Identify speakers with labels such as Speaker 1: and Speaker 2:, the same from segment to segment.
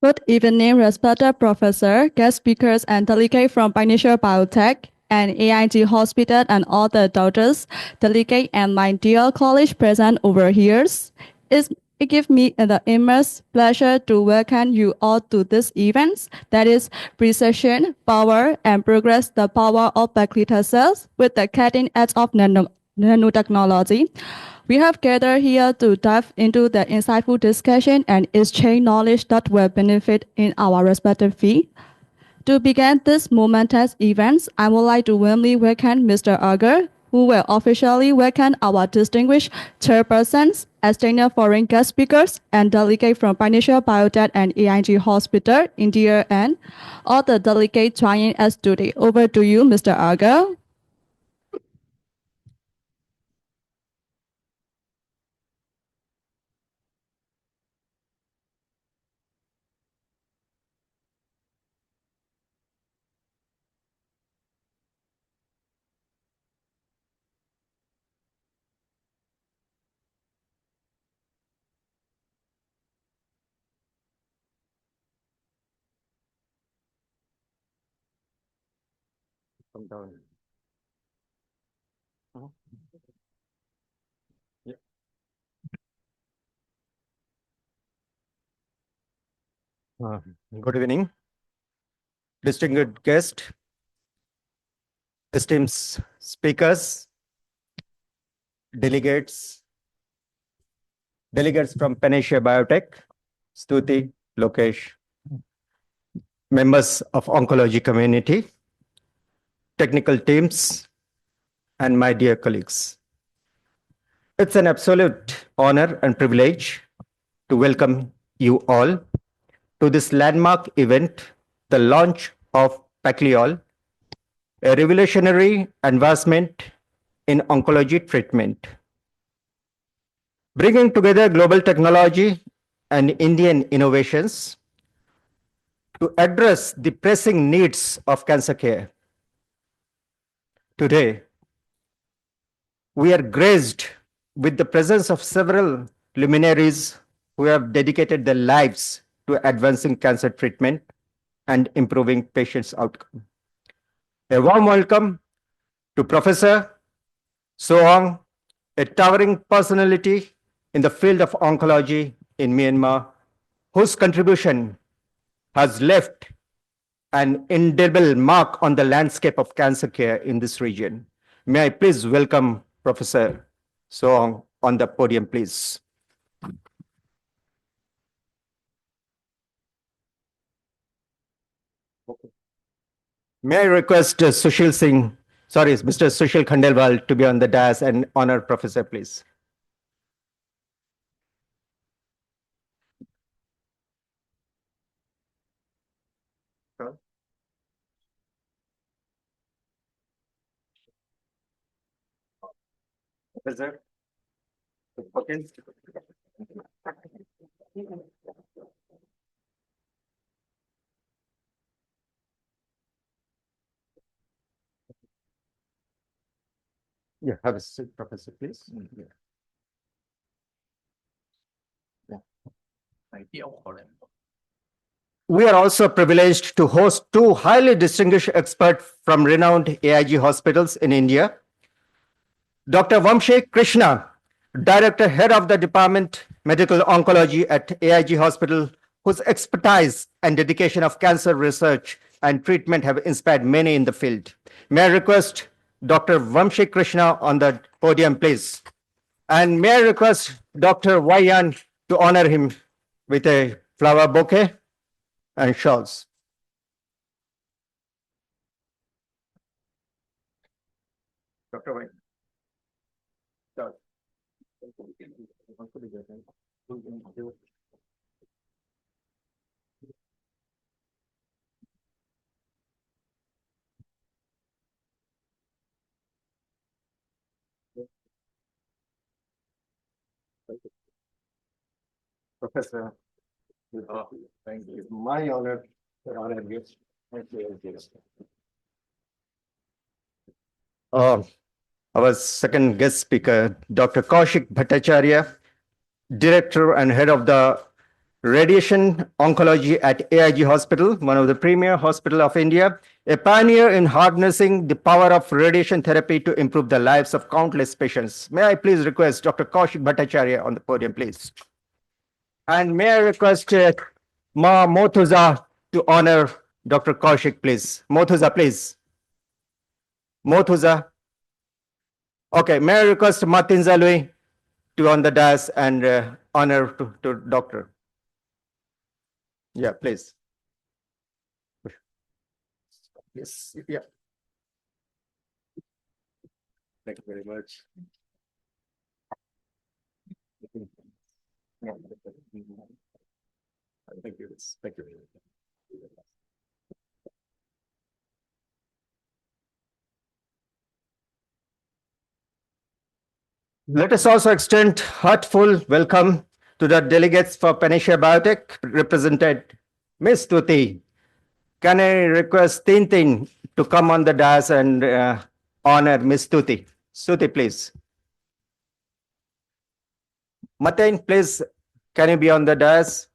Speaker 1: Good evening, respected professor, guest speakers, and delegates from Pioneer Biotech and AIG Hospital and all the doctors, delegate, and my dear college present over here. It gives me the immense pleasure to welcome you all to this event that is precision, power, and progress the power of Paclitaxel with the cutting edge of nanotechnology. We have gathered here to dive into the insightful discussion and exchange knowledge that will benefit in our respective field. To begin this momentous event, I would like to warmly welcome Mr. Agar, who will officially welcome our distinguished chairpersons, esteemed foreign guest speakers, and delegates from Pioneer Biotech and AIG Hospital, India, and all the delegates joining us today. Over to you, Mr. Agar.
Speaker 2: Come down. Yeah. Good evening, distinguished guest, esteemed speakers, delegates from Panasia Biotech, Stuti, Lokesh, members of oncology community, technical teams, and my dear colleagues. It's an absolute honor and privilege to welcome you all to this landmark event, the launch of Paclitaxel, a revolutionary advancement in oncology treatment. Bringing together global technology and Indian innovations to address the pressing needs of cancer care. Today, we are graced with the presence of several luminaries who have dedicated their lives to advancing cancer treatment and improving patients' outcome. A warm welcome to Professor Soong, a towering personality in the field of oncology in Myanmar, whose contribution has left an indelible mark on the landscape of cancer care in this region. May I please welcome Professor Soong on the podium, please. May I request Mr. Sushil Khandelwal to be on the dais and honor Professor, please. Professor. Okay. Yeah, have a seat, Professor, please. Yeah. We are also privileged to host two highly distinguished experts from renowned AIG hospitals in India. Dr. Vamshi Krishna, Director, Head of the Department Medical Oncology at AIG Hospital, whose expertise and dedication of cancer research and treatment have inspired many in the field. May I request Dr. Vamshi Krishna on the podium, please. And may I request Dr. Vayan to honor him with a flower bouquet and shawls. Dr. Vayan. Professor, thank you. My honor to honor you. Thank you. Our second guest speaker, Dr. Kaushik Bhattacharya, Director and Head of the radiation oncology at AIG Hospital, one of the premier hospital of India, a pioneer in harnessing the power of radiation therapy to improve the lives of countless patients. May I please request Dr. Kaushik Bhattacharya on the podium, please. And may I request Ma Mothuza to honor Dr. Kaushik, please. Mothuza, please. Mothuza. Okay, may I request Martin Zalui to on the dais and honor to doctor. Yeah, please. Yes, yeah. Thank you very much. Thank you. Thank you. Let us also extend heartful welcome to the delegates for Panacea Biotech, represented Ms. Tuti. Can I request Tintin to come on the dais and honor Ms. Tuti? Tuti, please. Matain, please, can you be on the dais?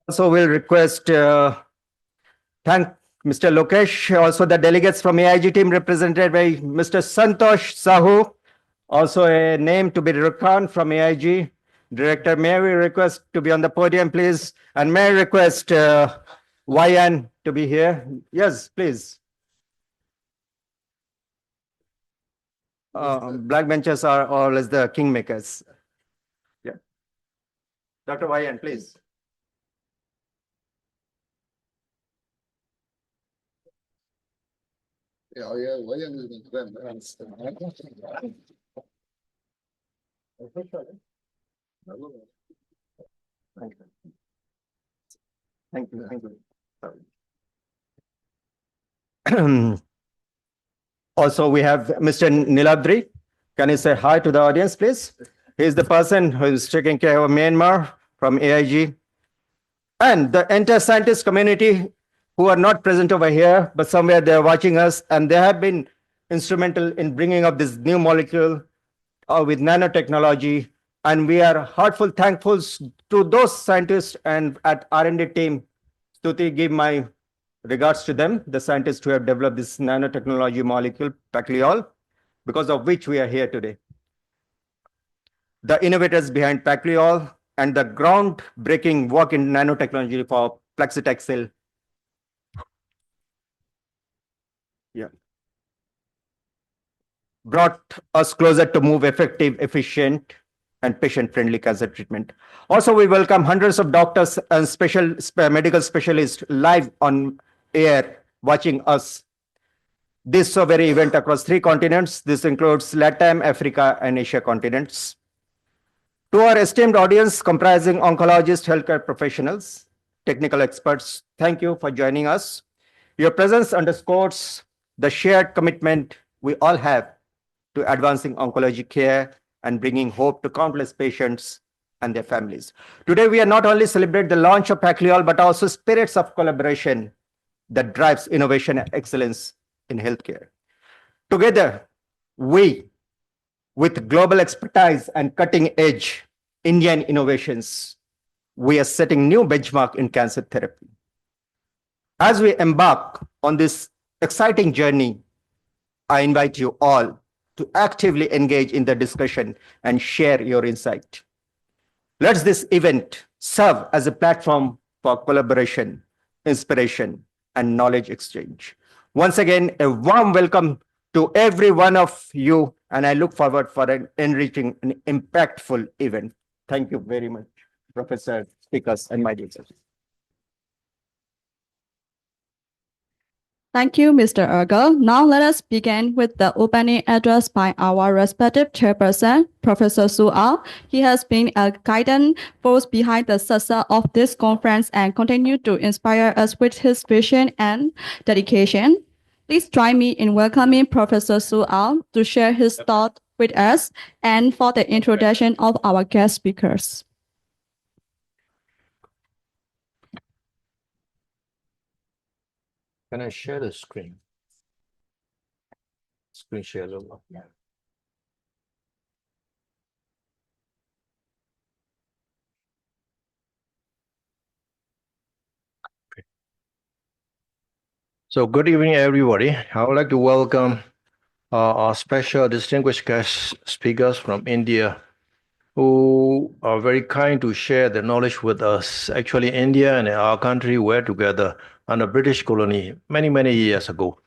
Speaker 2: Also, we'll request thank Mr. Lokesh, also the delegates from AIG team represented by Mr. Santosh Sahu, also a name to be reckoned from AIG. Director, may we request to be on the podium, please? And may I request YN to be here? Yes, please. Black benches are always the kingmakers. Yeah. Dr. YN, please. Thank you. Thank you. Thank you. Also, we have Mr. Nilabdri. Can you say hi to the audience, please? He's the person who is taking care of Myanmar from AIG. And the entire scientist community who are not present over here, but somewhere they're watching us, and they have been instrumental in bringing up this new molecule with nanotechnology. And we are heartful thankful to those scientists and at R&D team. Stuti, give my regards to them, the scientists who have developed this nanotechnology molecule, Paclitaxel, because of which we are here today. The innovators behind Paclitaxel and the groundbreaking work in nanotechnology for Paclitaxel. Yeah. Brought us closer to move effective, efficient, and patient-friendly cancer treatment. Also, we welcome hundreds of doctors and medical specialists live on air watching us. This so very event across 3 continents. This includes Latin, Africa, and Asia continents. To our esteemed audience comprising oncologists, healthcare professionals, technical experts, thank you for joining us. Your presence underscores the shared commitment we all have to advancing oncology care and bringing hope to countless patients and their families. Today, we are not only celebrate the launch of Paclitaxel, but also spirits of collaboration that drives innovation and excellence in healthcare. Together, we, with global expertise and cutting-edge Indian innovations, we are setting new benchmark in cancer therapy. As we embark on this exciting journey, I invite you all to actively engage in the discussion and share your insight. Let this event serve as a platform for collaboration, inspiration, and knowledge exchange. Once again, a warm welcome to every one of you, and I look forward for an enriching and impactful event. Thank you very much, Professor, speakers, and my dear sir.
Speaker 1: Thank you, Mr. Ergel. Now let us begin with the opening address by our respective chairperson, Professor Su Ao. He has been a guiding force behind the success of this conference and continue to inspire us with his vision and dedication. Please join me in welcoming Professor Su Ao to share his thoughts with us and for the introduction of our guest speakers.
Speaker 3: Can I share the screen? Screen share a little. Yeah. Okay. So good evening, everybody. I would like to welcome our special distinguished guest speakers from India who are very kind to share their knowledge with us. Actually, India and our country were together under British colony many, many years ago.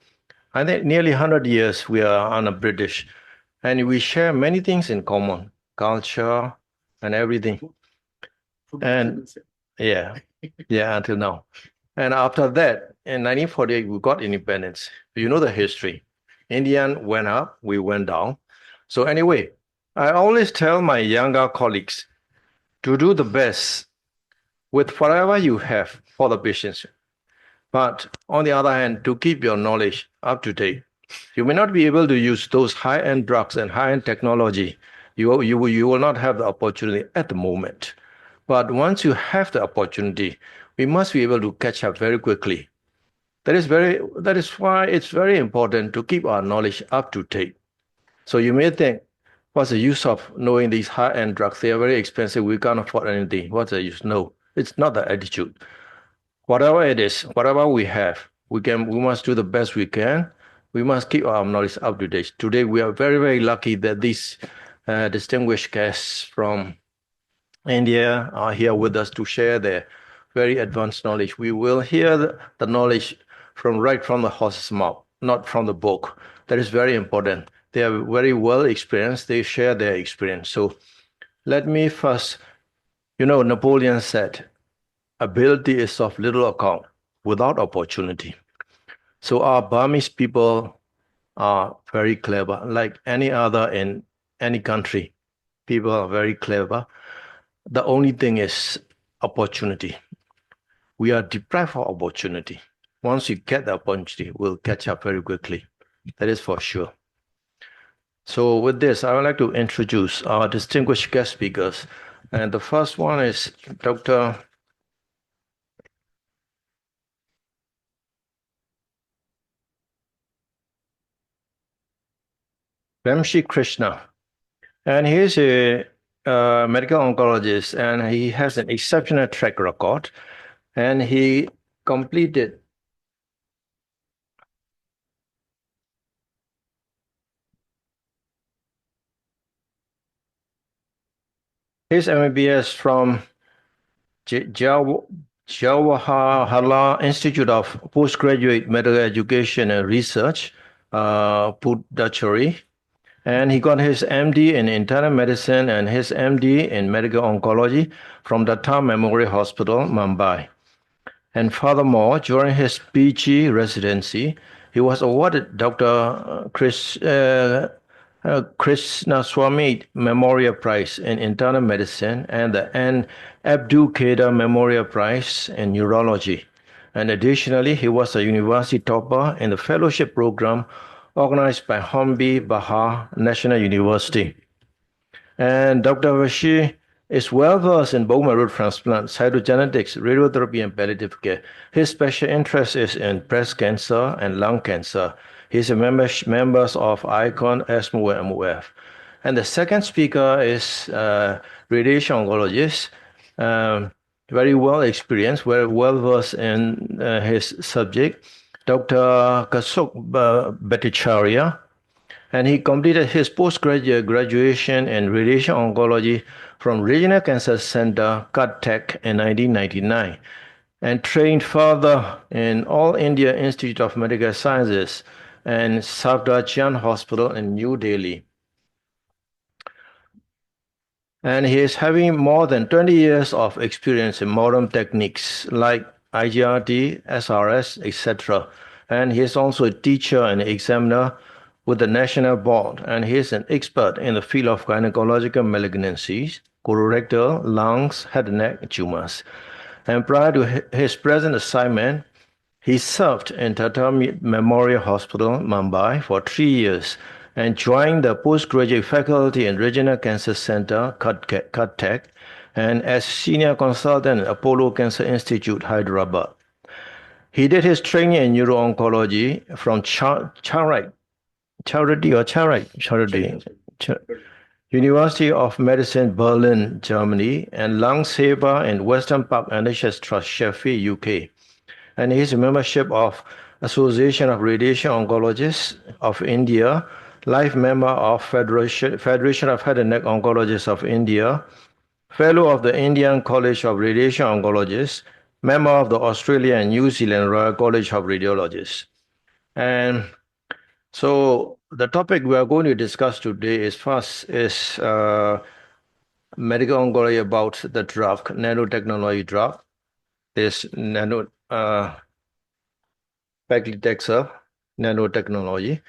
Speaker 3: I think nearly 100 years we are under British, and we share many things in common, culture and everything. And yeah, until now. And after that, in 1948, we got independence. You know the history. Indian went up, we went down. So anyway, I always tell my younger colleagues to do the best with whatever you have for the business. But on the other hand, to keep your knowledge up to date. You may not be able to use those high-end drugs and high-end technology. You will not have the opportunity at the moment. But once you have the opportunity, we must be able to catch up very quickly. That is why it's very important to keep our knowledge up to date. So you may think, what's the use of knowing these high-end drugs? They are very expensive. We can't afford anything. What's the use? No, it's not the attitude. Whatever it is, whatever we have, we must do the best we can. We must keep our knowledge up to date. Today, we are very, very lucky that these distinguished guests from India are here with us to share their very advanced knowledge. We will hear the knowledge right from the horse's mouth, not from the book. That is very important. They are very well experienced. They share their experience. So let me first, Napoleon said, ability is of little account without opportunity. So our Burmese people are very clever, like any other in any country. People are very clever. The only thing is opportunity. We are deprived of opportunity. Once you get the opportunity, we'll catch up very quickly. That is for sure. So with this, I would like to introduce our distinguished guest speakers. And the first one is Dr. Vamshi Krishna. And he is a medical oncologist, and he has an exceptional track record. And he completed his MBBS from Jawaharlal Institute of Postgraduate Medical Education and Research, Puducherry. And he got his MD in internal medicine and his MD in medical oncology from Datta Memorial Hospital, Mumbai. And furthermore, during his PG residency, he was awarded Dr. Krishnaswamy Memorial Prize in Internal Medicine and the N. Abdul Kader Memorial Prize in Neurology. And additionally, he was a university topper in the fellowship program organized by Hornby Bahar National University. And Dr. Vashi is well versed in bone marrow transplant, cytogenetics, radiotherapy, and palliative care. His special interest is in breast cancer and lung cancer. He's a member of ICON, ESMO, and MOF. And the second speaker is radiation oncologist, very well experienced, very well versed in his subject, Dr. Kasuk Bhattacharya. And he completed his postgraduate graduation in radiation oncology from Regional Cancer Center, Cuttack, in 1999, and trained further in All India Institute of Medical Sciences and Safdarjung Hospital in New Delhi. And he is having more than 20 years of experience in modern techniques like IGRT, SRS, etc. and he is also a teacher and examiner with the National Board, and he is an expert in the field of gynecological malignancies, colorectal, lungs, head and neck tumors. And prior to his present assignment, he served in Tata Memorial Hospital, Mumbai, for 3 years and joined the postgraduate faculty in Regional Cancer Center, CUTTEC, and as senior consultant at Apollo Cancer Institute, Hyderabad. He did his training in neuro-oncology from Charity University of Medicine, Berlin, Germany, and Langsaber in Western Park NHS Trust, Sheffield, UK. And his membership of Association of Radiation Oncologists of India, life member of Federation of Head and Neck Oncologists of India, fellow of the Indian College of Radiation Oncologists, member of the Australia and New Zealand Royal College of Radiologists. And so the topic we are going to discuss today is medical oncology about the drug, nanotechnology drug, this Paclitaxel nanotechnology.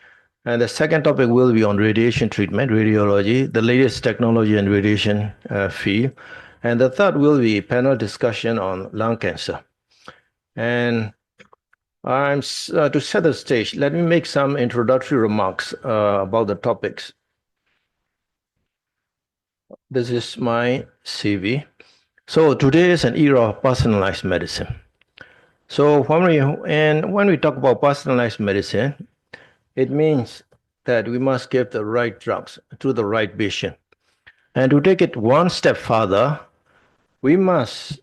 Speaker 3: And the second topic will be on radiation treatment, radiology, the latest technology in radiation field. And the third will be panel discussion on lung cancer. And to set the stage, let me make some introductory remarks about the topics. This is my CV. So today is an era of personalized medicine. So when we talk about personalized medicine, it means that we must give the right drugs to the right patient. And to take it one step further, we must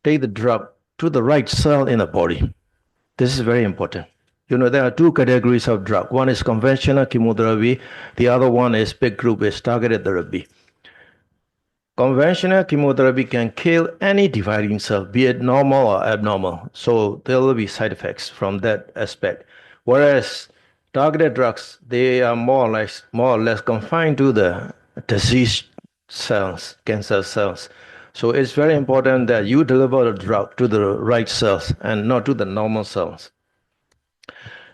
Speaker 3: take the drug to the right cell in the body. This is very important. You know, there are two categories of drug. One is conventional chemotherapy. The other one is big group is targeted therapy. Conventional chemotherapy can kill any dividing cell, be it normal or abnormal. So there will be side effects from that aspect. Whereas targeted drugs, they are more or less confined to the disease cells, cancer cells. So it's very important that you deliver the drug to the right cells and not to the normal cells.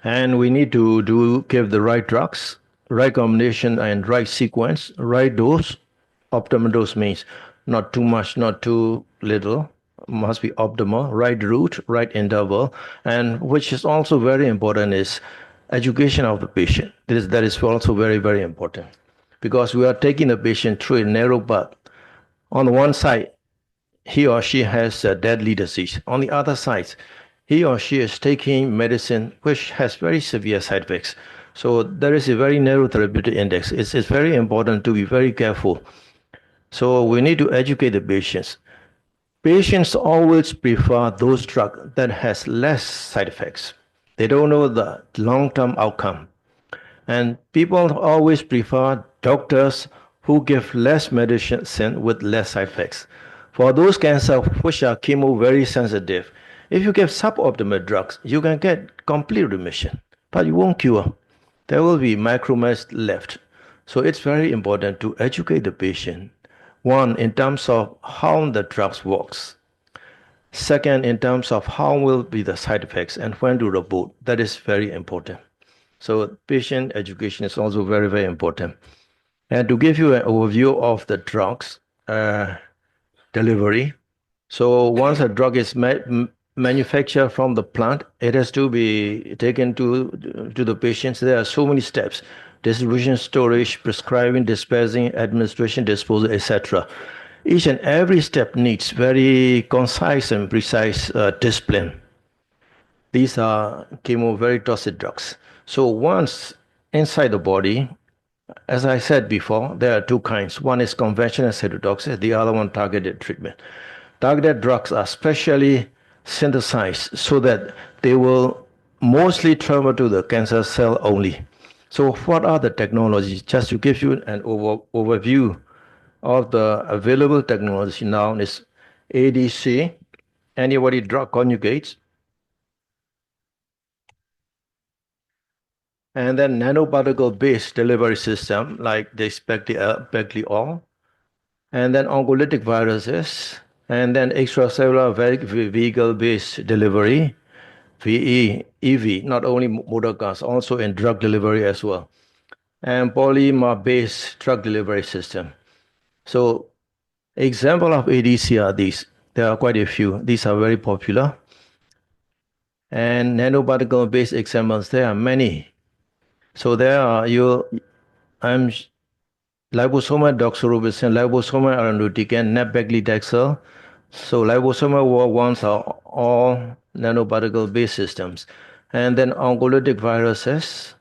Speaker 3: And we need to give the right drugs, right combination and right sequence, right dose. Optimal dose means not too much, not too little, must be optimal, right route, right interval, and which is also very important is education of the patient. That is also very, very important because we are taking the patient through a narrow path. On one side, he or she has a deadly disease. On the other side, he or she is taking medicine which has very severe side effects. So there is a very narrow therapeutic index. It's very important to be very careful. So we need to educate the patients. Patients always prefer those drugs that has less side effects. They don't know the long-term outcome. And people always prefer doctors who give less medicine with less side effects. For those cancers which are chemo very sensitive, if you give suboptimal drugs, you can get complete remission, but you won't cure. There will be micromass left. So it's very important to educate the patient. One, in terms of how the drugs works. Second, in terms of how will be the side effects and when to report. That is very important. So patient education is also very, very important. And to give you an overview of the drugs delivery. So once a drug is manufactured from the plant, it has to be taken to the patients. There are so many steps: distribution, storage, prescribing, dispensing, administration, disposal, etc. Each and every step needs very concise and precise discipline. These are chemo very toxic drugs. So once inside the body, as I said before, there are two kinds. One is conventional cytotoxic, the other one targeted treatment. Targeted drugs are specially synthesized so that they will mostly travel to the cancer cell only. So what are the technologies? Just to give you an overview of the available technology now is ADC, antibody drug conjugates, and then nanoparticle-based delivery system like this Paclitaxel, and then oncolytic viruses, and then extracellular vehicle-based delivery, VE, EV, not only motor cars, also in drug delivery as well, and polymer-based drug delivery system. So example of ADC are these. There are quite a few. These are very popular. And nanoparticle-based examples, there are many. So there are liposomal doxorubicin, liposomal irinotecan, Paclitaxel. So liposomal ones are all nanoparticle-based systems. And then oncolytic viruses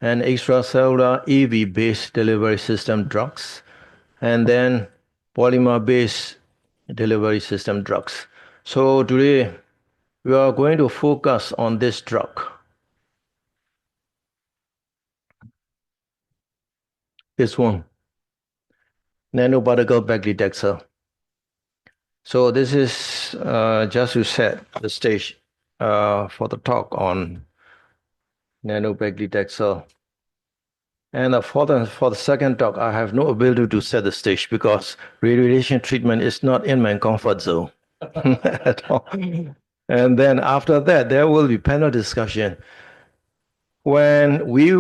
Speaker 3: and extracellular EV-based delivery system drugs. And then polymer-based delivery system drugs. So today we are going to focus on this drug. This one, nanoparticle Paclitaxel. So this is just to set the stage for the talk on nanopaclitaxel. And for the second talk, I have no ability to set the stage because radiation treatment is not in my comfort zone at all. And then after that, there will be panel discussion. When we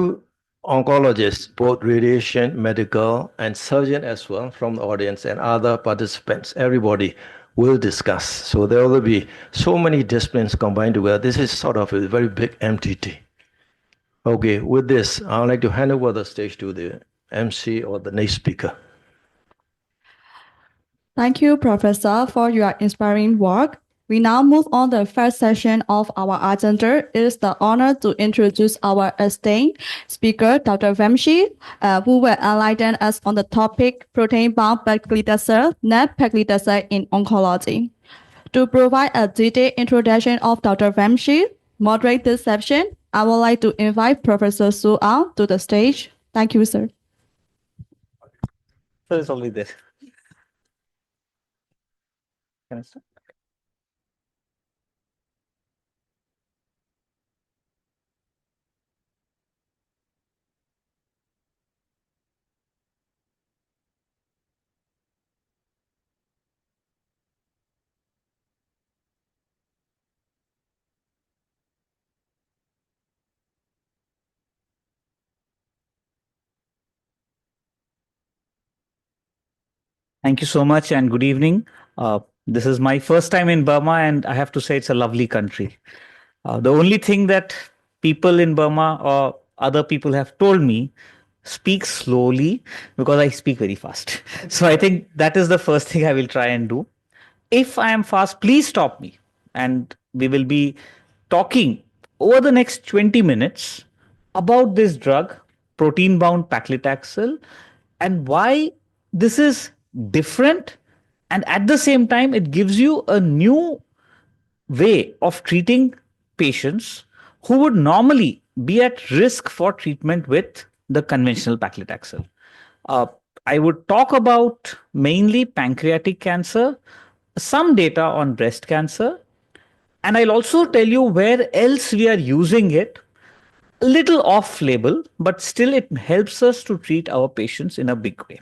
Speaker 3: oncologists, both radiation, medical, and surgeon as well from the audience and other participants, everybody will discuss. So there will be so many disciplines combined together. This is sort of a very big MTT. Okay, with this, I would like to hand over the stage to the MC or the next speaker.
Speaker 1: Thank you, Professor, for your inspiring work. We now move on the first session of our agenda. It is the honor to introduce our esteemed speaker, Dr. Vamshi, who will enlighten us on the topic protein-bound paclitaxel, paclitaxel in oncology. To provide a detailed introduction of Dr. Vamshi, moderate this session, I would like to invite Professor Su Ang to the stage. Thank you, sir.
Speaker 4: So it's only this. Can I start? Thank you so much and good evening. This is my first time in Burma, and I have to say it's a lovely country. The only thing that people in Burma or other people have told me, speak slowly because I speak very fast. So I think that is the first thing I will try and do. If I am fast, please stop me. And we will be talking over the next 20 minutes about this drug, protein bound paclitaxel, and why this is different. And at the same time, it gives you a new way of treating patients who would normally be at risk for treatment with the conventional paclitaxel. Uh, I would talk about mainly pancreatic cancer, some data on breast cancer, and I'll also tell you where else we are using it, a little off label, but still it helps us to treat our patients in a big way.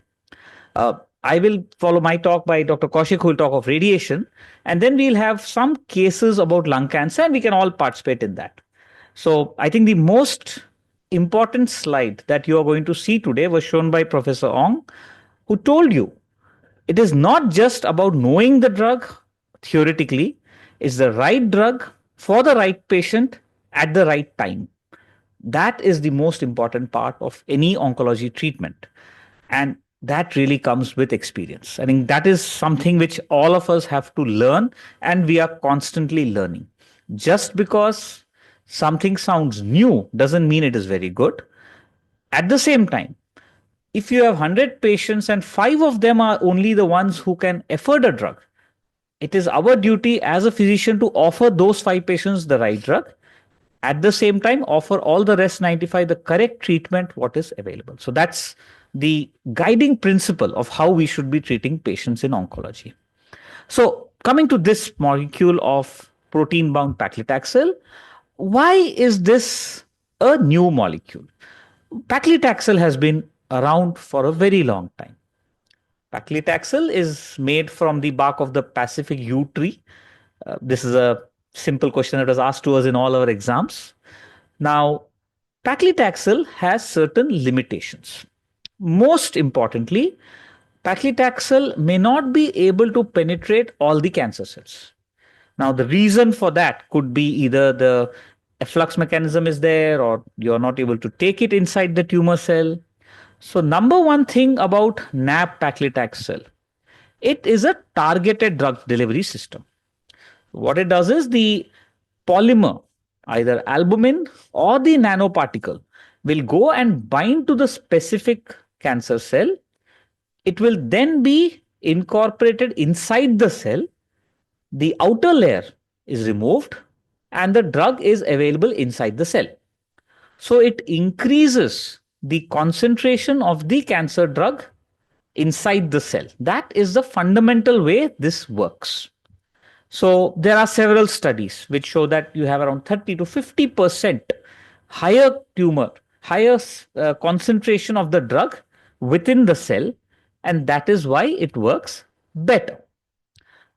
Speaker 4: I will follow my talk by Dr. Kaushik, who will talk of radiation, and then we'll have some cases about lung cancer, and we can all participate in that. So I think the most important slide that you are going to see today was shown by Professor Ong, who told you it is not just about knowing the drug theoretically, it's the right drug for the right patient at the right time. That is the most important part of any oncology treatment. And that really comes with experience. I think that is something which all of us have to learn, and we are constantly learning. Just because something sounds new doesn't mean it is very good. At the same time, if you have 100 patients and 5 of them are only the ones who can afford a drug, it is our duty as a physician to offer those 5 patients the right drug. At the same time, offer all the rest 95 the correct treatment, what is available. So that's the guiding principle of how we should be treating patients in oncology. So coming to this molecule of protein-bound paclitaxel, why is this a new molecule? Paclitaxel has been around for a very long time. Paclitaxel is made from the bark of the Pacific yew tree. This is a simple question that was asked to us in all our exams. Now, Paclitaxel has certain limitations. Most importantly, Paclitaxel may not be able to penetrate all the cancer cells. Now, the reason for that could be either the efflux mechanism is there or you're not able to take it inside the tumor cell. So, number one thing about NAB paclitaxel, it is a targeted drug delivery system. What it does is the polymer, either albumin or the nanoparticle, will go and bind to the specific cancer cell. It will then be incorporated inside the cell. The outer layer is removed and the drug is available inside the cell. So it increases the concentration of the cancer drug inside the cell. That is the fundamental way this works. So there are several studies which show that you have around 30 to 50% higher tumor, higher concentration of the drug within the cell, and that is why it works better.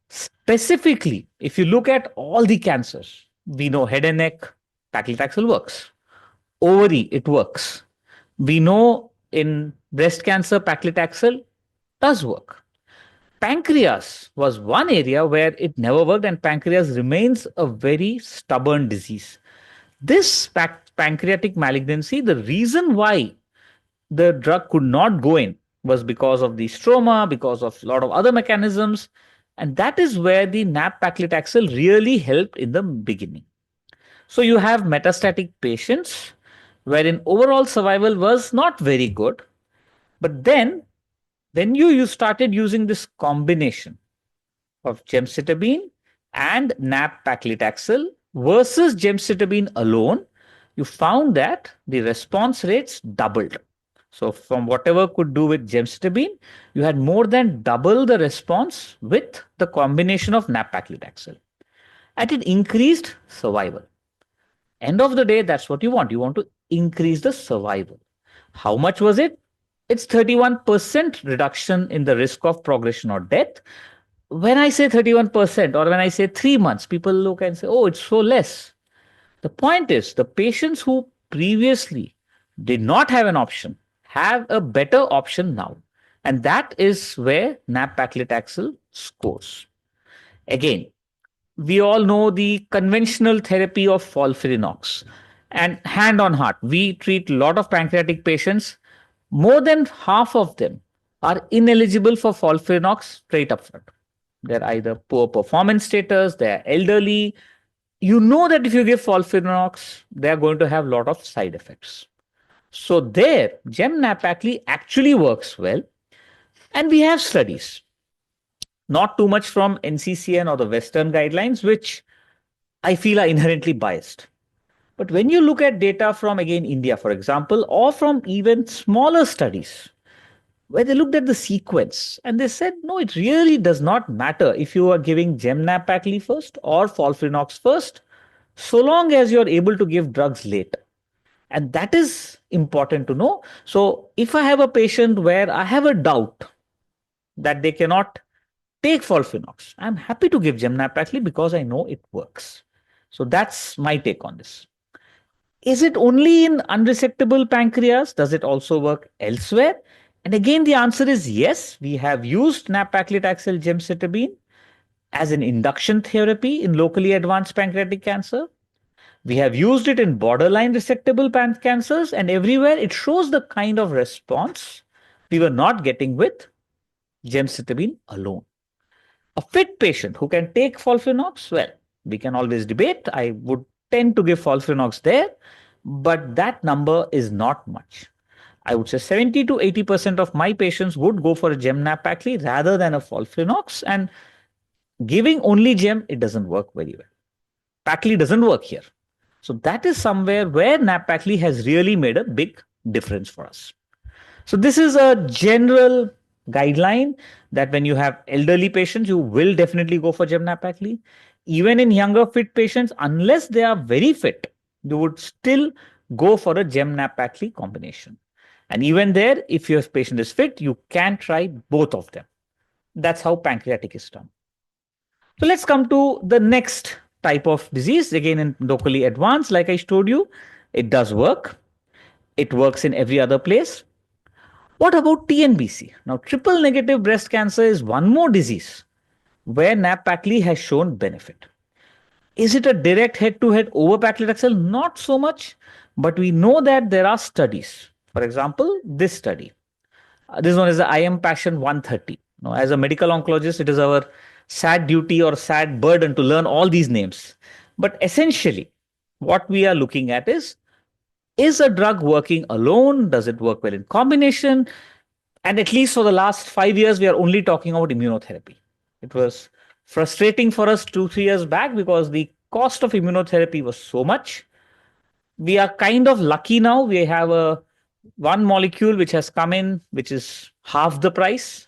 Speaker 4: Specifically, if you look at all the cancers, we know head and neck, paclitaxel works. Ovary, it works. We know in breast cancer, paclitaxel does work. Pancreas was one area where it never worked, and pancreas remains a very stubborn disease. This pancreatic malignancy, the reason why the drug could not go in was because of the stroma, because of a lot of other mechanisms. And that is where the NAB paclitaxel really helped in the beginning. So you have metastatic patients wherein overall survival was not very good. But then when you started using this combination of gemcitabine and NAB paclitaxel versus gemcitabine alone, you found that the response rates doubled. So from whatever could do with gemcitabine, you had more than double the response with the combination of NAB paclitaxel. And it increased survival. End of the day, that's what you want. You want to increase the survival. How much was it? It's 31% reduction in the risk of progression or death. When I say 31% or when I say 3 months, people look and say, oh, it's so less. The point is, the patients who previously did not have an option have a better option now. And that is where NAB paclitaxel scores. Again, we all know the conventional therapy of FOLFIRINOX. And hand on heart, we treat a lot of pancreatic patients. More than half of them are ineligible for FOLFIRINOX straight up front. They're either poor performance status, they're elderly. You know that if you give FOLFIRINOX, they're going to have a lot of side effects. So there, Gem-Nab-Pacli actually works well. And we have studies, not too much from NCCN or the Western guidelines, which I feel are inherently biased. But when you look at data from, again, India, for example, or from even smaller studies, where they looked at the sequence and they said, no, it really does not matter if you are giving Gem-Nab-Pacli first or FOLFIRINOX first, so long as you're able to give drugs late. And that is important to know. So if I have a patient where I have a doubt that they cannot take FOLFIRINOX, I'm happy to give Gem-Nab-Pacli because I know it works. So that's my take on this. Is it only in unresectable pancreas? Does it also work elsewhere? And again, the answer is yes. We have used nab-paclitaxel gemcitabine as an induction therapy in locally advanced pancreatic cancer. We have used it in borderline resectable cancers, and everywhere it shows the kind of response we were not getting with gemcitabine alone. A fit patient who can take FOLFIRINOX, well, we can always debate. I would tend to give FOLFIRINOX there, but that number is not much. I would say 70 to 80% of my patients would go for a Gem-Nab-Pacli rather than a FOLFIRINOX, and giving only Gem, it doesn't work very well. Pacli doesn't work here. So that is somewhere where Nab-Pacli has really made a big difference for us. So this is a general guideline that when you have elderly patients, you will definitely go for Gem-Nab-Pacli. Even in younger fit patients, unless they are very fit, you would still go for a Gem-Nab-Pacli combination. And even there, if your patient is fit, you can try both of them. That's how pancreatic is done. So let's come to the next type of disease, again in locally advanced, like I told you, it does work. It works in every other place. What about TNBC? Now, triple negative breast cancer is one more disease where nab-pacli has shown benefit. Is it a direct head-to-head over paclitaxel? Not so much, but we know that there are studies. For example, this study. This one is the IM Passion 130. Now, as a medical oncologist, it is our sad duty or sad burden to learn all these names. But essentially, what we are looking at is a drug working alone? Does it work well in combination? And at least for the last 5 years, we are only talking about immunotherapy. It was frustrating for us 2, 3 years back because the cost of immunotherapy was so much. We are kind of lucky now. We have one molecule which has come in, which is half the price.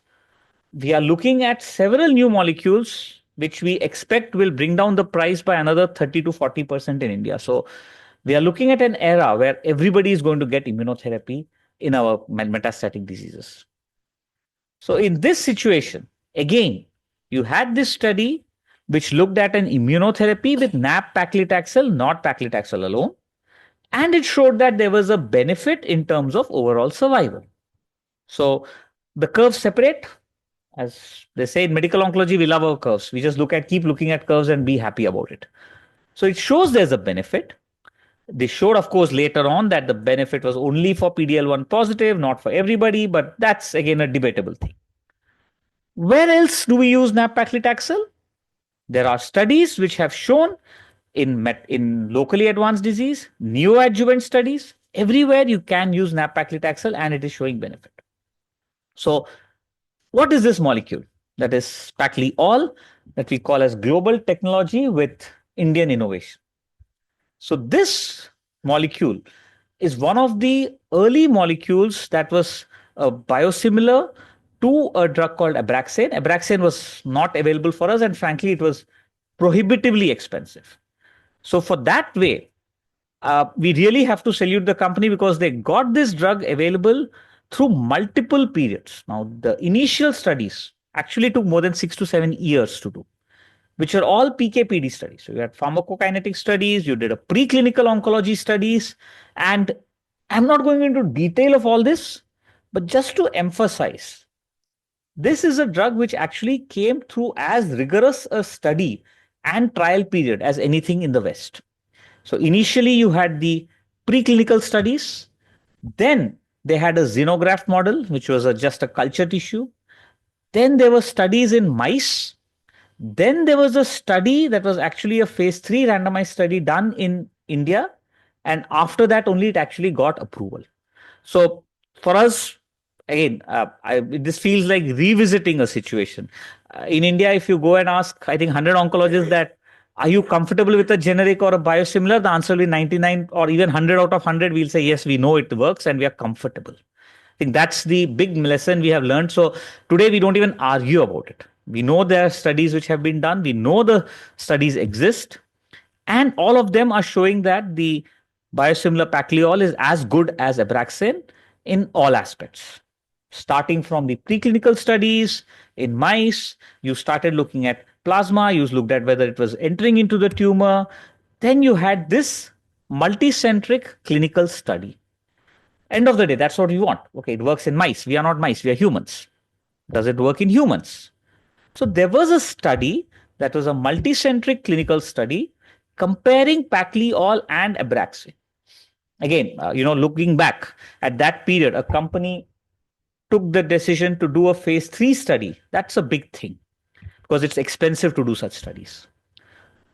Speaker 4: We are looking at several new molecules, which we expect will bring down the price by another 30 to 40% in India. So we are looking at an era where everybody is going to get immunotherapy in our metastatic diseases. So in this situation, again, you had this study which looked at an immunotherapy with nab-paclitaxel, not paclitaxel alone, and it showed that there was a benefit in terms of overall survival. So the curves separate. As they say in medical oncology, we love our curves. We just keep looking at curves and be happy about it. So it shows there's a benefit. They showed, of course, later on that the benefit was only for PDL1 positive, not for everybody, but that's again a debatable thing. Where else do we use nab-paclitaxel? There are studies which have shown in locally advanced disease, neoadjuvant studies, everywhere you can use nab-paclitaxel and it is showing benefit. So what is this molecule? That is Paclitaxel, that we call as global technology with Indian innovation. So this molecule is one of the early molecules that was biosimilar to a drug called Abraxane. Abraxane was not available for us, and frankly, it was prohibitively expensive. So for that way, we really have to salute the company because they got this drug available through multiple periods. Now, the initial studies actually took more than 6 to 7 years to do, which are all PK/PD studies. So you had pharmacokinetic studies, you did a preclinical oncology studies, and I'm not going into detail of all this, but just to emphasize, this is a drug which actually came through as rigorous a study and trial period as anything in the West. So initially you had the preclinical studies, then they had a xenograft model, which was just a culture tissue. Then there were studies in mice. Then there was a study that was actually a phase 3 randomized study done in India. And after that, only it actually got approval. So for us, again, this feels like revisiting a situation. In India, if you go and ask, I think 100 oncologists that, are you comfortable with a generic or a biosimilar? The answer will be 99 or even 100 out of 100. We'll say, yes, we know it works and we are comfortable. I think that's the big lesson we have learned. So today we don't even argue about it. We know there are studies which have been done. We know the studies exist. And all of them are showing that the biosimilar Paclitaxel is as good as Abraxane in all aspects. Starting from the preclinical studies in mice, you started looking at plasma, you looked at whether it was entering into the tumor. Then you had this multicentric clinical study. End of the day, that's what we want. Okay, it works in mice. We are not mice, we are humans. Does it work in humans? So there was a study that was a multicentric clinical study comparing Paclitaxel and Abraxane. Again, looking back at that period, a company took the decision to do a phase 3 study. That's a big thing because it's expensive to do such studies.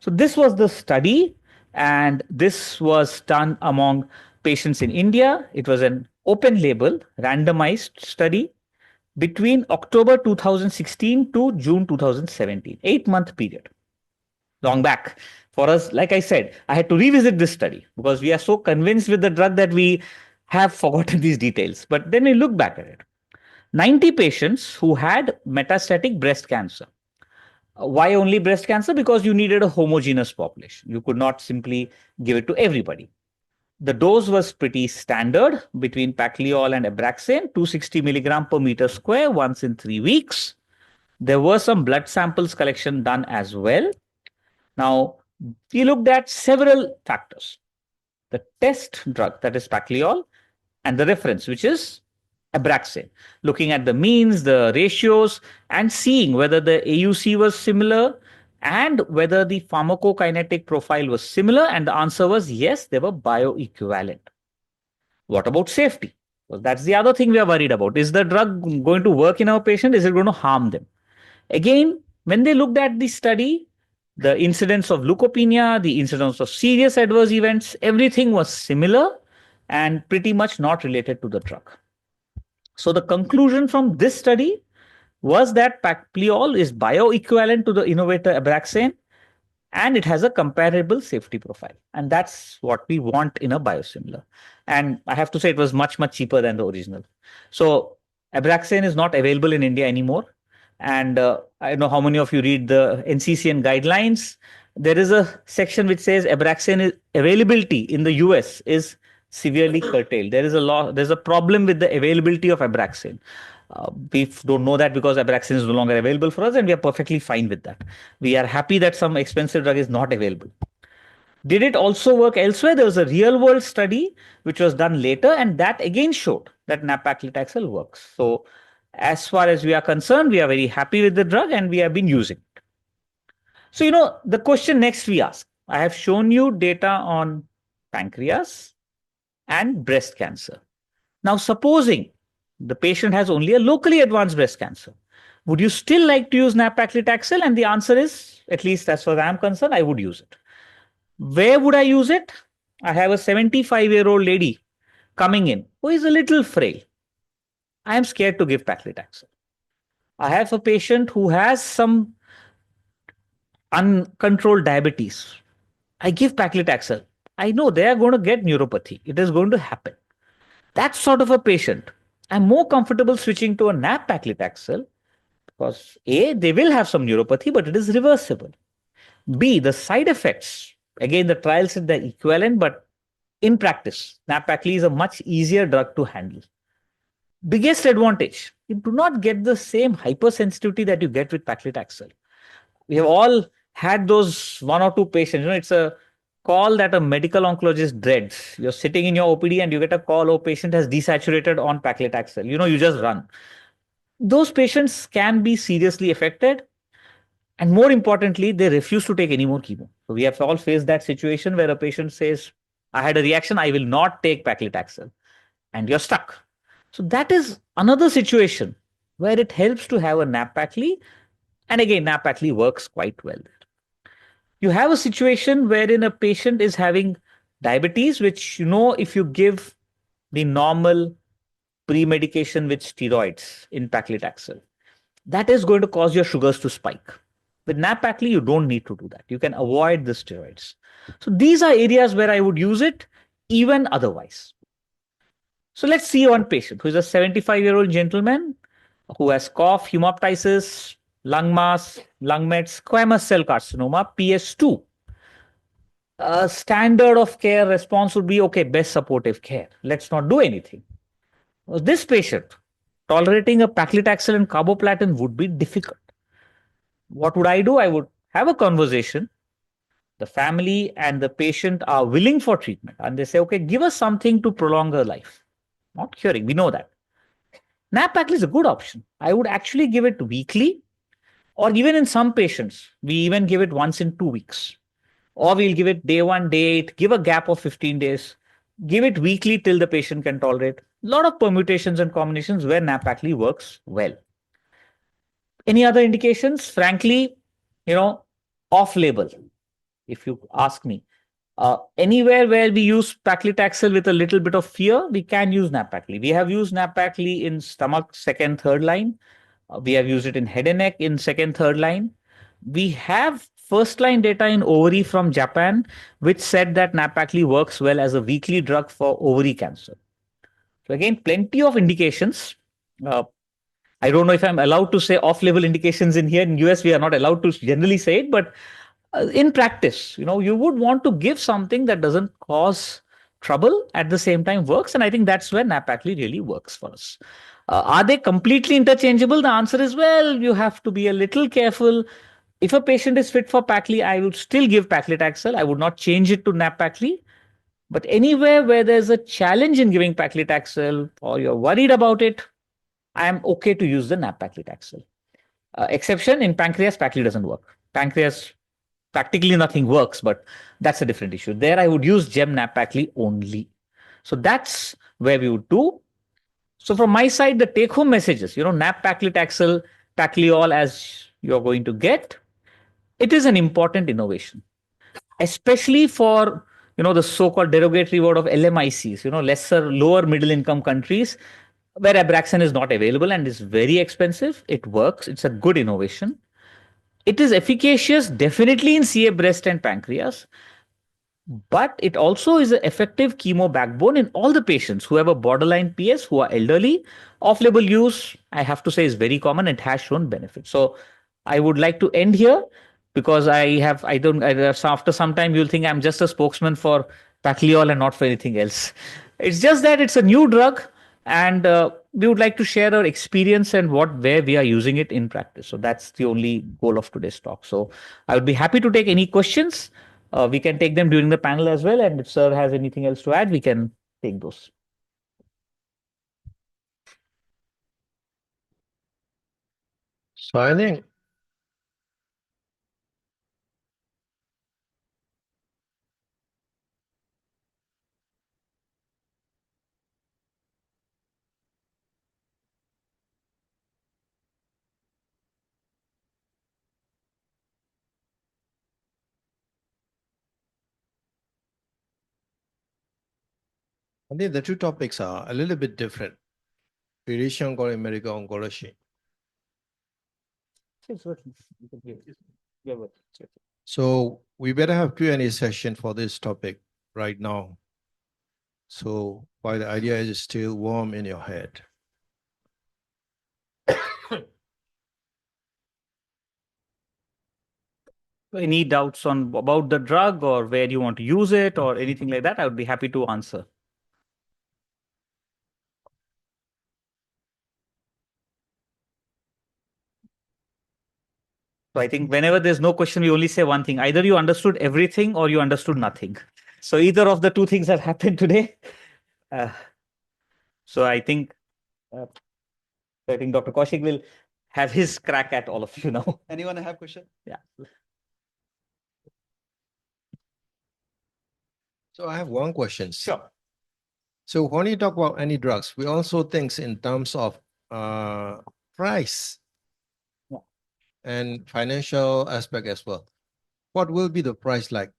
Speaker 4: So this was the study, and this was done among patients in India. It was an open label, randomized study between October 2016 to June 2017, 8-month period. Long back. For us, like I said, I had to revisit this study because we are so convinced with the drug that we have forgotten these details. But then we look back at it. 90 patients who had metastatic breast cancer. Why only breast cancer? Because you needed a homogeneous population. You could not simply give it to everybody. The dose was pretty standard between Paclitaxel and Abraxane, 260 milligram per meter square once in 3 weeks. There were some blood samples collection done as well. Now, We looked at several factors. The test drug, that is Paclitaxel, and the reference, which is Abraxane, looking at the means, the ratios, and seeing whether the AUC was similar and whether the pharmacokinetic profile was similar. And the answer was yes, they were bioequivalent. What about safety? Well, that's the other thing we are worried about. Is the drug going to work in our patient? Is it going to harm them? Again, when they looked at the study, the incidence of leukopenia, the incidence of serious adverse events, everything was similar and pretty much not related to the drug. So the conclusion from this study was that Paclitaxel is bioequivalent to the innovator Abraxane and it has a comparable safety profile. And that's what we want in a biosimilar. And I have to say it was much, much cheaper than the original. So Abraxane is not available in India anymore. And I know how many of you read the NCCN guidelines. There is a section which says Abraxane availability in the US is severely curtailed. There's a problem with the availability of Abraxane. We don't know that because Abraxane is no longer available for us, and we are perfectly fine with that. We are happy that some expensive drug is not available. Did it also work elsewhere? There was a real world study which was done later, and that again showed that Paclitaxel works. So, as far as we are concerned, we are very happy with the drug and we have been using it. So, the question next we ask, I have shown you data on pancreas and breast cancer. Now, supposing the patient has only a locally advanced breast cancer, would you still like to use Paclitaxel? And the answer is, at least as far as I'm concerned, I would use it. Where would I use it? I have a 75-year-old lady coming in who is a little frail. I am scared to give Paclitaxel. I have a patient who has some uncontrolled diabetes. I give Paclitaxel. I know they are going to get neuropathy. It is going to happen. That sort of a patient, I'm more comfortable switching to a Paclitaxel because A, they will have some neuropathy, but it is reversible. B, the side effects, again, the trials said they're equivalent, but in practice, Paclitaxel is a much easier drug to handle. Biggest advantage, you do not get the same hypersensitivity that you get with Paclitaxel. We have all had those one or two patients. It's a call that a medical oncologist dreads. You're sitting in your OPD and you get a call, oh, patient has desaturated on Paclitaxel. You just run. Those patients can be seriously affected. And more importantly, they refuse to take any more chemo. So we have all faced that situation where a patient says, I had a reaction, I will not take Paclitaxel. And you're stuck. So that is another situation where it helps to have a Pacli. And again, Pacli works quite well. You have a situation wherein a patient is having diabetes, which, if you give the normal pre-medication with steroids in Paclitaxel, that is going to cause your sugars to spike. With Pacli, you don't need to do that. You can avoid the steroids. So these are areas where I would use it even otherwise. So let's see one patient who is a 75-year-old gentleman who has cough, hemoptysis, lung mass, lung mets, squamous cell carcinoma, PS2. A standard of care response would be, okay, best supportive care. Let's not do anything. This patient, tolerating a Paclitaxel and carboplatin would be difficult. What would I do? I would have a conversation. The family and the patient are willing for treatment. And they say, okay, give us something to prolong her life. Not curing, we know that. Paclitaxel is a good option. I would actually give it weekly, or even in some patients, we even give it once in 2 weeks. Or we'll give it day 1, day 8, give a gap of 15 days, give it weekly till the patient can tolerate. A lot of permutations and combinations where Paclitaxel works well. Any other indications? Frankly, off-label, if you ask me. Anywhere where we use Paclitaxel with a little bit of fear, we can use Paclitaxel. We have used Paclitaxel in stomach, second, third line. We have used it in head and neck in second, third line. We have first line data in ovary from Japan, which said that Paclitaxel works well as a weekly drug for ovary cancer. So again, plenty of indications. I don't know if I'm allowed to say off-label indications in here. In US, we are not allowed to generally say it, but in practice, you would want to give something that doesn't cause trouble, at the same time works. And I think that's where Paclitaxel really works for us. Are they completely interchangeable? The answer is, well, you have to be a little careful. If a patient is fit for Pacli, I would still give Paclitaxel. I would not change it to Nab-Pacli. But anywhere where there's a challenge in giving Paclitaxel or you're worried about it, I am okay to use the Nab-Paclitaxel. Exception in pancreas, Pacli doesn't work. Pancreas, practically nothing works, but that's a different issue. There, I would use Gem Nab-Pacli only. So that's where we would do. So from my side, the take-home messages, Nab-Paclitaxel, Pacliol as you're going to get, it is an important innovation, especially for the so-called derogatory word of LMICs, lesser, lower middle income countries where Abraxane is not available and is very expensive. It works. It's a good innovation. It is efficacious definitely in CA breast and pancreas, but it also is an effective chemo backbone in all the patients who have a borderline PS, who are elderly. Off-label use, I have to say, is very common and has shown benefit. So I would like to end here because after some time, you'll think I'm just a spokesman for Pacliol and not for anything else. It's just that it's a new drug and we would like to share our experience and where we are using it in practice. So that's the only goal of today's talk. So I would be happy to take any questions. We can take them during the panel as well. And if sir has anything else to add, we can take those.
Speaker 3: So I think the two topics are a little bit different. Radiation oncology, medical oncology. So we better have Q&A session for this topic right now. So while the idea is still warm in your head.
Speaker 4: Any doubts about the drug or where you want to use it or anything like that, I would be happy to answer. So I think whenever there's no question, we only say one thing. Either you understood everything or you understood nothing. So either of the two things have happened today. So I think Dr. Kaushik will have his crack at all of you now.
Speaker 5: Anyone have question?
Speaker 4: Yeah.
Speaker 3: So I have one question.
Speaker 4: Sure.
Speaker 3: So when you talk about any drugs, we also think in terms of price and financial aspect as well. What will be the price like?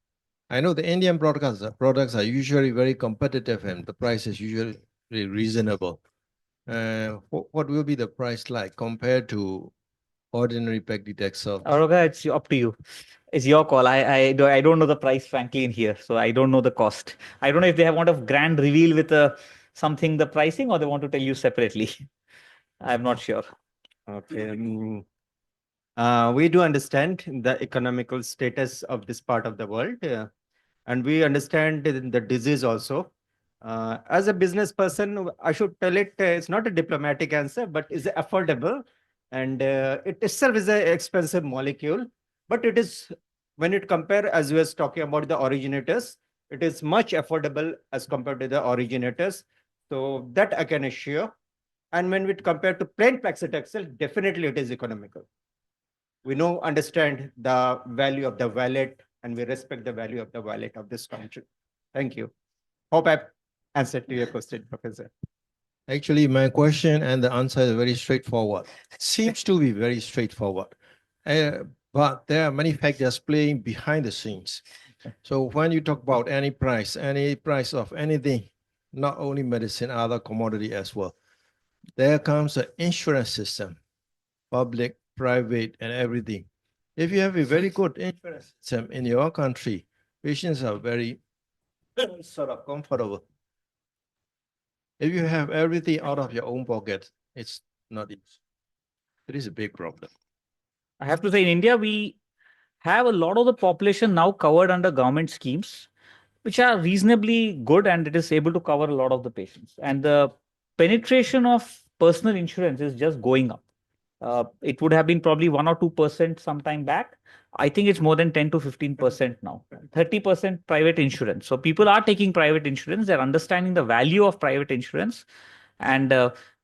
Speaker 3: I know the Indian products are usually very competitive and the price is usually reasonable. What will be the price like compared to ordinary Paclitaxel?
Speaker 4: Aroga, it's up to you. It's your call. I don't know the price, frankly, in here. So I don't know the cost. I don't know if they want a grand reveal with something, the pricing, or they want to tell you separately. I'm not sure.
Speaker 2: Okay. We do understand the economical status of this part of the world, and we understand the disease also. As a business person, I should tell it, it's not a diplomatic answer, but is affordable, and it itself is an expensive molecule, but it is, when it compare, as we was talking about the originators, it is much affordable as compared to the originators. So that I can assure. And when we compare to plain Paclitaxel, definitely it is economical. We know, understand the value of the wallet, and we respect the value of the wallet of this country. Thank you. Hope I've answered to your question, Professor.
Speaker 3: Actually, my question and the answer is very straightforward. Seems to be very straightforward. But there are many factors playing behind the scenes. So when you talk about any price of anything, not only medicine, other commodity as well, there comes an insurance system, public, private, and everything. If you have a very good insurance system in your country, patients are very sort of comfortable. If you have everything out of your own pocket, it's not easy. It is a big problem.
Speaker 4: I have to say, in India, we have a lot of the population now covered under government schemes, which are reasonably good, and it is able to cover a lot of the patients. And the penetration of personal insurance is just going up. It would have been probably 1 or 2% sometime back. I think it's more than 10 to 15% now. 30% private insurance. So people are taking private insurance. They're understanding the value of private insurance. And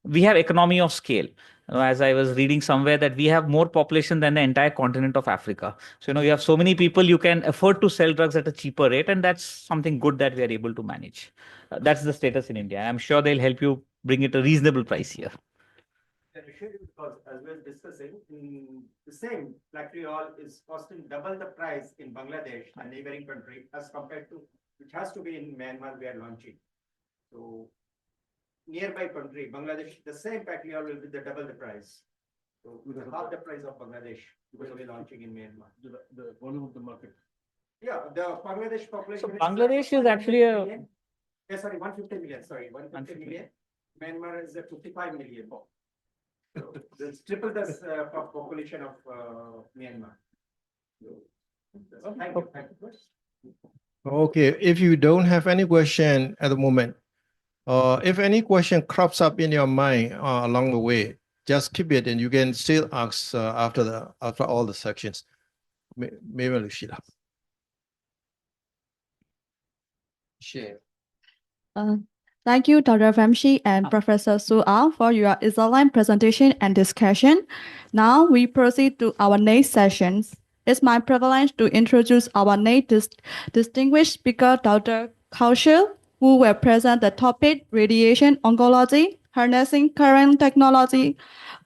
Speaker 4: we have economy of scale. As I was reading somewhere that we have more population than the entire continent of Africa. So, you have so many people, you can afford to sell drugs at a cheaper rate. And that's something good that we are able to manage. That's the status in India. I'm sure they'll help you bring it a reasonable price here.
Speaker 2: Because as we were discussing, the same Paclitaxel is costing double the price in Bangladesh, a neighboring country, as compared to which has to be in Myanmar. We are launching. So nearby country, Bangladesh, the same Paclitaxel will be the double the price. So half the price of Bangladesh because we are launching in Myanmar. The volume of the market. Yeah, the Bangladesh population.
Speaker 4: So Bangladesh is actually a.
Speaker 2: Yeah, sorry, 150 million. Sorry, 150 million. Myanmar is 55 million. So it's triple the population of Myanmar. Thank you. Thank you.
Speaker 3: Okay, if you don't have any question at the moment, if any question crops up in your mind along the way, just keep it and you can still ask after all the sections. Maybe Lushila. Share.
Speaker 1: Thank you, Dr. Vamshi and Professor Su'a for your excellent presentation and discussion. Now we proceed to our next sessions. It's my privilege to introduce our next distinguished speaker, Dr. Kaushal, who will present the topic Radiation Oncology, Harnessing Current Technology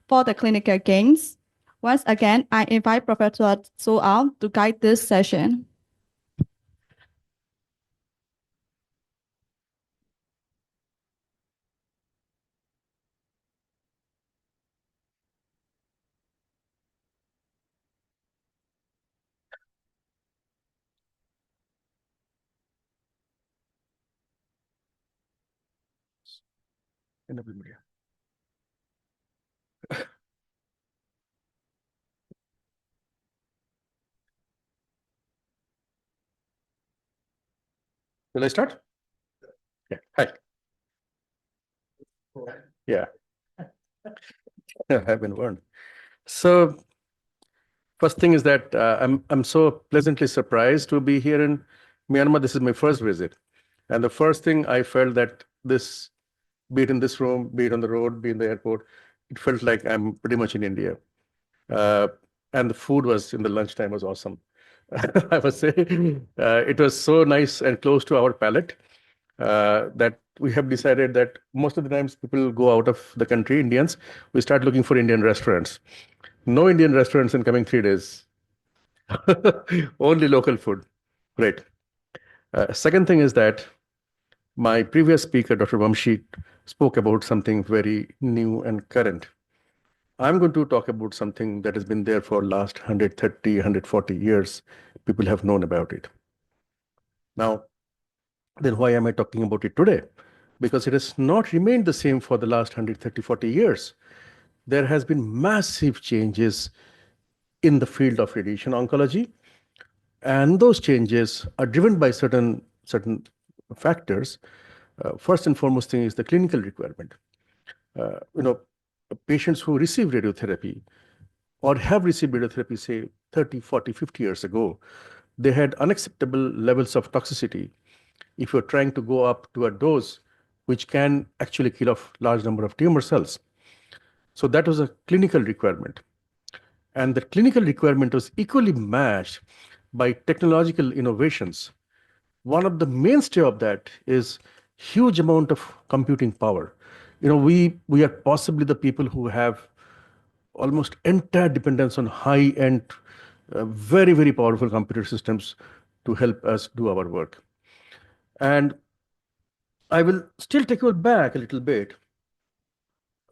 Speaker 1: for the Clinical Gains. Once again, I invite Professor Su'a to guide this session.
Speaker 5: Will I start? Yeah. Hi. Yeah. I've been warned. So first thing is that I'm so pleasantly surprised to be here in Myanmar. This is my first visit. And the first thing I felt that this, be it in this room, be it on the road, be in the airport, it felt like I'm pretty much in India. And the food was in the lunchtime was awesome. I must say, it was so nice and close to our palate that we have decided that most of the times people go out of the country, Indians, we start looking for Indian restaurants. No Indian restaurants in coming 3 days. Only local food. Great. Second thing is that my previous speaker, Dr. Vamshi, spoke about something very new and current. I'm going to talk about something that has been there for last 130, 140 years. People have known about it. Now, then why am I talking about it today? Because it has not remained the same for the last 130, 40 years. There has been massive changes in the field of radiation oncology, and those changes are driven by certain factors. First and foremost thing is the clinical requirement. Patients who receive radiotherapy or have received radiotherapy, say 30, 40, 50 years ago, they had unacceptable levels of toxicity. If you're trying to go up to a dose which can actually kill off large number of tumor cells. So that was a clinical requirement. And the clinical requirement was equally matched by technological innovations. One of the mainstay of that is huge amount of computing power. We are possibly the people who have almost entire dependence on high-end, very, very powerful computer systems to help us do our work. And I will still take you back a little bit.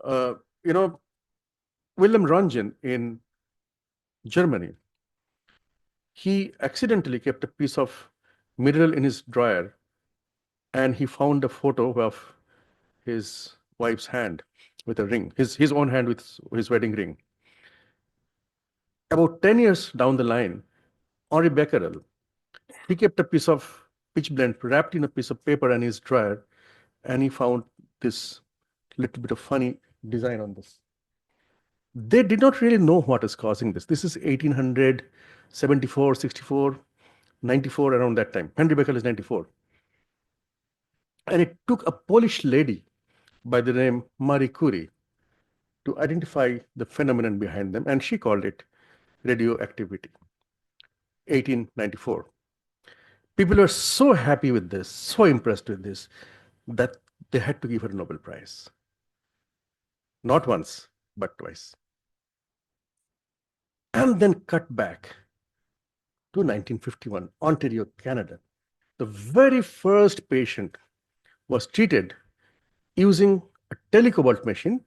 Speaker 5: Wilhelm Röntgen in Germany, he accidentally kept a piece of mineral in his drawer and he found a photo of his wife's hand with a ring, his own hand with his wedding ring. About 10 years down the line, Henri Becquerel, he kept a piece of pitchblende wrapped in a piece of paper in his drawer, and he found this little bit of funny design on this. they did not really know what is causing this. This is 1800, 74, 64, 94, around that time. Henry Becquerel is 94. And it took a Polish lady by the name Marie Curie to identify the phenomenon behind them, and she called it radioactivity. 1894. People were so happy with this, so impressed with this, that they had to give her a Nobel Prize. Not once, but twice. And then cut back to 1951, Ontario, Canada. The very first patient was treated using a telecobalt machine,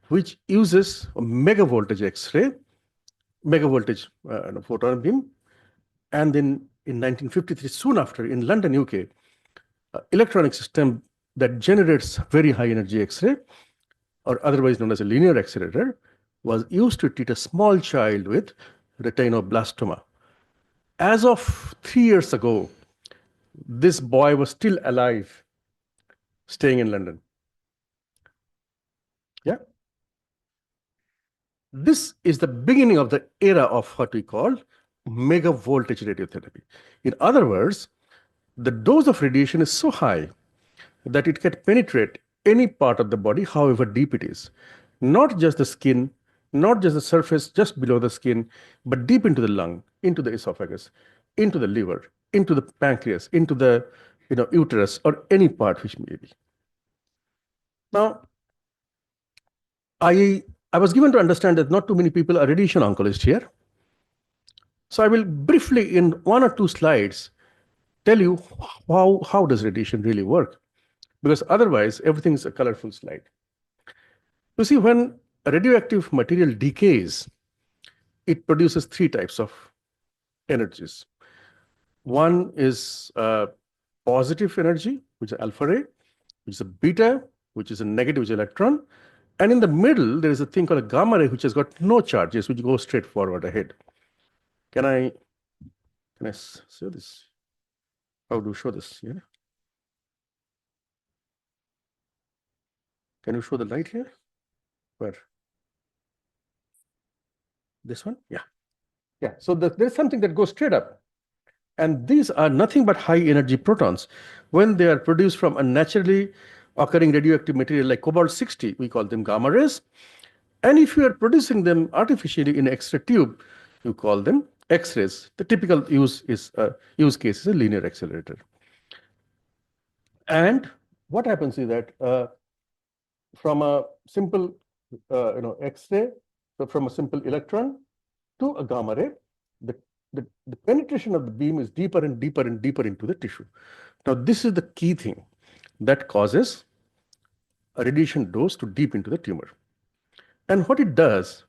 Speaker 5: which uses a megavoltage X-ray, megavoltage photon beam. And then in 1953, soon after, in London, UK, electronic system that generates very high energy X-ray, or otherwise known as a linear accelerator, was used to treat a small child with retinoblastoma. As of 3 years ago, this boy was still alive, staying in London. Yeah. This is the beginning of the era of what we call mega voltage radiotherapy. In other words, the dose of radiation is so high that it can penetrate any part of the body, however deep it is. Not just the skin, not just the surface just below the skin, but deep into the lung, into the esophagus, into the liver, into the pancreas, into the uterus, or any part which may be. Now, I was given to understand that not too many people are radiation oncologists here. So I will briefly, in 1 or 2 slides, tell you how does radiation really work, because otherwise everything is a colorful slide. You see, when a radioactive material decays, it produces 3 types of energies. One is positive energy, which is alpha ray, which is a beta, which is a negative electron. And in the middle, there is a thing called a gamma ray, which has got no charges, which goes straight forward ahead. Can I show this? How do you show this? Yeah. Can you show the light here? Where? This one? Yeah. Yeah. So there's something that goes straight up. And these are nothing but high energy protons. When they are produced from a naturally occurring radioactive material like cobalt-60, we call them gamma rays. And if you are producing them artificially in X-ray tube, you call them X-rays. The typical use case is a linear accelerator. And what happens is that from a simple X-ray, so from a simple electron to a gamma ray, the penetration of the beam is deeper and deeper and deeper into the tissue. Now, this is the key thing that causes a radiation dose to deep into the tumor. And what it does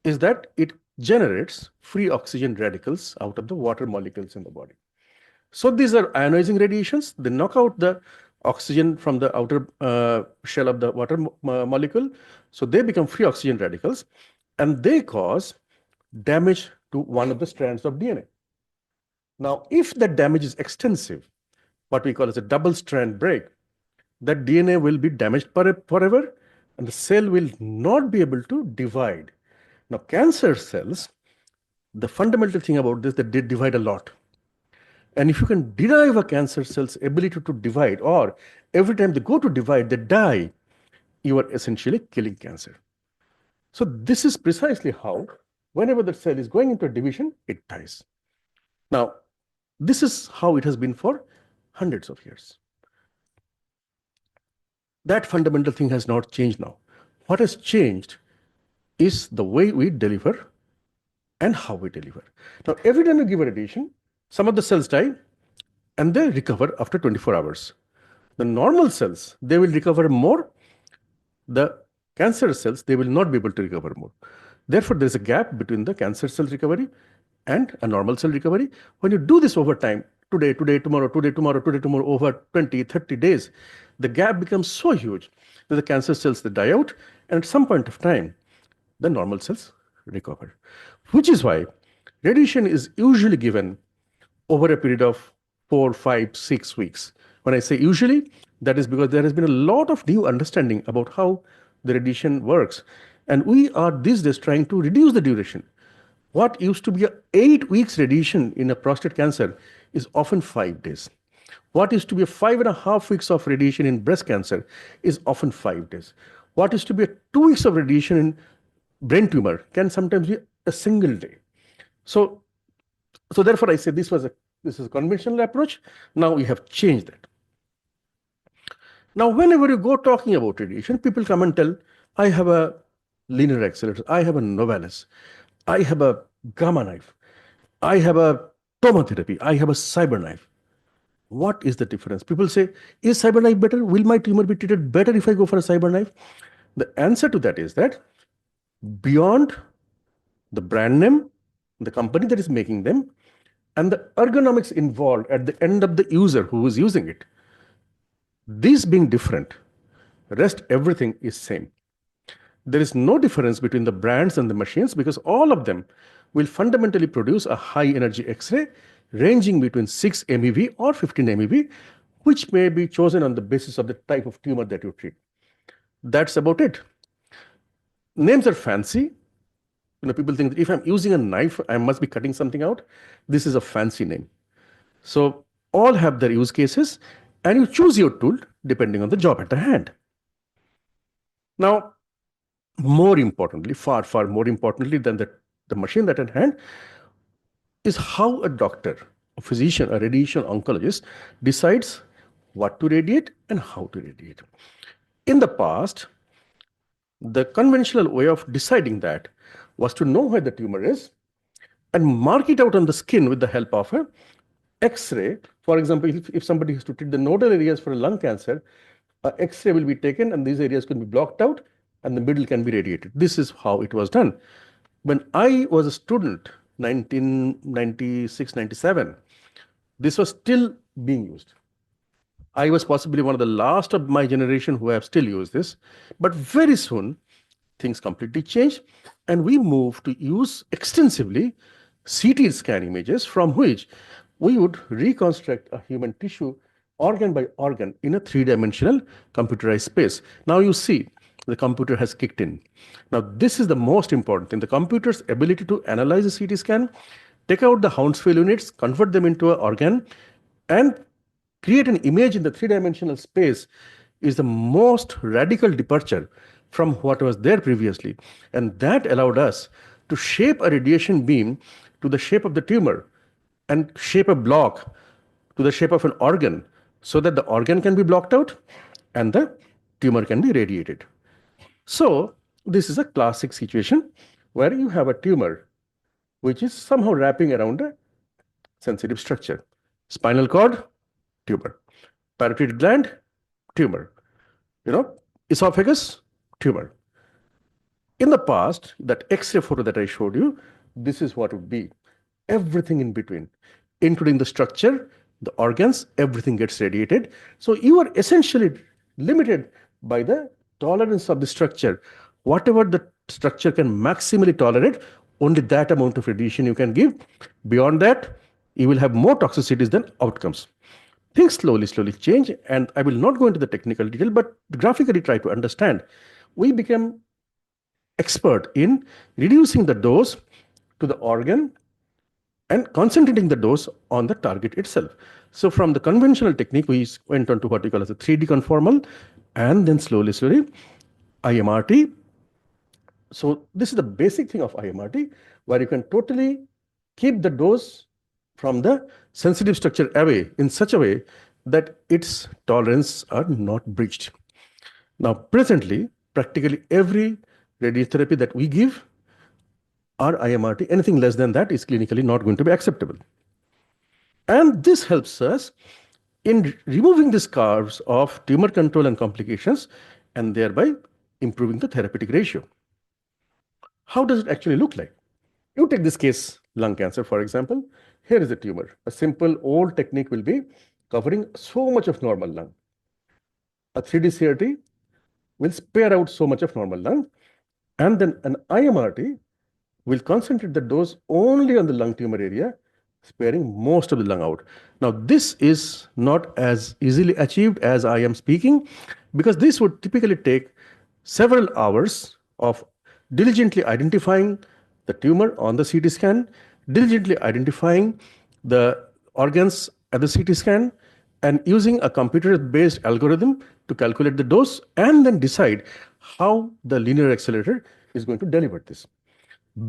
Speaker 5: is that it generates free oxygen radicals out of the water molecules in the body. So these are ionizing radiations. They knock out the oxygen from the outer shell of the water molecule. So they become free oxygen radicals, and they cause damage to one of the strands of DNA. Now, if that damage is extensive, what we call as a double strand break, that DNA will be damaged forever, and the cell will not be able to divide. Now, cancer cells, the fundamental thing about this, that they divide a lot. And if you can derive a cancer cell's ability to divide, or every time they go to divide, they die, you are essentially killing cancer. So this is precisely how, whenever the cell is going into a division, it dies. Now, this is how it has been for hundreds of years. That fundamental thing has not changed now. What has changed is the way we deliver and how we deliver. Now, every time you give a radiation, some of the cells die and they recover after 24 hours. The normal cells, they will recover more. The cancer cells, they will not be able to recover more. Therefore, there's a gap between the cancer cell recovery and a normal cell recovery. When you do this over time, today, tomorrow, over 20, 30 days, the gap becomes so huge that the cancer cells, they die out, and at some point of time, the normal cells recover. Which is why radiation is usually given over a period of 4, 5, 6 weeks. When I say usually, that is because there has been a lot of new understanding about how the radiation works. And we are these days trying to reduce the duration. What used to be a 8 weeks radiation in a prostate cancer is often 5 days. What used to be a 5.5 weeks of radiation in breast cancer is often 5 days. What used to be a 2 weeks of radiation in brain tumor can sometimes be a single day. So therefore I say this is a conventional approach. Now we have changed that. Now, whenever you go talking about radiation, people come and tell, I have a linear accelerator, I have a Novalis, I have a gamma knife, I have a tomotherapy, I have a cyber knife. What is the difference? People say, is cyber knife better? Will my tumor be treated better if I go for a cyber knife? The answer to that is that beyond the brand name, the company that is making them, and the ergonomics involved at the end of the user who is using it, these being different, rest everything is same. There is no difference between the brands and the machines because all of them will fundamentally produce a high energy X-ray ranging between 6 MeV or 15 MeV, which may be chosen on the basis of the type of tumor that you treat. That's about it. Names are fancy. People think that if I'm using a knife, I must be cutting something out. This is a fancy name. So all have their use cases, and you choose your tool depending on the job at the hand. Now, more importantly, far more importantly than the machine that at hand, is how a doctor, a physician, a radiation oncologist decides what to radiate and how to radiate. In the past, the conventional way of deciding that was to know where the tumor is and mark it out on the skin with the help of a X-ray. For example, if somebody has to treat the nodal areas for a lung cancer, an X-ray will be taken and these areas can be blocked out and the middle can be radiated. This is how it was done. When I was a student, 1996, 97, this was still being used. I was possibly one of the last of my generation who have still used this, but very soon things completely changed and we moved to use extensively CT scan images from which we would reconstruct a human tissue organ by organ in a three-dimensional computerized space. Now you see the computer has kicked in. Now this is the most important thing. The computer's ability to analyze a CT scan, take out the Hounsfield units, convert them into an organ, and create an image in the three-dimensional space is the most radical departure from what was there previously. And that allowed us to shape a radiation beam to the shape of the tumor and shape a block to the shape of an organ so that the organ can be blocked out and the tumor can be radiated. So this is a classic situation where you have a tumor which is somehow wrapping around a sensitive structure. Spinal cord, tumor. Parotid gland, tumor. Esophagus, tumor. In the past, that X-ray photo that I showed you, this is what would be. Everything in between, including the structure, the organs, everything gets radiated. So you are essentially limited by the tolerance of the structure. Whatever the structure can maximally tolerate, only that amount of radiation you can give. Beyond that, you will have more toxicities than outcomes. Things slowly change, and I will not go into the technical detail, but graphically try to understand. We became expert in reducing the dose to the organ and concentrating the dose on the target itself. So from the conventional technique, we went on to what we call as a 3D conformal, and then slowly IMRT. So this is the basic thing of IMRT, where you can totally keep the dose from the sensitive structure away in such a way that its tolerance are not breached. Now, presently, practically every radiotherapy that we give are IMRT. Anything less than that is clinically not going to be acceptable. And this helps us in removing the scars of tumor control and complications and thereby improving the therapeutic ratio. How does it actually look like? You take this case, lung cancer, for example. Here is a tumor. A simple old technique will be covering so much of normal lung. A 3D CRT will spare out so much of normal lung, and then an IMRT will concentrate the dose only on the lung tumor area, sparing most of the lung out. Now, this is not as easily achieved as I am speaking, because this would typically take several hours of diligently identifying the tumor on the CT scan, diligently identifying the organs at the CT scan, and using a computer-based algorithm to calculate the dose and then decide how the linear accelerator is going to deliver this.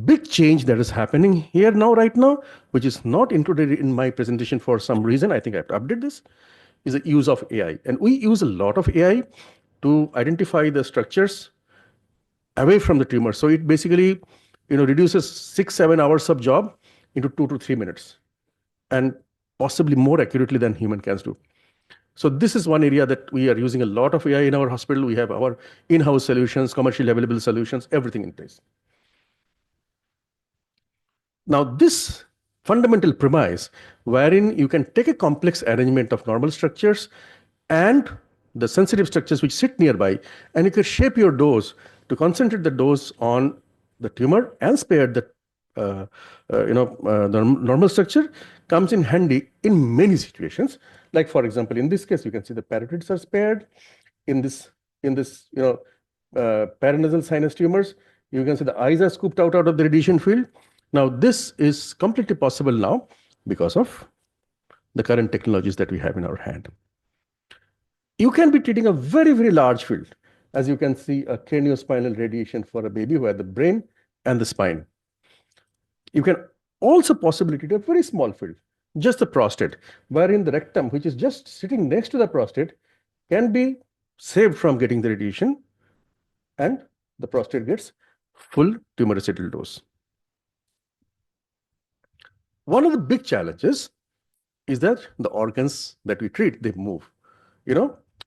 Speaker 5: Big change that is happening here now, right now, which is not included in my presentation for some reason, I think I have to update this, is the use of AI. And we use a lot of AI to identify the structures away from the tumor. So it basically, reduces 6-7 hours of job into 2 to 3 minutes, and possibly more accurately than human can do. So this is one area that we are using a lot of AI in our hospital. We have our in-house solutions, commercially available solutions, everything in place. Now, this fundamental premise, wherein you can take a complex arrangement of normal structures and the sensitive structures which sit nearby, and you can shape your dose to concentrate the dose on the tumor and spare the the normal structure, comes in handy in many situations. Like, for example, in this case, you can see the parotids are spared. In this paranasal sinus tumors, you can see the eyes are scooped out of the radiation field. Now, this is completely possible now because of the current technologies that we have in our hand. You can be treating a very, very large field. As you can see, a craniospinal radiation for a baby who had the brain and the spine. You can also possibly treat a very small field, just the prostate, wherein the rectum, which is just sitting next to the prostate, can be saved from getting the radiation, and the prostate gets full tumoricidal dose. One of the big challenges is that the organs that we treat, they move,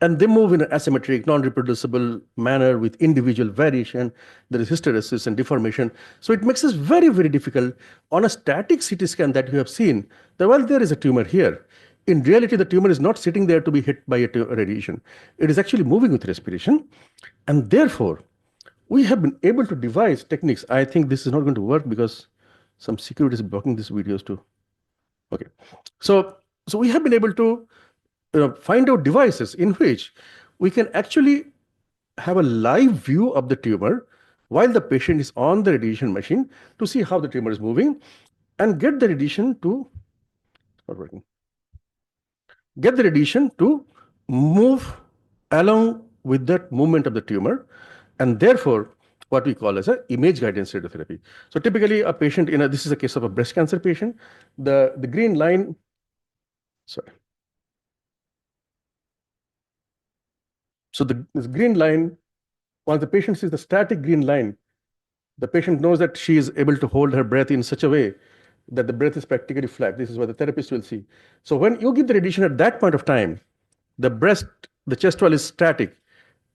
Speaker 5: and they move in an asymmetric, non-reproducible manner with individual variation. There is hysteresis and deformation. So it makes it very, very difficult on a static CT scan that you have seen that, well, there is a tumor here. In reality, the tumor is not sitting there to be hit by a radiation. It is actually moving with respiration. And therefore, we have been able to devise techniques. I think this is not going to work because some security is blocking these videos too. Okay. So we have been able to find out devices in which we can actually have a live view of the tumor while the patient is on the radiation machine to see how the tumor is moving, and get the radiation to move along with that movement of the tumor, and therefore what we call as an image guidance radiotherapy. So typically a patient, this is a case of a breast cancer patient, the green line, So this green line, once the patient sees the static green line, the patient knows that she is able to hold her breath in such a way that the breath is practically flat. This is what the therapist will see. So when you give the radiation at that point of time, the chest wall is static.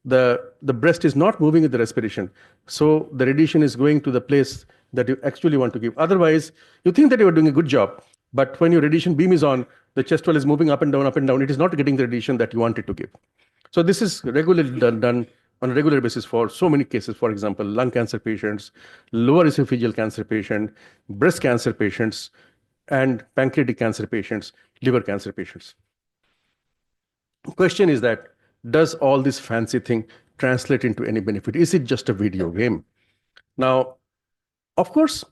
Speaker 5: The breast is not moving with the respiration. So the radiation is going to the place that you actually want to give. Otherwise, you think that you are doing a good job, but when your radiation beam is on, the chest wall is moving up and down, up and down. It is not getting the radiation that you want it to give. So this is regularly done on a regular basis for so many cases. For example, lung cancer patients, lower esophageal cancer patients, breast cancer patients, and pancreatic cancer patients, liver cancer patients. The question is that, does all this fancy thing translate into any benefit? Is it just a video game? Now, of course,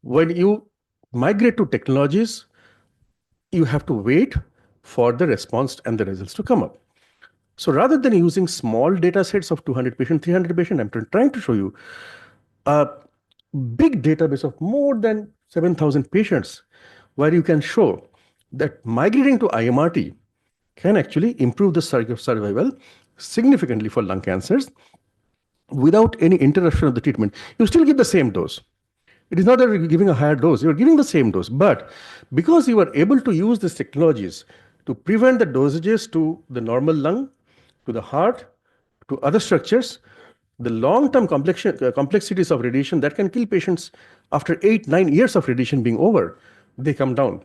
Speaker 5: when you migrate to technologies, you have to wait for the response and the results to come up. So rather than using small data sets of 200 patients, 300 patients, I'm trying to show you a big database of more than 7,000 patients, where you can show that migrating to IMRT can actually improve the survival significantly for lung cancers without any interruption of the treatment. You still give the same dose. It is not that you're giving a higher dose, you're giving the same dose. But because you are able to use these technologies to prevent the dosages to the normal lung, to the heart, to other structures, the long-term complexities of radiation that can kill patients after 8-9 years of radiation being over, they come down.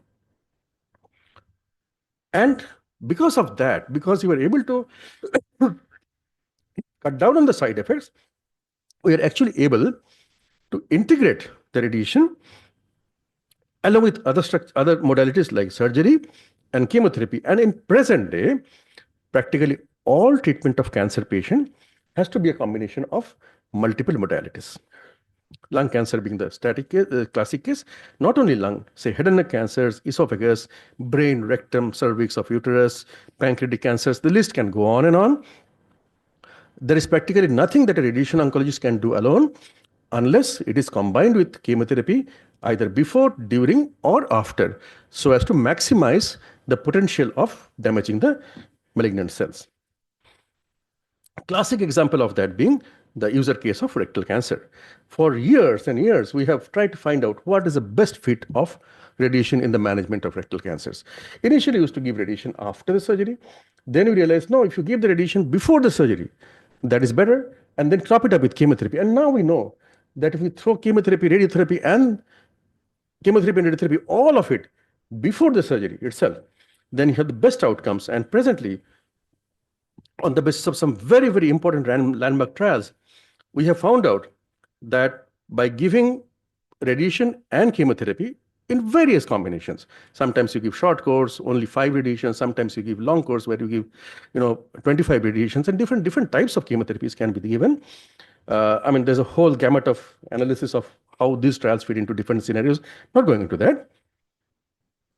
Speaker 5: And because of that, because you are able to cut down on the side effects, we are actually able to integrate the radiation along with other modalities like surgery and chemotherapy. And in present day, practically all treatment of cancer patient has to be a combination of multiple modalities. Lung cancer being the classic case. Not only lung, say head and neck cancers, esophagus, brain, rectum, cervix of uterus, pancreatic cancers, the list can go on and on. There is practically nothing that a radiation oncologist can do alone unless it is combined with chemotherapy either before, during, or after, so as to maximize the potential of damaging the malignant cells. Classic example of that being the user case of rectal cancer. For years and years, we have tried to find out what is the best fit of radiation in the management of rectal cancers. Initially, we used to give radiation after the surgery. Then we realized, no, if you give the radiation before the surgery, that is better, and then top it up with chemotherapy. And now we know that if we throw chemotherapy, and radiotherapy, all of it before the surgery itself, then you have the best outcomes. And presently, on the basis of some very, very important landmark trials, we have found out that by giving radiation and chemotherapy in various combinations, sometimes you give short course, only 5 radiations, sometimes you give long course where you give 25 radiations, and different types of chemotherapies can be given. I mean, there's a whole gamut of analysis of how these trials fit into different scenarios. Not going into that.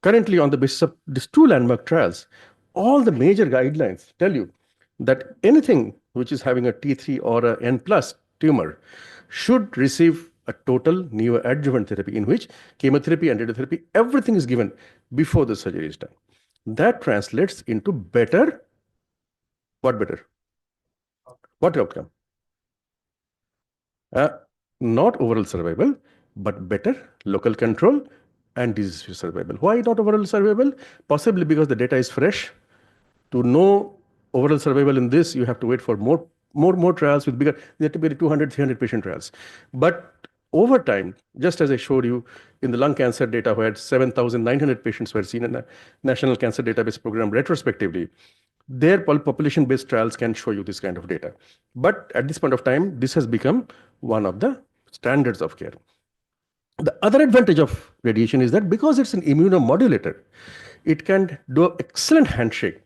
Speaker 5: Currently, on the basis of these 2 landmark trials, all the major guidelines tell you that anything which is having a T3 or a N plus tumor should receive a total neoadjuvant therapy in which chemotherapy and radiotherapy, everything is given before the surgery is done. That translates into better, what better? What outcome? Not overall survival, but better local control and disease-free survival. Why not overall survival? Possibly because the data is fresh. To know overall survival in this, you have to wait for more trials with bigger, they have to be 200, 300 patient trials. But over time, just as I showed you in the lung cancer data where 7,900 patients were seen in a National Cancer Database Program retrospectively, their population-based trials can show you this kind of data. But at this point of time, this has become one of the standards of care. The other advantage of radiation is that because it's an immunomodulator, it can do an excellent handshake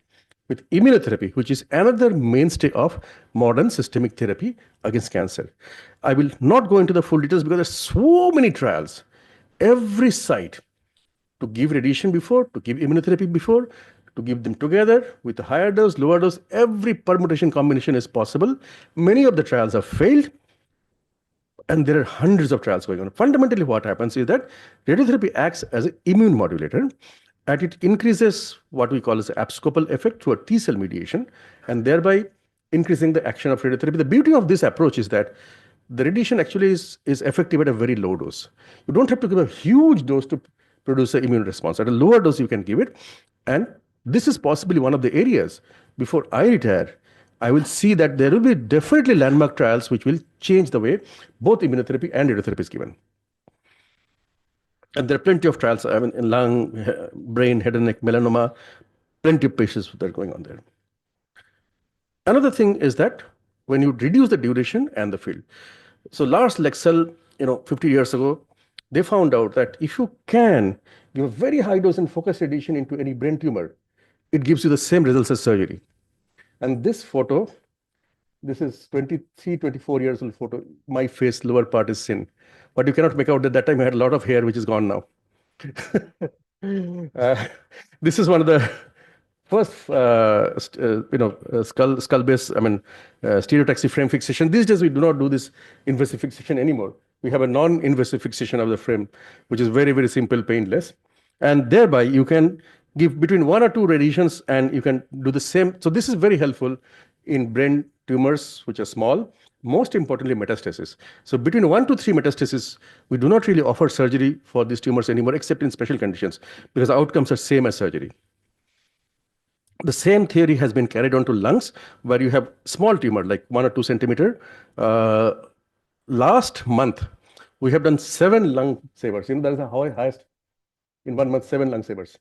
Speaker 5: with immunotherapy, which is another mainstay of modern systemic therapy against cancer. I will not go into the full details because there's so many trials. Every site to give radiation before, to give immunotherapy before, to give them together with a higher dose, lower dose, every permutation combination is possible. Many of the trials have failed, and there are hundreds of trials going on. Fundamentally, what happens is that radiotherapy acts as an immune modulator, and it increases what we call as abscopal effect through a T cell mediation, and thereby increasing the action of radiotherapy. The beauty of this approach is that the radiation actually is effective at a very low dose. You don't have to give a huge dose to produce an immune response. At a lower dose, you can give it. And this is possibly one of the areas, before I retire, I will see that there will be definitely landmark trials which will change the way both immunotherapy and radiotherapy is given. And there are plenty of trials, I mean, in lung, brain, head and neck, melanoma, plenty of patients that are going on there. Another thing is that when you reduce the duration and the field. So Lars Lexell, 50 years ago, they found out that if you can give a very high dose and focused radiation into any brain tumor, it gives you the same results as surgery. And this photo, this is 23, 24 years old photo. My face, lower part is thin. But you cannot make out that that time I had a lot of hair, which is gone now. This is one of the first, skull-based, stereotaxy frame fixation. These days, we do not do this invasive fixation anymore. We have a non-invasive fixation of the frame, which is very, very simple, painless. And thereby, you can give between 1 or 2 radiations, and you can do the same. So this is very helpful in brain tumors, which are small. Most importantly, metastasis. So between 1 to 3 metastases, we do not really offer surgery for these tumors anymore, except in special conditions, because the outcomes are same as surgery. The same theory has been carried on to lungs, where you have small tumor, like 1 or 2 centimeter. Last month, we have done 7 lung savers. That is the highest in 1 month, 7 lung savers.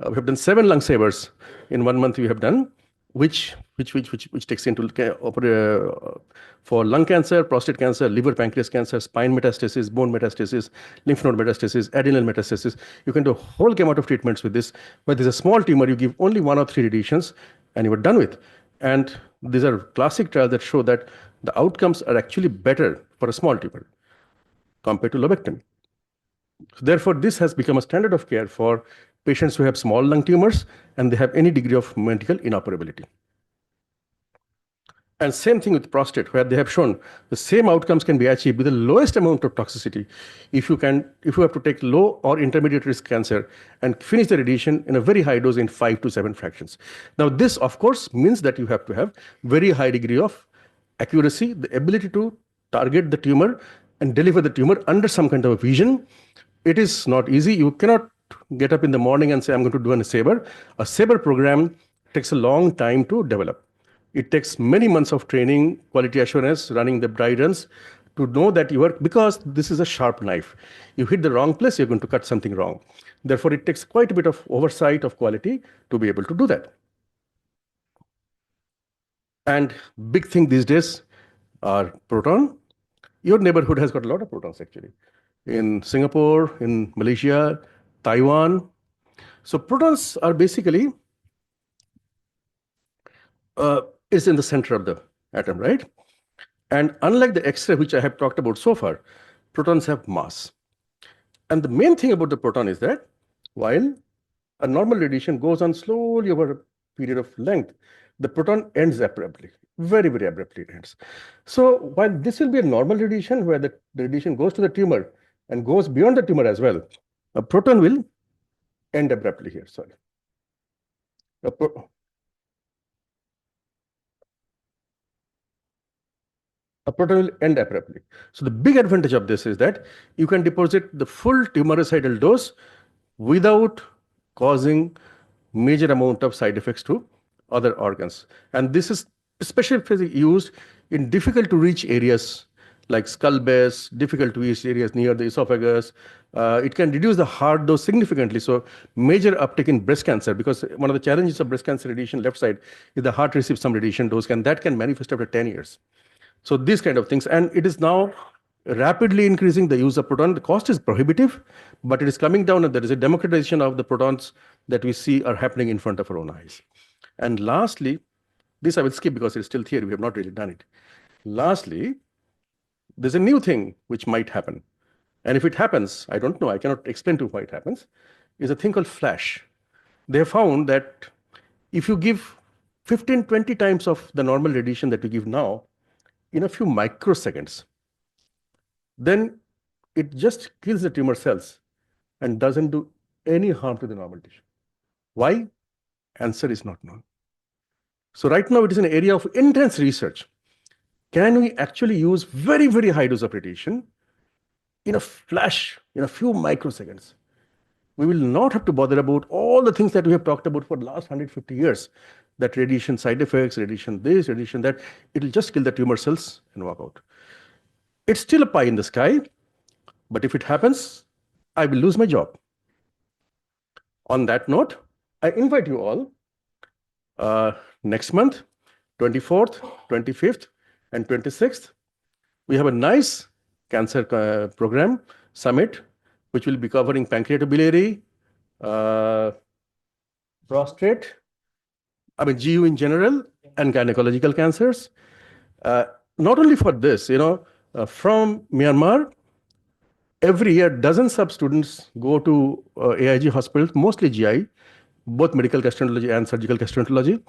Speaker 5: We have done 7 lung savers in 1 month. We have done, which takes into for lung cancer, prostate cancer, liver, pancreas cancer, spine metastasis, bone metastasis, lymph node metastasis, adrenal metastasis. You can do a whole gamut of treatments with this. But there's a small tumor, you give only 1 or 3 radiations, and you are done with. And these are classic trials that show that the outcomes are actually better for a small tumor. compared to lobectomy. Therefore, this has become a standard of care for patients who have small lung tumors and they have any degree of medical inoperability. And same thing with prostate, where they have shown the same outcomes can be achieved with the lowest amount of toxicity if you have to take low or intermediate risk cancer and finish the radiation in a very high dose in 5 to 7 fractions. Now, this of course means that you have to have very high degree of accuracy, the ability to target the tumor and deliver the tumor under some kind of a vision. It is not easy. You cannot get up in the morning and say, I'm going to do a saber. A saber program takes a long time to develop. It takes many months of training, quality assurance, running the dry runs to know that you work, because this is a sharp knife. You hit the wrong place, you're going to cut something wrong. Therefore, it takes quite a bit of oversight of quality to be able to do that. And big thing these days are proton. Your neighborhood has got a lot of protons actually. In Singapore, in Malaysia, Taiwan. So protons are basically is in the center of the atom, right? And unlike the X-ray, which I have talked about so far, protons have mass. And the main thing about the proton is that while a normal radiation goes on slowly over a period of length, the proton ends abruptly, very, very abruptly it ends. So while this will be a normal radiation where the radiation goes to the tumor and goes beyond the tumor as well, a proton will end abruptly here, sorry. A proton will end abruptly. So the big advantage of this is that you can deposit the full tumoricidal dose without causing major amount of side effects to other organs. And this is especially used in difficult to reach areas like skull base, difficult to reach areas near the esophagus. It can reduce the heart dose significantly. So major uptake in breast cancer, because one of the challenges of breast cancer radiation left side is the heart receives some radiation dose, and that can manifest after 10 years. So these kind of things, and it is now rapidly increasing the use of proton. The cost is prohibitive, but it is coming down, and there is a democratization of the protons that we see are happening in front of our own eyes. And lastly, this I will skip because it's still theory, we have not really done it. Lastly, there's a new thing which might happen. And if it happens, I don't know, I cannot explain to you why it happens, is a thing called flash. They have found that if you give 15, 20 times of the normal radiation that we give now, in a few microseconds, then it just kills the tumor cells and doesn't do any harm to the normal tissue. Why? Answer is not known. So right now it is an area of intense research. Can we actually use very, very high dose of radiation in a flash, in a few microseconds? We will not have to bother about all the things that we have talked about for the last 150 years, that radiation side effects, radiation this, radiation that. It will just kill the tumor cells and walk out. It's still a pie in the sky, but if it happens, I will lose my job. On that note, I invite you all next month, 24th, 25th, and 26th. We have a nice cancer program summit, which will be covering pancreatobiliary, prostate, GU in general, and gynecological cancers. Not only for this, from Myanmar, every year dozens of students go to AIG hospitals, mostly GI, both medical gastroenterology and surgical gastroenterology,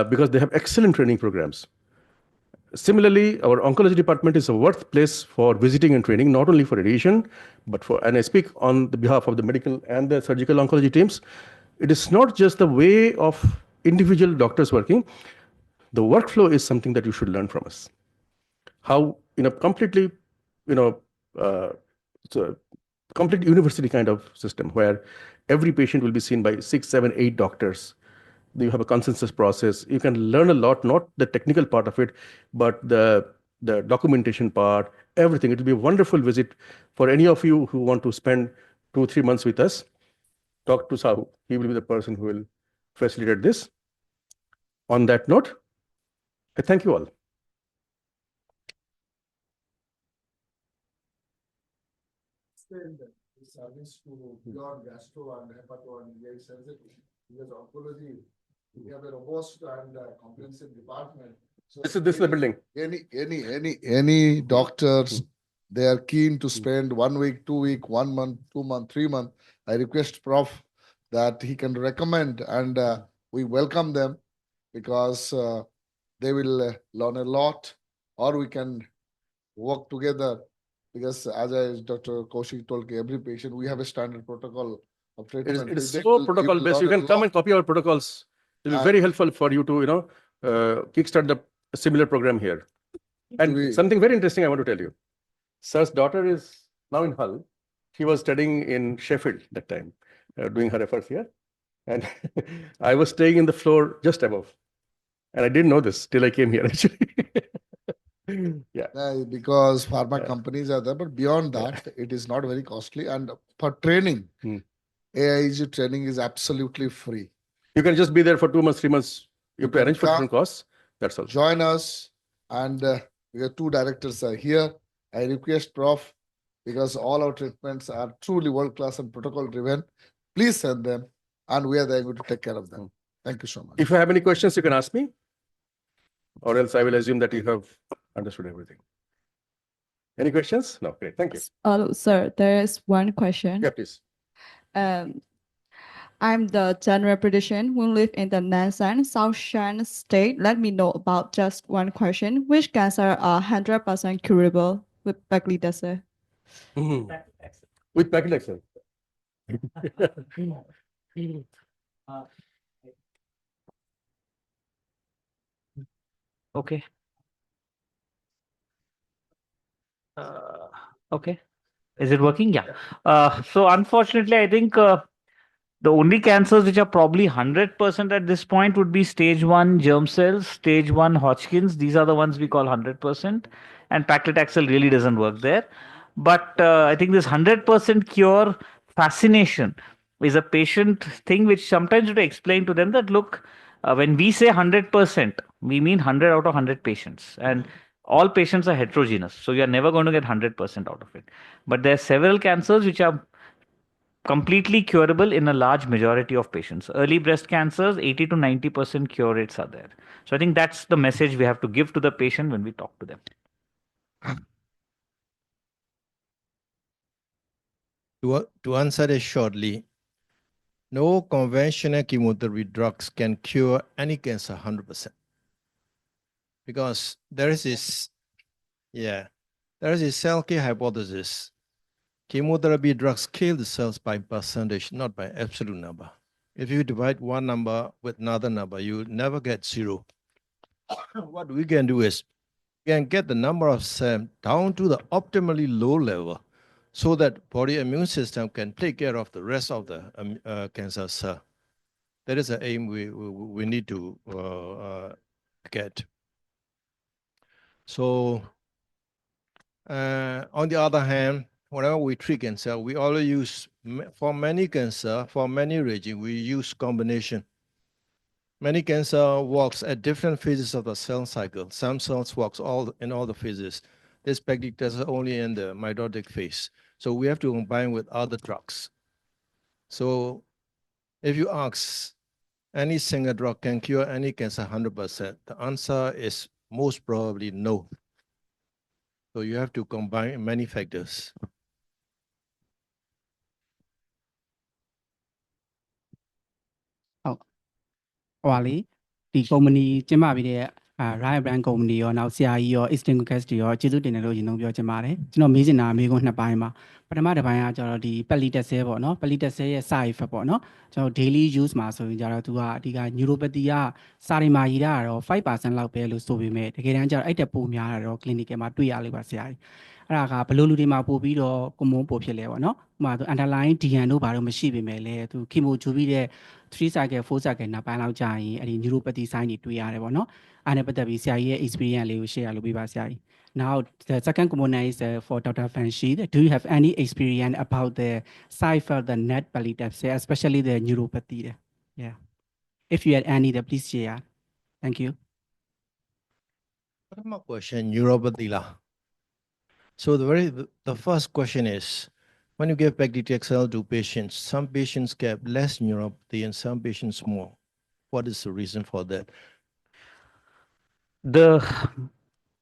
Speaker 5: because they have excellent training programs. Similarly, our oncology department is a workplace for visiting and training, not only for radiation, but and I speak on the behalf of the medical and the surgical oncology teams. It is not just the way of individual doctors working. The workflow is something that you should learn from us. How in a completely, complete university kind of system where every patient will be seen by 6, 7, 8 doctors. You have a consensus process. You can learn a lot, not the technical part of it, but the documentation part, everything. It will be a wonderful visit for any of you who want to spend 2-3 months with us. Talk to Sahu. He will be the person who will facilitate this. On that note, I thank you all.
Speaker 6: Service to beyond gastro and hepato and GI surgery, because oncology, we have a robust and comprehensive department. So
Speaker 5: this is the building.
Speaker 6: Any doctors they are keen to spend 1 week, 2 week, 1 month, 2 month, 3 month. I request Prof that he can recommend, and we welcome them because they will learn a lot, or we can work together. Because as Dr. Kaushik told, every patient, we have a standard protocol of treatment.
Speaker 5: It is
Speaker 6: They
Speaker 5: so
Speaker 6: will
Speaker 5: protocol based.
Speaker 6: learn
Speaker 5: You
Speaker 6: a
Speaker 5: can come
Speaker 6: lot.
Speaker 5: and copy our protocols. It will be
Speaker 6: And-
Speaker 5: very helpful for you to, kickstart the similar program here. And
Speaker 6: we-
Speaker 5: something very interesting I want to tell you. Sir's daughter is now in Hull. She was studying in Sheffield that time, doing her efforts here. And I was staying in the floor just above. And I didn't know this till I came here, actually. Yeah.
Speaker 6: Because pharma companies are there, but beyond that, it is not very costly. And for training, AIG training is absolutely free.
Speaker 5: You can just be there for 2 months, 3 months. You have to arrange for different costs. That's all.
Speaker 6: Join us, and we have 2 directors are here. I request Prof, because all our treatments are truly world-class and protocol-driven. Please send them, and we are there going to take care of them. Thank you so much.
Speaker 5: If you have any questions, you can ask me, or else I will assume that you have understood everything. Any questions? No, great. Thank you.
Speaker 1: Sir, there is one question.
Speaker 5: Yeah, please.
Speaker 1: I'm the general pediatrician who live in the Nansan, South Shan state. Let me know about just one question. Which cancer are 100% curable with Paclitaxel?
Speaker 5: With Paclitaxel.
Speaker 4: Okay. Okay. Is it working? Yeah. So unfortunately, I think the only cancers which are probably 100% at this point would be stage 1 germ cells, stage 1 Hodgkin's. These are the ones we call 100%. And Paclitaxel really doesn't work there. But I think this 100% cure fascination is a patient thing which sometimes you have to explain to them that, look, when we say 100%, we mean 100 out of 100 patients. And all patients are heterogeneous. So you are never going to get 100% out of it. But there are several cancers which are completely curable in a large majority of patients. Early breast cancers, 80 to 90% cure rates are there. So I think that's the message we have to give to the patient when we talk to them.
Speaker 3: To answer this shortly, no conventional chemotherapy drugs can cure any cancer 100%. Because there is this cell-kill hypothesis. Chemotherapy drugs kill the cells by percentage, not by absolute number. If you divide one number with another number, you never get 0. What we can do is we can get the number of cells down to the optimally low level so that body immune system can take care of the rest of the cancer cell. That is the aim we need to get. So on the other hand, whenever we treat cancer, we always use, for many cancer, for many regions, we use combination. Many cancer works at different phases of the cell cycle. Some cells works in all the phases. This Paclitaxel only in the mitotic phase. So we have to combine with other drugs. So if you ask, any single drug can cure any cancer 100%, the answer is most probably no. So you have to combine many factors.
Speaker 7: ဟိုပါလေဒီကုမ္ပဏီကျင်းပပြီးတဲ့Riot Brand ကုမ္ပဏီရောနောက် CRE ရော Extinct Gas တွေရောကျေးဇူးတင်တယ်လို့ရင်ဆုံးပြောချင်ပါတယ်ကျွန်တော်မေးချင်တာမေးခွန်း2ပိုင်းပါပထမတစ်ပိုင်းကကျတော့ဒီ Paclitaxel ပေါ့နော် Paclitaxel ရဲ့ side effect ပေါ့နော်ကျွန်တော် daily use မှာဆိုရင်ကျတော့သူကအဓိက neuropathy ကစာရီမာရီတာကတော့ 5% လောက်ပဲလို့ဆိုပေမဲ့တကယ်တမ်းကျတော့အဲ့တက်ပိုများတာတော့ clinical မှာတွေ့ရလိမ့်ပါဆရာကြီးအဲ့ဒါကဘယ်လိုလူတွေမှာပို့ပြီးတော့ common ပို့ဖြစ်လဲပေါ့နော်ဥပမာသူ underlying DN တို့ဘာလို့မရှိပေမဲ့လဲသူ chemo ဂျူပြီးတဲ့3 cycle 4 cycle နောက်ပိုင်းလောက်ကြာရင်အဲ့ဒီ neuropathy sign တွေတွေ့ရတယ်ပေါ့နော်အဲ့နဲ့ပတ်သက်ပြီးဆရာကြီးရဲ့ experience လေးကို share လုပ်ပေးပါဆရာကြီး Now the second component is for Dr. Fanshi do you have any experience about the side effect the net Paclitaxel especially the neuropathy there? Yeah if you had any then please share thank you
Speaker 3: What my question neuropathy lah. So the first question is, when you give Paclitaxel to patients, some patients get less neuropathy and some patients more. What is the reason for that?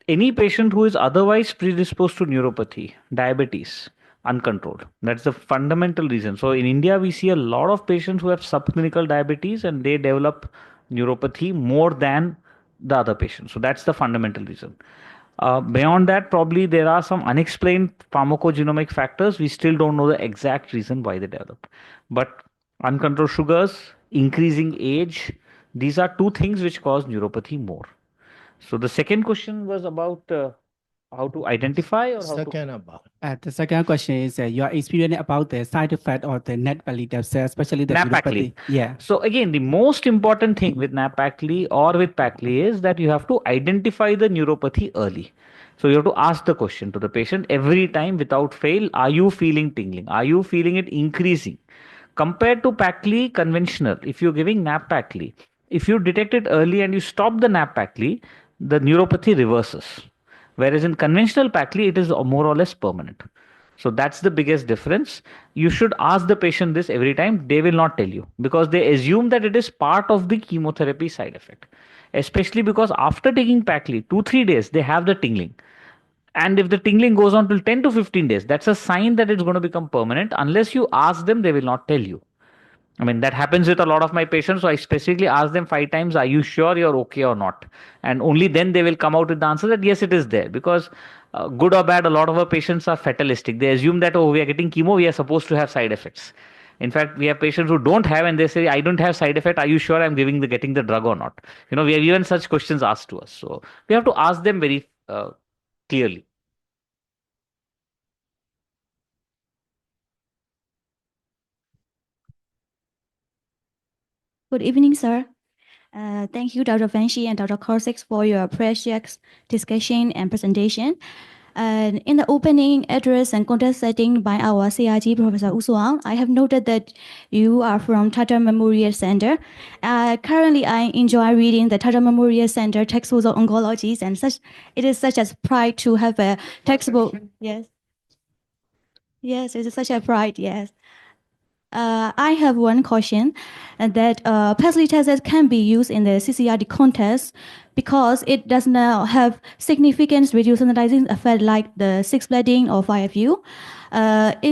Speaker 4: any patient who is otherwise predisposed to neuropathy, diabetes, uncontrolled. That's the fundamental reason. So in India, we see a lot of patients who have subclinical diabetes and they develop neuropathy more than the other patients. So that's the fundamental reason. Beyond that, probably there are some unexplained pharmacogenomic factors. We still don't know the exact reason why they develop. But uncontrolled sugars, increasing age, these are two things which cause neuropathy more. So the second question was about how to identify or how to.
Speaker 3: Second about.
Speaker 7: The second question is your experience about the side effect of the net paclitaxel, especially the
Speaker 4: Napacli.
Speaker 7: neuropathy. Yeah.
Speaker 4: So again, the most important thing with Napacli or with Pacli is that you have to identify the neuropathy early. So you have to ask the question to the patient every time without fail, are you feeling tingling? Are you feeling it increasing? Compared to Pacli conventional, if you're giving Napacli, if you detect it early and you stop the Napacli, the neuropathy reverses. Whereas in conventional Pacli, it is more or less permanent. So that's the biggest difference. You should ask the patient this every time. They will not tell you because they assume that it is part of the chemotherapy side effect. Especially because after taking Pacli, 2-3 days, they have the tingling. And if the tingling goes on till 10 to 15 days, that's a sign that it's going to become permanent. Unless you ask them, they will not tell you. I mean, that happens with a lot of my patients. So I specifically ask them 5 times, are you sure you're okay or not? And only then they will come out with the answer that yes, it is there. Because good or bad, a lot of our patients are fatalistic. They assume that, oh, we are getting chemo, we are supposed to have side effects. In fact, we have patients who don't have and they say, I don't have side effect. Are you sure I'm getting the drug or not? We have even such questions asked to us. So we have to ask them very clearly.
Speaker 8: Good evening, sir. Thank you, Dr. Fanshi and Dr. Korsix, for your precious discussion and presentation. In the opening address and content setting by our CRG, Professor Usuang, I have noted that you are from Tata Memorial Center. Currently, I enjoy reading the Tata Memorial Center textbooks on oncologies, and it is such a pride to have a textbook. Yes. Yes, it is such a pride, yes. I have one question, and that paclitaxel can be used in the CCRD context because it does not have significant reducing effect like the 6-bleeding or 5FU.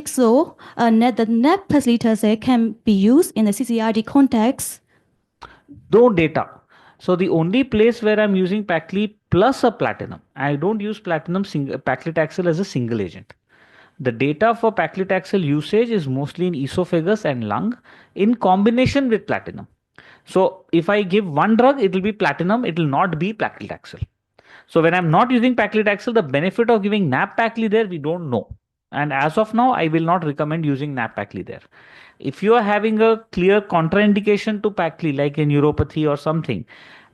Speaker 8: So, the net paclitaxel can be used in the CCRD context.
Speaker 4: No data. So the only place where I'm using Pacli plus a platinum, I don't use paclitaxel as a single agent. The data for paclitaxel usage is mostly in esophagus and lung in combination with platinum. So if I give one drug, it will be platinum, it will not be paclitaxel. So when I'm not using paclitaxel, the benefit of giving nab-pacli there, we don't know. And as of now, I will not recommend using nab-pacli there. If you are having a clear contraindication to Pacli, like a neuropathy or something,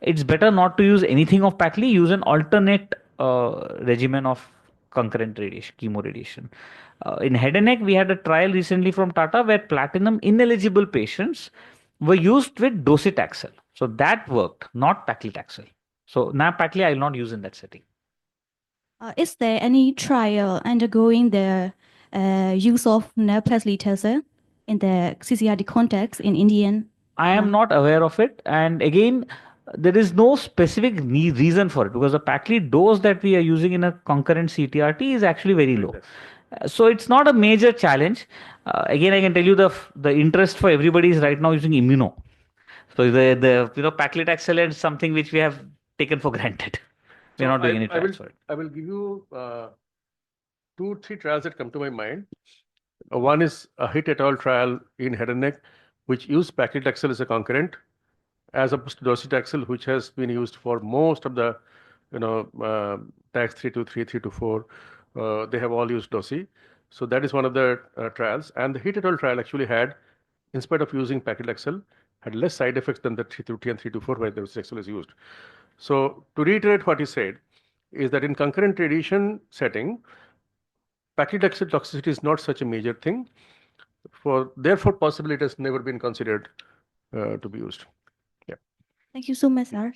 Speaker 4: it's better not to use anything of Pacli. Use an alternate regimen of concurrent radiation, chemo radiation. In head and neck, we had a trial recently from Tata where platinum ineligible patients were used with docetaxel. So that worked, not paclitaxel. So nab-pacli I will not use in that setting.
Speaker 8: Is there any trial undergoing the use of nab-paclitaxel in the CCRD context in Indian?
Speaker 4: I am not aware of it. And again, there is no specific reason for it because the Pacli dose that we are using in a concurrent CTRT is actually very low. So it's not a major challenge. Again, I can tell you the interest for everybody is right now using immuno. So the paclitaxel is something which we have taken for granted. We're not doing any trials for it.
Speaker 5: I will give you 2-3 trials that come to my mind. One is a HIT et al. Trial in head and neck, which used paclitaxel as a concurrent, as opposed to docetaxel, which has been used for most of the, tax 323, 324. They have all used dosi. So that is one of the trials. And the HIT et al. Trial actually had, in spite of using paclitaxel, had less side effects than the 323 and 324 where the docetaxel is used. So to reiterate what he said, is that in concurrent radiation setting, paclitaxel toxicity is not such a major thing. Therefore, possibly it has never been considered to be used. Yeah.
Speaker 8: Thank you so much, sir.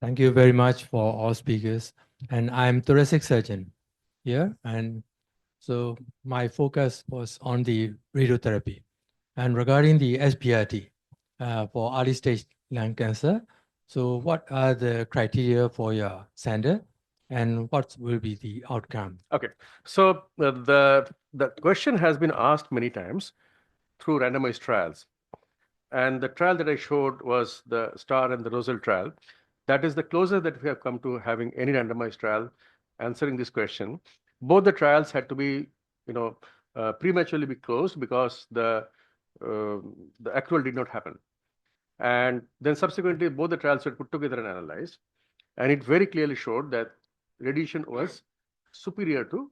Speaker 9: Thank you very much for all speakers. and I'm thoracic surgeon here. And so my focus was on the radiotherapy. And regarding the SBRT for early stage lung cancer, so what are the criteria for your center and what will be the outcome?
Speaker 5: Okay, so the question has been asked many times through randomized trials. And the trial that I showed was the STAR and the Rosal trial. That is the closest that we have come to having any randomized trial answering this question. Both the trials had to be, prematurely be closed because the actual did not happen. And then subsequently, both the trials were put together and analyzed. And it very clearly showed that radiation was superior to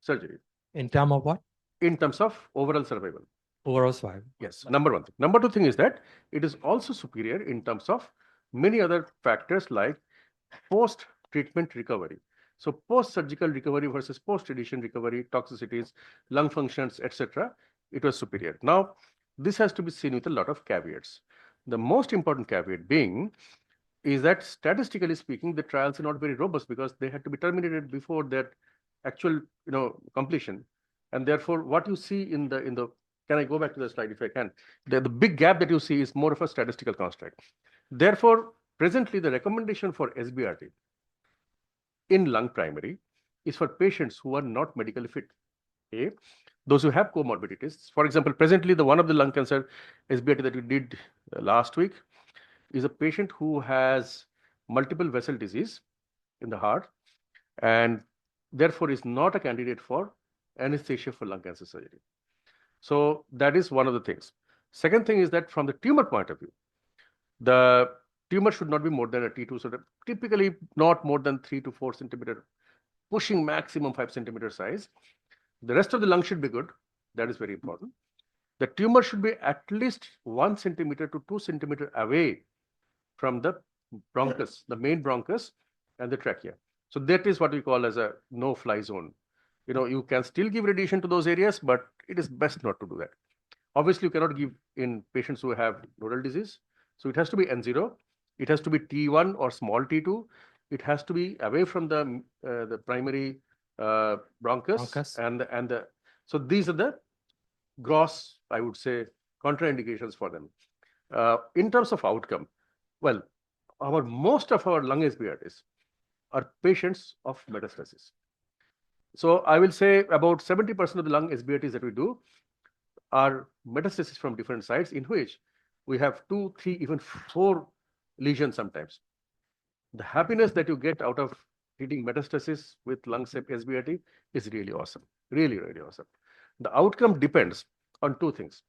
Speaker 5: surgery.
Speaker 9: In terms of what?
Speaker 5: In terms of overall survival.
Speaker 9: Overall survival.
Speaker 5: Yes, number one thing. Number two thing is that it is also superior in terms of many other factors like post-treatment recovery. So post-surgical recovery versus post-radiation recovery, toxicities, lung functions, etc., it was superior. Now, this has to be seen with a lot of caveats. The most important caveat being is that statistically speaking, the trials are not very robust because they had to be terminated before that actual, completion. And therefore, what you see in the can I go back to the slide if I can? The big gap that you see is more of a statistical construct. Therefore, presently, the recommendation for SBRT in lung primary is for patients who are not medically fit. Okay? Those who have comorbidities. For example, presently, the one of the lung cancer SBRT that we did last week is a patient who has multiple vessel disease in the heart and therefore is not a candidate for anesthesia for lung cancer surgery. So that is one of the things. Second thing is that from the tumor point of view, the tumor should not be more than a T2, so typically not more than 3 to 4 centimeter, pushing maximum 5 centimeter size. The rest of the lung should be good. That is very important. The tumor should be at least 1 centimeter to 2 centimeter away from the bronchus, the main bronchus and the trachea. So that is what we call as a no-fly zone. You can still give radiation to those areas, but it is best not to do that. Obviously, you cannot give in patients who have nodal disease. So it has to be N0. It has to be T1 or small T2. It has to be away from the primary bronchus. So these are the gross, I would say, contraindications for them. In terms of outcome, well, most of our lung SBRTs are patients of metastasis. So I will say about 70% of the lung SBRTs that we do are metastasis from different sites in which we have 2, 3, even 4 lesions sometimes. The happiness that you get out of treating metastasis with lung SBRT is really awesome. Really, really awesome. The outcome depends on 2 things.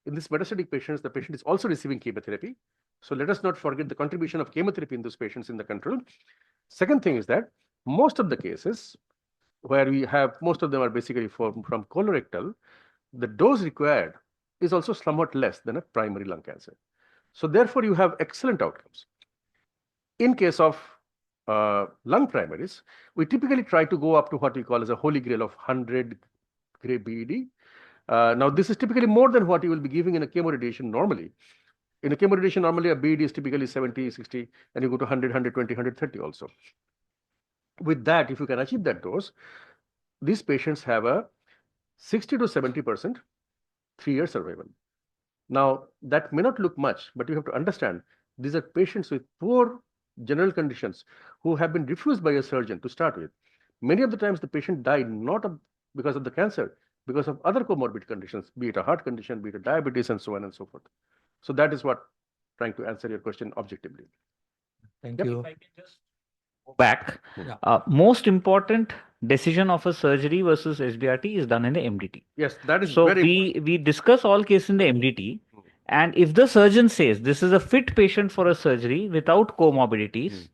Speaker 5: In this metastatic patients, the patient is also receiving chemotherapy. So let us not forget the contribution of chemotherapy in those patients in the control. Second thing is that most of the cases where we have, most of them are basically from colorectal, the dose required is also somewhat less than a primary lung cancer. So therefore, you have excellent outcomes. In case of lung primaries, we typically try to go up to what we call as a holy grail of 100 gray BED. Now, this is typically more than what you will be giving in a chemoradiation normally. In a chemoradiation, normally a BED is typically 70, 60, and you go to 100, 120, 130 also. With that, if you can achieve that dose, these patients have a 60 to 70% 3-year survival. Now, that may not look much, but you have to understand these are patients with poor general conditions who have been refused by a surgeon to start with. Many of the times the patient died not because of the cancer, because of other comorbid conditions, be it a heart condition, be it a diabetes, and so on and so forth. So that is what trying to answer your question objectively.
Speaker 9: Thank you.
Speaker 4: If I can just go back,
Speaker 9: Yeah.
Speaker 4: most important decision of a surgery versus SBRT is done in the MDT.
Speaker 5: Yes, that is
Speaker 4: So
Speaker 5: very important.
Speaker 4: we discuss all cases in the MDT, and if the surgeon says this is a fit patient for a surgery without comorbidities,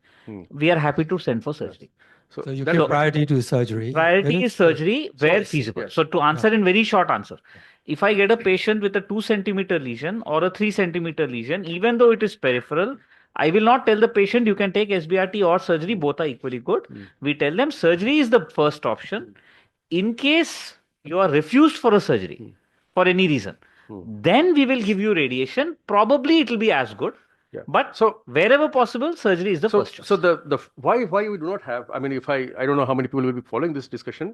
Speaker 4: we are happy to send for surgery.
Speaker 9: So you
Speaker 5: that
Speaker 9: give
Speaker 5: is-
Speaker 9: priority to surgery.
Speaker 4: Priority is surgery where
Speaker 5: Yes,
Speaker 4: feasible.
Speaker 5: yes.
Speaker 4: So to answer in very short answer, if I get a patient with a 2 centimeter lesion or a 3 centimeter lesion, even though it is peripheral, I will not tell the patient you can take SBRT or surgery, both are equally good. We tell them surgery is the first option. In case you are refused for a surgery for any reason, then we will give you radiation. Probably it will be as good.
Speaker 5: Yeah.
Speaker 4: But
Speaker 5: So
Speaker 4: wherever possible, surgery is the first choice.
Speaker 5: So the why we do not have, I mean, if I don't know how many people will be following this discussion,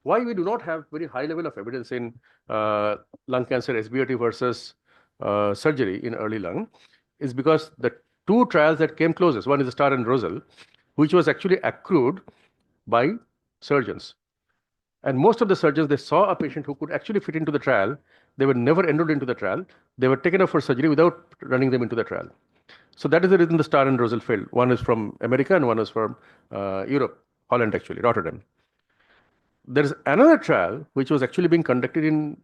Speaker 5: why we do not have very high level of evidence in lung cancer SBRT versus surgery in early lung is because the two trials that came closest, one is the STAR and ROSAL, which was actually accrued by surgeons. And most of the surgeons, they saw a patient who could actually fit into the trial. They were never enrolled into the trial. They were taken up for surgery without running them into the trial. So that is the reason the STAR and ROSAL failed. One is from America and one is from Europe, Holland actually, Rotterdam. There is another trial which was actually being conducted in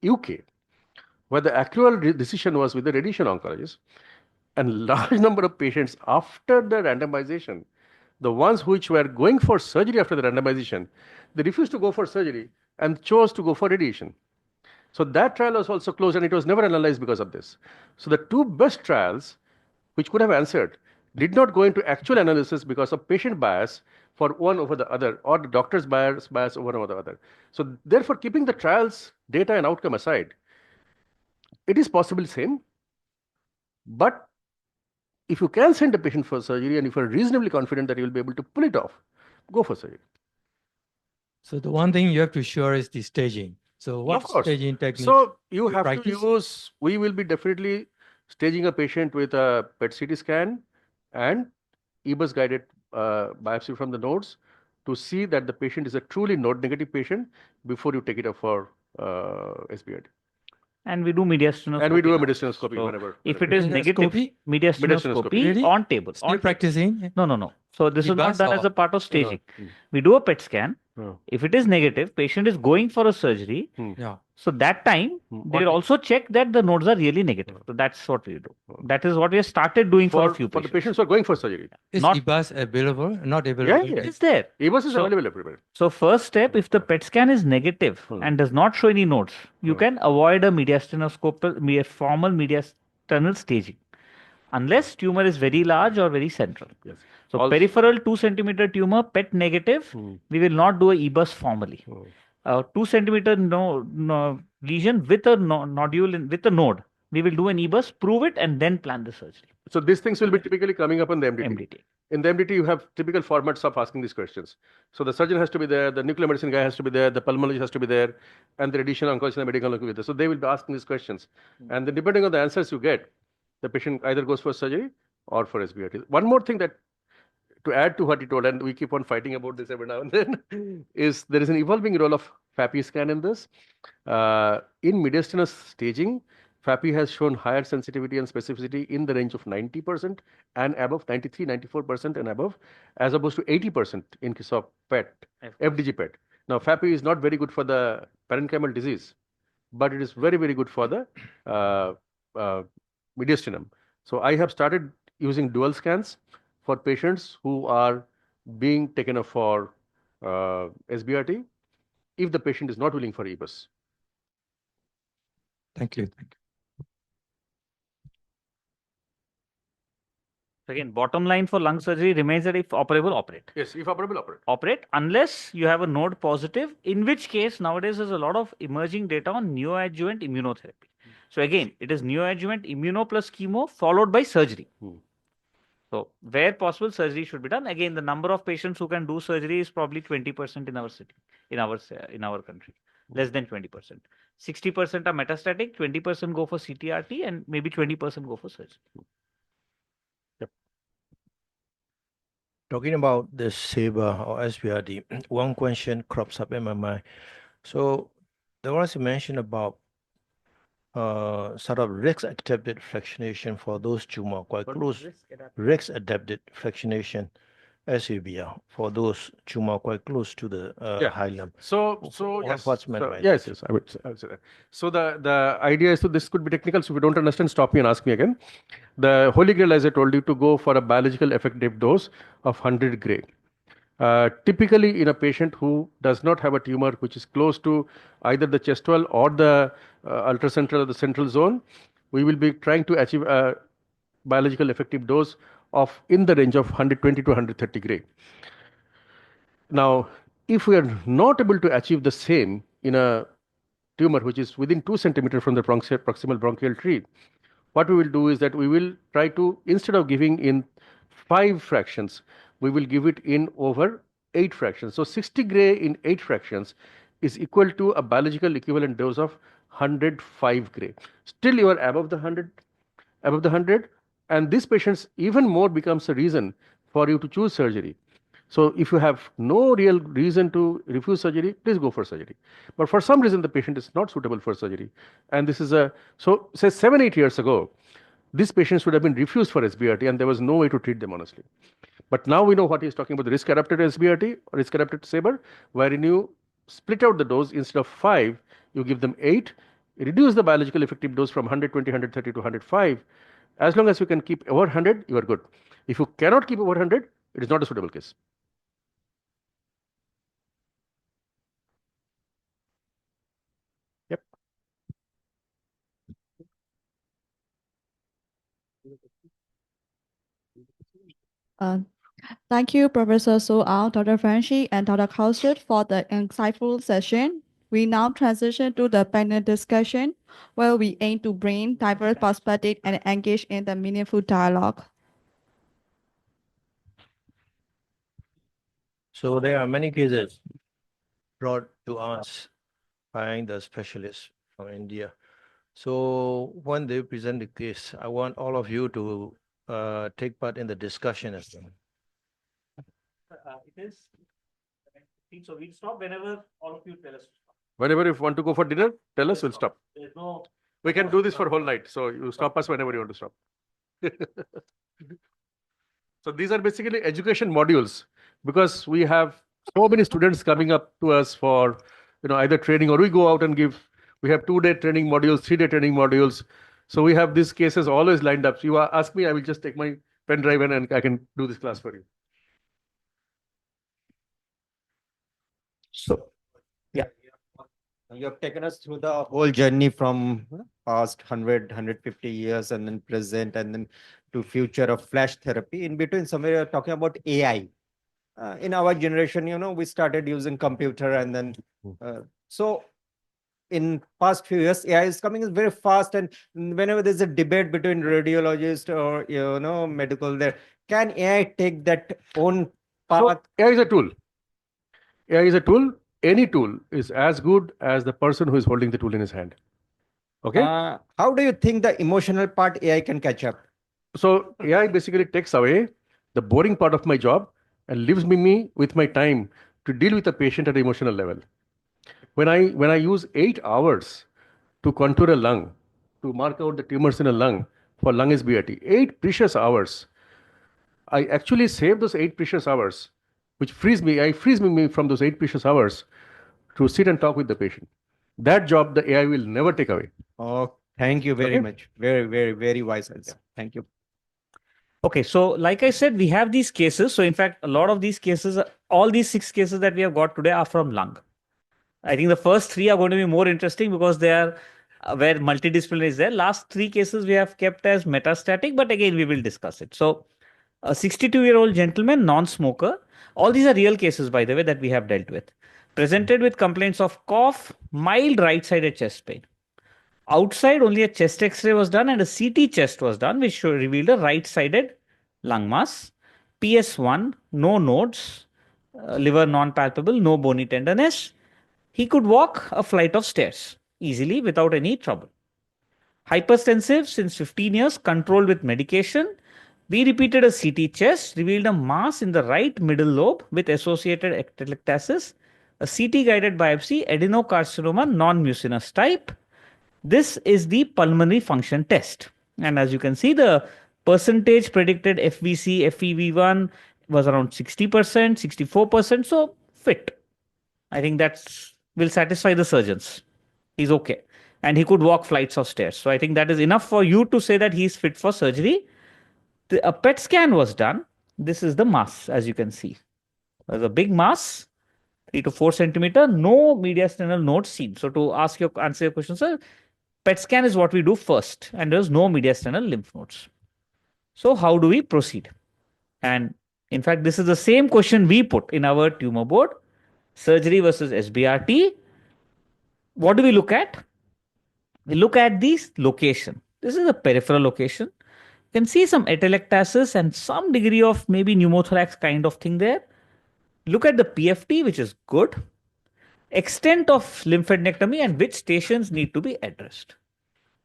Speaker 5: UK, where the accrual decision was with the radiation oncologist, and large number of patients after the randomization, the ones which were going for surgery after the randomization, they refused to go for surgery and chose to go for radiation. So that trial was also closed and it was never analyzed because of this. So the two best trials which could have answered did not go into actual analysis because of patient bias for one over the other or the doctor's bias over the other. So therefore, keeping the trials data and outcome aside, it is possible same, but if you can send a patient for surgery and if you're reasonably confident that you will be able to pull it off, go for surgery.
Speaker 9: So the one thing you have to sure is the staging. So what staging technique?
Speaker 5: So you have
Speaker 9: practice?
Speaker 5: to use, we will be definitely staging a patient with a PET CT scan and EBUS guided biopsy from the nodes to see that the patient is a truly node negative patient before you take it up for SBRT.
Speaker 4: And we do mediastinoscopy.
Speaker 5: And we do a
Speaker 4: now.
Speaker 5: mediastinoscopy
Speaker 4: So
Speaker 5: whenever.
Speaker 4: if it is negative,
Speaker 9: Mediastinoscopy?
Speaker 4: mediastinoscopy
Speaker 9: Really?
Speaker 4: on table.
Speaker 9: Still practicing?
Speaker 4: No. So this is not
Speaker 9: EBUS
Speaker 4: done as
Speaker 9: or-
Speaker 4: a part of staging. We do a PET scan.
Speaker 5: Oh.
Speaker 4: If it is negative, patient is going for a surgery.
Speaker 9: Yeah.
Speaker 4: So that time, they will also check that the nodes are really negative. So that's what we do. That is what we have started doing for a few
Speaker 5: For the
Speaker 4: patients.
Speaker 5: patients who are going for surgery.
Speaker 9: Is
Speaker 4: Not-
Speaker 9: EBUS available? Not available?
Speaker 5: Yeah.
Speaker 4: It is there.
Speaker 5: EBUS is
Speaker 4: So-
Speaker 5: available everywhere.
Speaker 4: So first step, if the PET scan is negative and does not show any nodes, you can avoid a a formal mediastinal staging, unless tumor is very large or very central.
Speaker 5: Yes.
Speaker 4: So
Speaker 5: Also-
Speaker 4: peripheral 2 centimeter tumor, PET negative, we will not do a EBUS formally. 2 centimeter lesion with a nodule with a node, we will do an EBUS, prove it, and then plan the surgery.
Speaker 5: So these things will be typically coming up on the MDT.
Speaker 4: MDT.
Speaker 5: In the MDT, you have typical formats of asking these questions. So the surgeon has to be there, the nuclear medicine guy has to be there, the pulmonologist has to be there, and the radiation oncologist and the medical oncologist will be there. So they will be asking these questions. And then depending on the answers you get, the patient either goes for surgery or for SBRT. One more thing that to add to what he told, and we keep on fighting about this every now and then, is there is an evolving role of FAPI scan in this. In mediastinal staging, FAPI has shown higher sensitivity and specificity in the range of 90% and above, 93, 94% and above, as opposed to 80% in case of PET, FDG PET. Now, FAPI is not very good for the parenchymal disease, but it is very, very good for the mediastinum. So I have started using dual scans for patients who are being taken up for SBRT if the patient is not willing for EBUS.
Speaker 9: Thank you.
Speaker 4: Again, bottom line for lung surgery remains that if operable, operate.
Speaker 5: Yes, if operable, operate.
Speaker 4: Operate unless you have a node positive, in which case nowadays there's a lot of emerging data on neoadjuvant immunotherapy. So again, it is neoadjuvant immuno plus chemo followed by surgery. So where possible, surgery should be done. Again, the number of patients who can do surgery is probably 20% in our city, in our country, less than 20%. 60% are metastatic, 20% go for CTRT, and maybe 20% go for surgery.
Speaker 3: Talking about the SABRE or SBRT, one question crops up in my mind. So there was a mention about sort of risk-adapted fractionation for those tumor quite close, risk-adapted fractionation, SABR, for those tumor quite close to the hilum.
Speaker 5: So
Speaker 3: Yes. What's meant by
Speaker 5: yes, I would say that. So the idea is, so this could be technical. So if you don't understand, stop me and ask me again. The holy grail, as I told you, to go for a biological effective dose of 100 gray. Typically in a patient who does not have a tumor which is close to either the chest wall or the ultracentral or the central zone, we will be trying to achieve a biological effective dose of in the range of 120 to 130 gray. Now, if we are not able to achieve the same in a tumor which is within 2 centimeters from the proximal bronchial tree, what we will do is that we will try to, instead of giving in 5 fractions, we will give it in over 8 fractions. So 60 gray in 8 fractions is equal to a biological equivalent dose of 105 gray. Still you are above the 100, and this patient's even more becomes a reason for you to choose surgery. So if you have no real reason to refuse surgery, please go for surgery. But for some reason, the patient is not suitable for surgery. And this is so say 7, 8 years ago, these patients would have been refused for SBRT and there was no way to treat them honestly. But now we know what he's talking about, the risk adapted SBRT or risk adapted SABR, wherein you split out the dose instead of 5, you give them 8, reduce the biological effective dose from 120, 130 to 105. As long as you can keep over 100, you are good. If you cannot keep over 100, it is not a suitable case. Yep.
Speaker 1: Thank you, Professor Su'ao, Dr. Franchi, and Dr. Kausut for the insightful session. We now transition to the panel discussion, where we aim to bring diverse perspectives and engage in the meaningful dialogue.
Speaker 3: So there are many cases brought to us by the specialists from India. So when they present the case, I want all of you to take part in the discussion as well.
Speaker 4: It is. So we'll stop whenever all of you tell us to stop.
Speaker 5: Whenever you want to go for dinner, tell us, we'll stop.
Speaker 4: There's no.
Speaker 5: We can do this for whole night. So you stop us whenever you want to stop. So these are basically education modules, because we have so many students coming up to us for either training, or we go out and give. We have 2-day training modules, 3-day training modules. So we have these cases always lined up. So you ask me, I will just take my pen drive and I can do this class for you.
Speaker 2: So, yeah, you have taken us through the whole journey from past 100, 150 years and then present and then to future of flash therapy. In between, somewhere you're talking about AI. In our generation, we started using computer and then, so in past few years, AI is coming very fast, and whenever there's a debate between radiologist or medical, there can AI take that own path?
Speaker 5: So AI is a tool. AI is a tool. Any tool is as good as the person who is holding the tool in his hand. Okay.
Speaker 2: How do you think the emotional part AI can catch up?
Speaker 5: So AI basically takes away the boring part of my job and leaves me with my time to deal with the patient at an emotional level. When I use 8 hours to contour a lung, to mark out the tumors in a lung for lung SBRT, 8 precious hours, I actually save those 8 precious hours, which frees me from those 8 precious hours to sit and talk with the patient. That job the AI will never take away.
Speaker 2: Oh, thank you very much. Very, very, very wise answer. Thank you.
Speaker 4: Okay, so like I said, we have these cases. So in fact, a lot of these cases, all these 6 cases that we have got today are from lung. I think the first 3 are going to be more interesting because they are where multidisciplinary is there. Last 3 cases we have kept as metastatic, but again, we will discuss it. So a 62-year-old gentleman, non-smoker. All these are real cases, by the way, that we have dealt with. Presented with complaints of cough, mild right-sided chest pain. Outside, only a chest X-ray was done and a CT chest was done, which revealed a right-sided lung mass. PS1, no nodes, liver non-palpable, no bony tenderness. He could walk a flight of stairs easily without any trouble. Hypertensive since 15 years, controlled with medication. We repeated a CT chest, revealed a mass in the right middle lobe with associated atelectasis, a CT guided biopsy, adenocarcinoma non-mucinous type. This is the pulmonary function test. And as you can see, the percentage predicted FVC, FEV1 was around 60%, 64%. So fit. I think that's will satisfy the surgeons. He's okay. And he could walk flights of stairs. So I think that is enough for you to say that he's fit for surgery. A PET scan was done. This is the mass, as you can see. There's a big mass, 3 to 4 centimeter, no mediastinal nodes seen. So to answer your question, sir, PET scan is what we do first, and there's no mediastinal lymph nodes. So how do we proceed? And in fact, this is the same question we put in our tumor board. Surgery versus SBRT. What do we look at? We look at the location. This is a peripheral location. You can see some atelectasis and some degree of maybe pneumothorax kind of thing there. Look at the PFT, which is good. Extent of lymphadenectomy and which stations need to be addressed.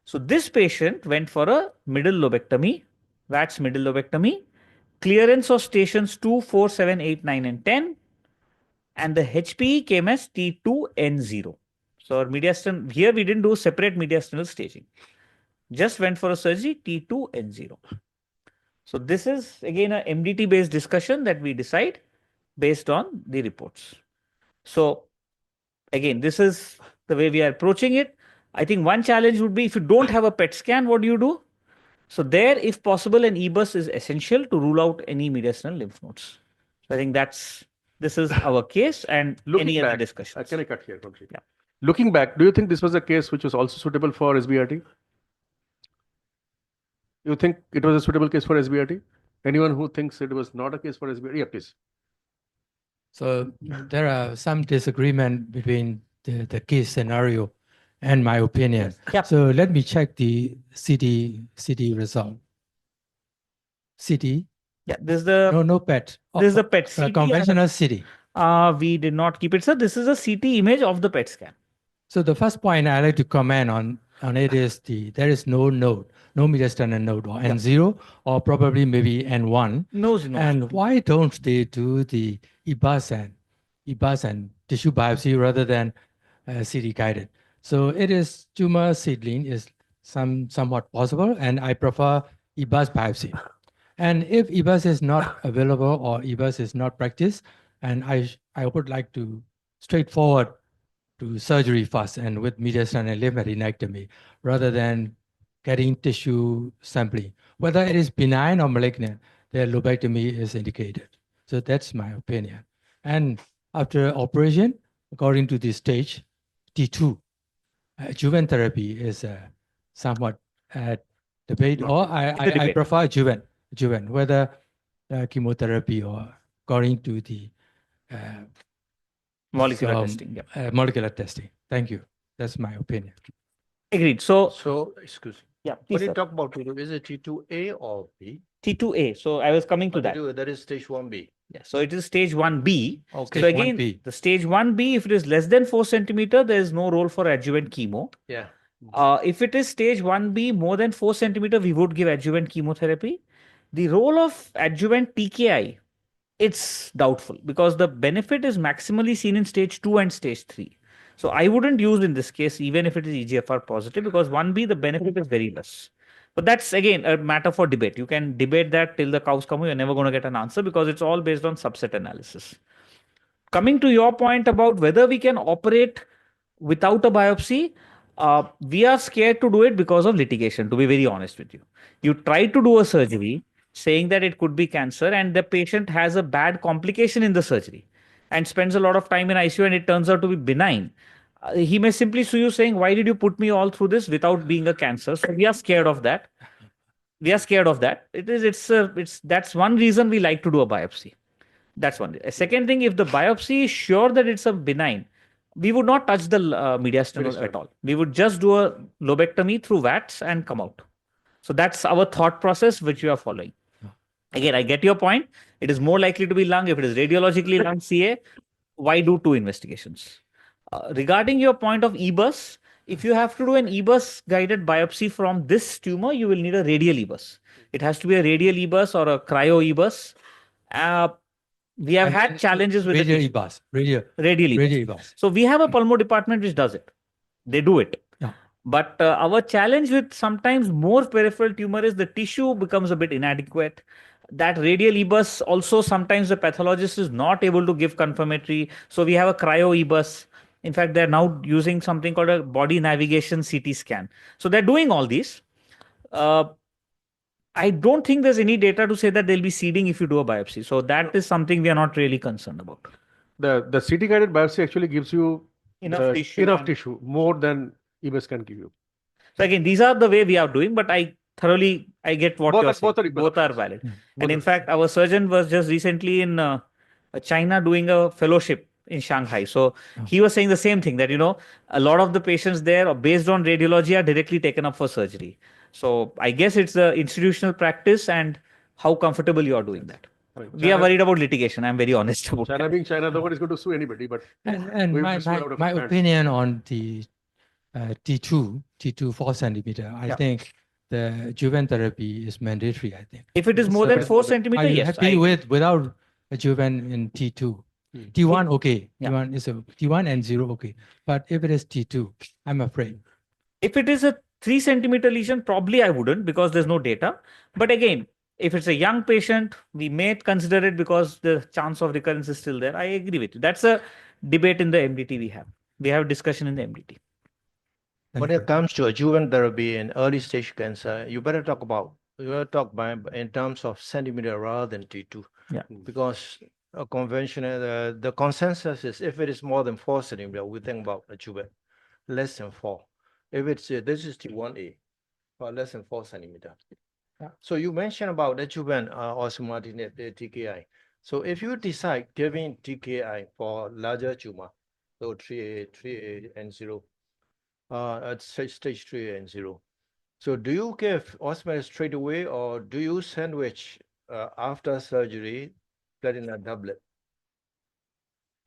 Speaker 4: So this patient went for a middle lobectomy, Watt's middle lobectomy, clearance of stations 2, 4, 7, 8, 9, and 10, and the HPE came as T2N0. So our mediastinal, here we didn't do separate mediastinal staging. Just went for a surgery T2N0. So this is again a MDT based discussion that we decide based on the reports. So again, this is the way we are approaching it. I think one challenge would be if you don't have a PET scan, what do you do? So there, if possible, an EBUS is essential to rule out any mediastinal lymph nodes. So I think this is our case and any other discussions.
Speaker 5: Can I cut here quickly?
Speaker 4: Yeah.
Speaker 5: Looking back, do you think this was a case which was also suitable for SBRT? You think it was a suitable case for SBRT? Anyone who thinks it was not a case for SBRT? Yeah, please.
Speaker 9: So there are some disagreement between the case scenario and my opinion.
Speaker 4: Yep.
Speaker 9: So let me check the CT result. CT?
Speaker 4: Yeah, this is the
Speaker 9: No PET.
Speaker 4: this is the PET CT.
Speaker 9: Conventional CT.
Speaker 4: We did not keep it, sir. This is a CT image of the PET scan.
Speaker 9: So the first point I like to comment on it is there is no node, no mediastinal node or N0 or probably maybe N1.
Speaker 4: No.
Speaker 9: And why don't they do the EBUS and tissue biopsy rather than CT guided? So it is tumor seedling is somewhat possible, and I prefer EBUS biopsy. And if EBUS is not available or EBUS is not practiced, and I would like to straightforward to surgery first and with mediastinal lymphadenectomy rather than getting tissue sampling. Whether it is benign or malignant, the lobectomy is indicated. So that's my opinion. And after operation, according to this stage, T2, adjuvant therapy is somewhat debate, or I prefer adjuvant, whether chemotherapy or according to the
Speaker 4: Molecular testing. Yeah.
Speaker 9: Molecular testing. Thank you. That's my opinion.
Speaker 4: Agreed. So
Speaker 3: Excuse me.
Speaker 4: yeah,
Speaker 3: What
Speaker 4: please,
Speaker 3: do you
Speaker 4: sir.
Speaker 3: talk about? Is it T2A or B?
Speaker 4: T2A. So I was coming to that.
Speaker 3: That is stage 1B.
Speaker 4: Yeah. So it is stage 1B.
Speaker 3: Okay.
Speaker 4: So again,
Speaker 9: 1B.
Speaker 4: the stage 1B, if it is less than 4 centimeter, there is no role for adjuvant chemo.
Speaker 3: Yeah.
Speaker 4: If it is stage 1B more than 4 centimeter, we would give adjuvant chemotherapy. The role of adjuvant TKI, it's doubtful because the benefit is maximally seen in stage 2 and stage 3. So I wouldn't use in this case, even if it is EGFR positive, because 1B, the benefit is very less. But that's again a matter for debate. You can debate that till the cows come home. You're never going to get an answer because it's all based on subset analysis. Coming to your point about whether we can operate without a biopsy, we are scared to do it because of litigation, to be very honest with you. You try to do a surgery saying that it could be cancer and the patient has a bad complication in the surgery and spends a lot of time in ICU and it turns out to be benign. He may simply sue you saying, why did you put me all through this without being a cancer? So we are scared of that. We are scared of that. That's one reason we like to do a biopsy. That's one. A second thing, if the biopsy is sure that it's a benign, we would not touch the mediastinal at all. We would just do a lobectomy through VATS and come out. So that's our thought process, which we are following. Again, I get your point. It is more likely to be lung. If it is radiologically lung CA, why do 2 investigations? Regarding your point of EBUS, if you have to do an EBUS guided biopsy from this tumor, you will need a radial EBUS. It has to be a radial EBUS or a cryo EBUS. We have had challenges with
Speaker 9: radial
Speaker 4: the
Speaker 9: EBUS. Radial
Speaker 4: EBUS. So we have a pulmo department which does it. They do it.
Speaker 9: Yeah.
Speaker 4: But our challenge with sometimes more peripheral tumor is the tissue becomes a bit inadequate. That radial EBUS also sometimes the pathologist is not able to give confirmatory. So we have a cryo EBUS. In fact, they're now using something called a body navigation CT scan. So they're doing all these. I don't think there's any data to say that they'll be seeding if you do a biopsy. So that is something we are not really concerned about.
Speaker 5: The CT guided biopsy actually gives you
Speaker 4: Enough tissue.
Speaker 5: more than EBUS can give you.
Speaker 4: So again, these are the way we are doing, but I get what you're saying.
Speaker 5: Both
Speaker 4: are valid. And in fact, our surgeon was just recently in China doing a fellowship in Shanghai. So he was saying the same thing that, a lot of the patients there based on radiology are directly taken up for surgery. So I guess it's the institutional practice and how comfortable you are doing that.
Speaker 5: Right.
Speaker 4: We are worried about litigation. I'm very honest about
Speaker 5: China
Speaker 4: that.
Speaker 5: being China, nobody's going to sue anybody. But
Speaker 9: And
Speaker 5: we
Speaker 9: my,
Speaker 5: will sue out of
Speaker 9: my
Speaker 5: hand.
Speaker 9: opinion on the T2 4 centimeter, I
Speaker 4: Yeah.
Speaker 9: think the adjuvant therapy is mandatory, I think.
Speaker 4: If it is more than
Speaker 9: So
Speaker 4: 4
Speaker 9: are
Speaker 4: centimeter,
Speaker 9: you
Speaker 4: yes.
Speaker 9: happy without adjuvant in T2? T1, okay.
Speaker 4: Yeah.
Speaker 9: T1 is a T1 and 0, okay. But if it is T2, I'm afraid.
Speaker 4: If it is a 3 centimeter lesion, probably I wouldn't because there's no data. But again, if it's a young patient, we may consider it because the chance of recurrence is still there. I agree with you. That's a debate in the MDT we have. We have discussion in the MDT.
Speaker 3: When it comes to adjuvant therapy in early stage cancer, you better talk about in terms of centimeter rather than T2.
Speaker 4: Yeah.
Speaker 3: Because a conventional the consensus is if it is more than 4 centimeter, we think about adjuvant. Less than 4. If it's this is T1A, or less than 4 centimeter.
Speaker 4: Yeah.
Speaker 3: So you mentioned about adjuvant osimertinib, TKI. So if you decide giving TKI for larger tumor, so 3A and 0, at stage 3 and 0. So do you give osimertinib straight away, or do you sandwich after surgery platinum doublet?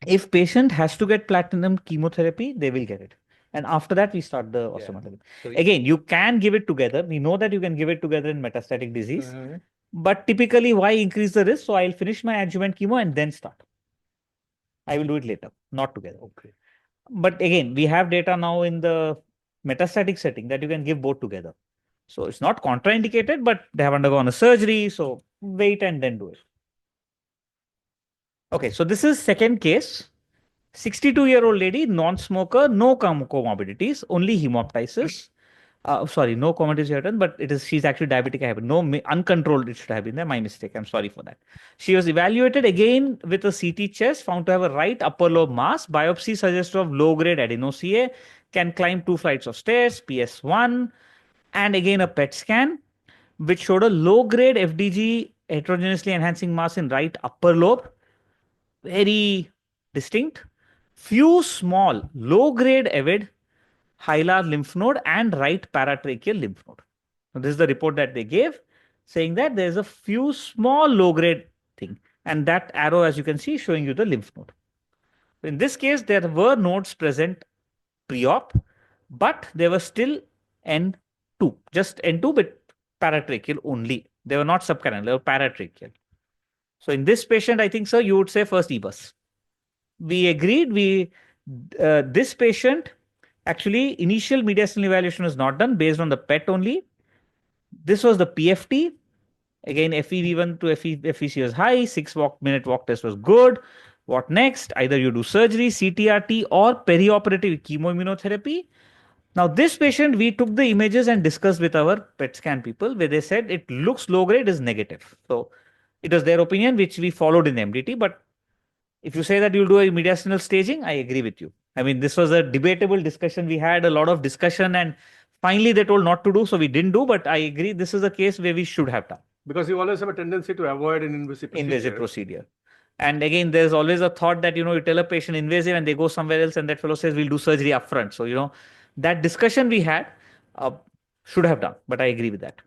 Speaker 4: If patient has to get platinum chemotherapy, they will get it. And after that, we start the osimertinib.
Speaker 3: So
Speaker 4: Again, you can give it together. We know that you can give it together in metastatic disease.
Speaker 3: Mhm.
Speaker 4: But typically, why increase the risk? So I'll finish my adjuvant chemo and then start. I will do it later, not together.
Speaker 3: Okay.
Speaker 4: But again, we have data now in the metastatic setting that you can give both together. So it's not contraindicated, but they have undergone a surgery. So wait and then do it. Okay, so this is second case. 62-year-old lady, non-smoker, no comorbidities, only hemoptysis. Sorry, no comorbidities, but she's actually diabetic. I have no uncontrolled. It should have been there. My mistake. I'm sorry for that. She was evaluated again with a CT chest, found to have a right upper lobe mass. Biopsy suggested of low-grade adeno-CA, can climb 2 flights of stairs, PS1, and again a PET scan, which showed a low-grade FDG heterogeneously enhancing mass in right upper lobe, very distinct. Few small low-grade avid hilar lymph node and right paratracheal lymph node. Now, this is the report that they gave, saying that there's a few small low-grade thing, and that arrow, as you can see, showing you the lymph node. In this case, there were nodes present pre-op, but they were still N2, just N2, but paratracheal only. They were not subcarinal, they were paratracheal. So in this patient, I think, sir, you would say first EBUS. We agreed. This patient, actually, initial mediastinal evaluation was not done based on the PET only. This was the PFT. Again, FEV1 to FVC was high. 6-minute walk test was good. What next? Either you do surgery, CTRT, or perioperative chemoimmunotherapy. Now, this patient, we took the images and discussed with our PET scan people, where they said it looks low grade, is negative. So it was their opinion, which we followed in MDT. But if you say that you'll do a mediastinal staging, I agree with you. I mean, this was a debatable discussion. We had a lot of discussion, and finally they told not to do, so we didn't do. But I agree, this is a case where we should have done.
Speaker 5: Because you always have a tendency to avoid an invasive
Speaker 4: procedure. And again, there's always a thought that, you tell a patient invasive and they go somewhere else and that fellow says, we'll do surgery upfront. So, that discussion we had should have done, but I agree with that.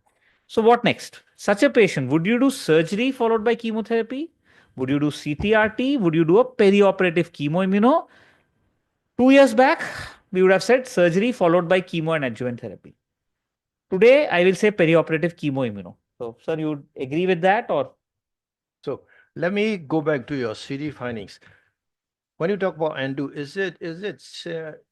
Speaker 4: So what next? Such a patient, would you do surgery followed by chemotherapy? Would you do CTRT? Would you do a perioperative chemoimmuno? 2 years back, we would have said surgery followed by chemo and adjuvant therapy. Today, I will say perioperative chemoimmuno. So, sir, you would agree with that, or?
Speaker 3: So let me go back to your CD findings. When you talk about endo, is it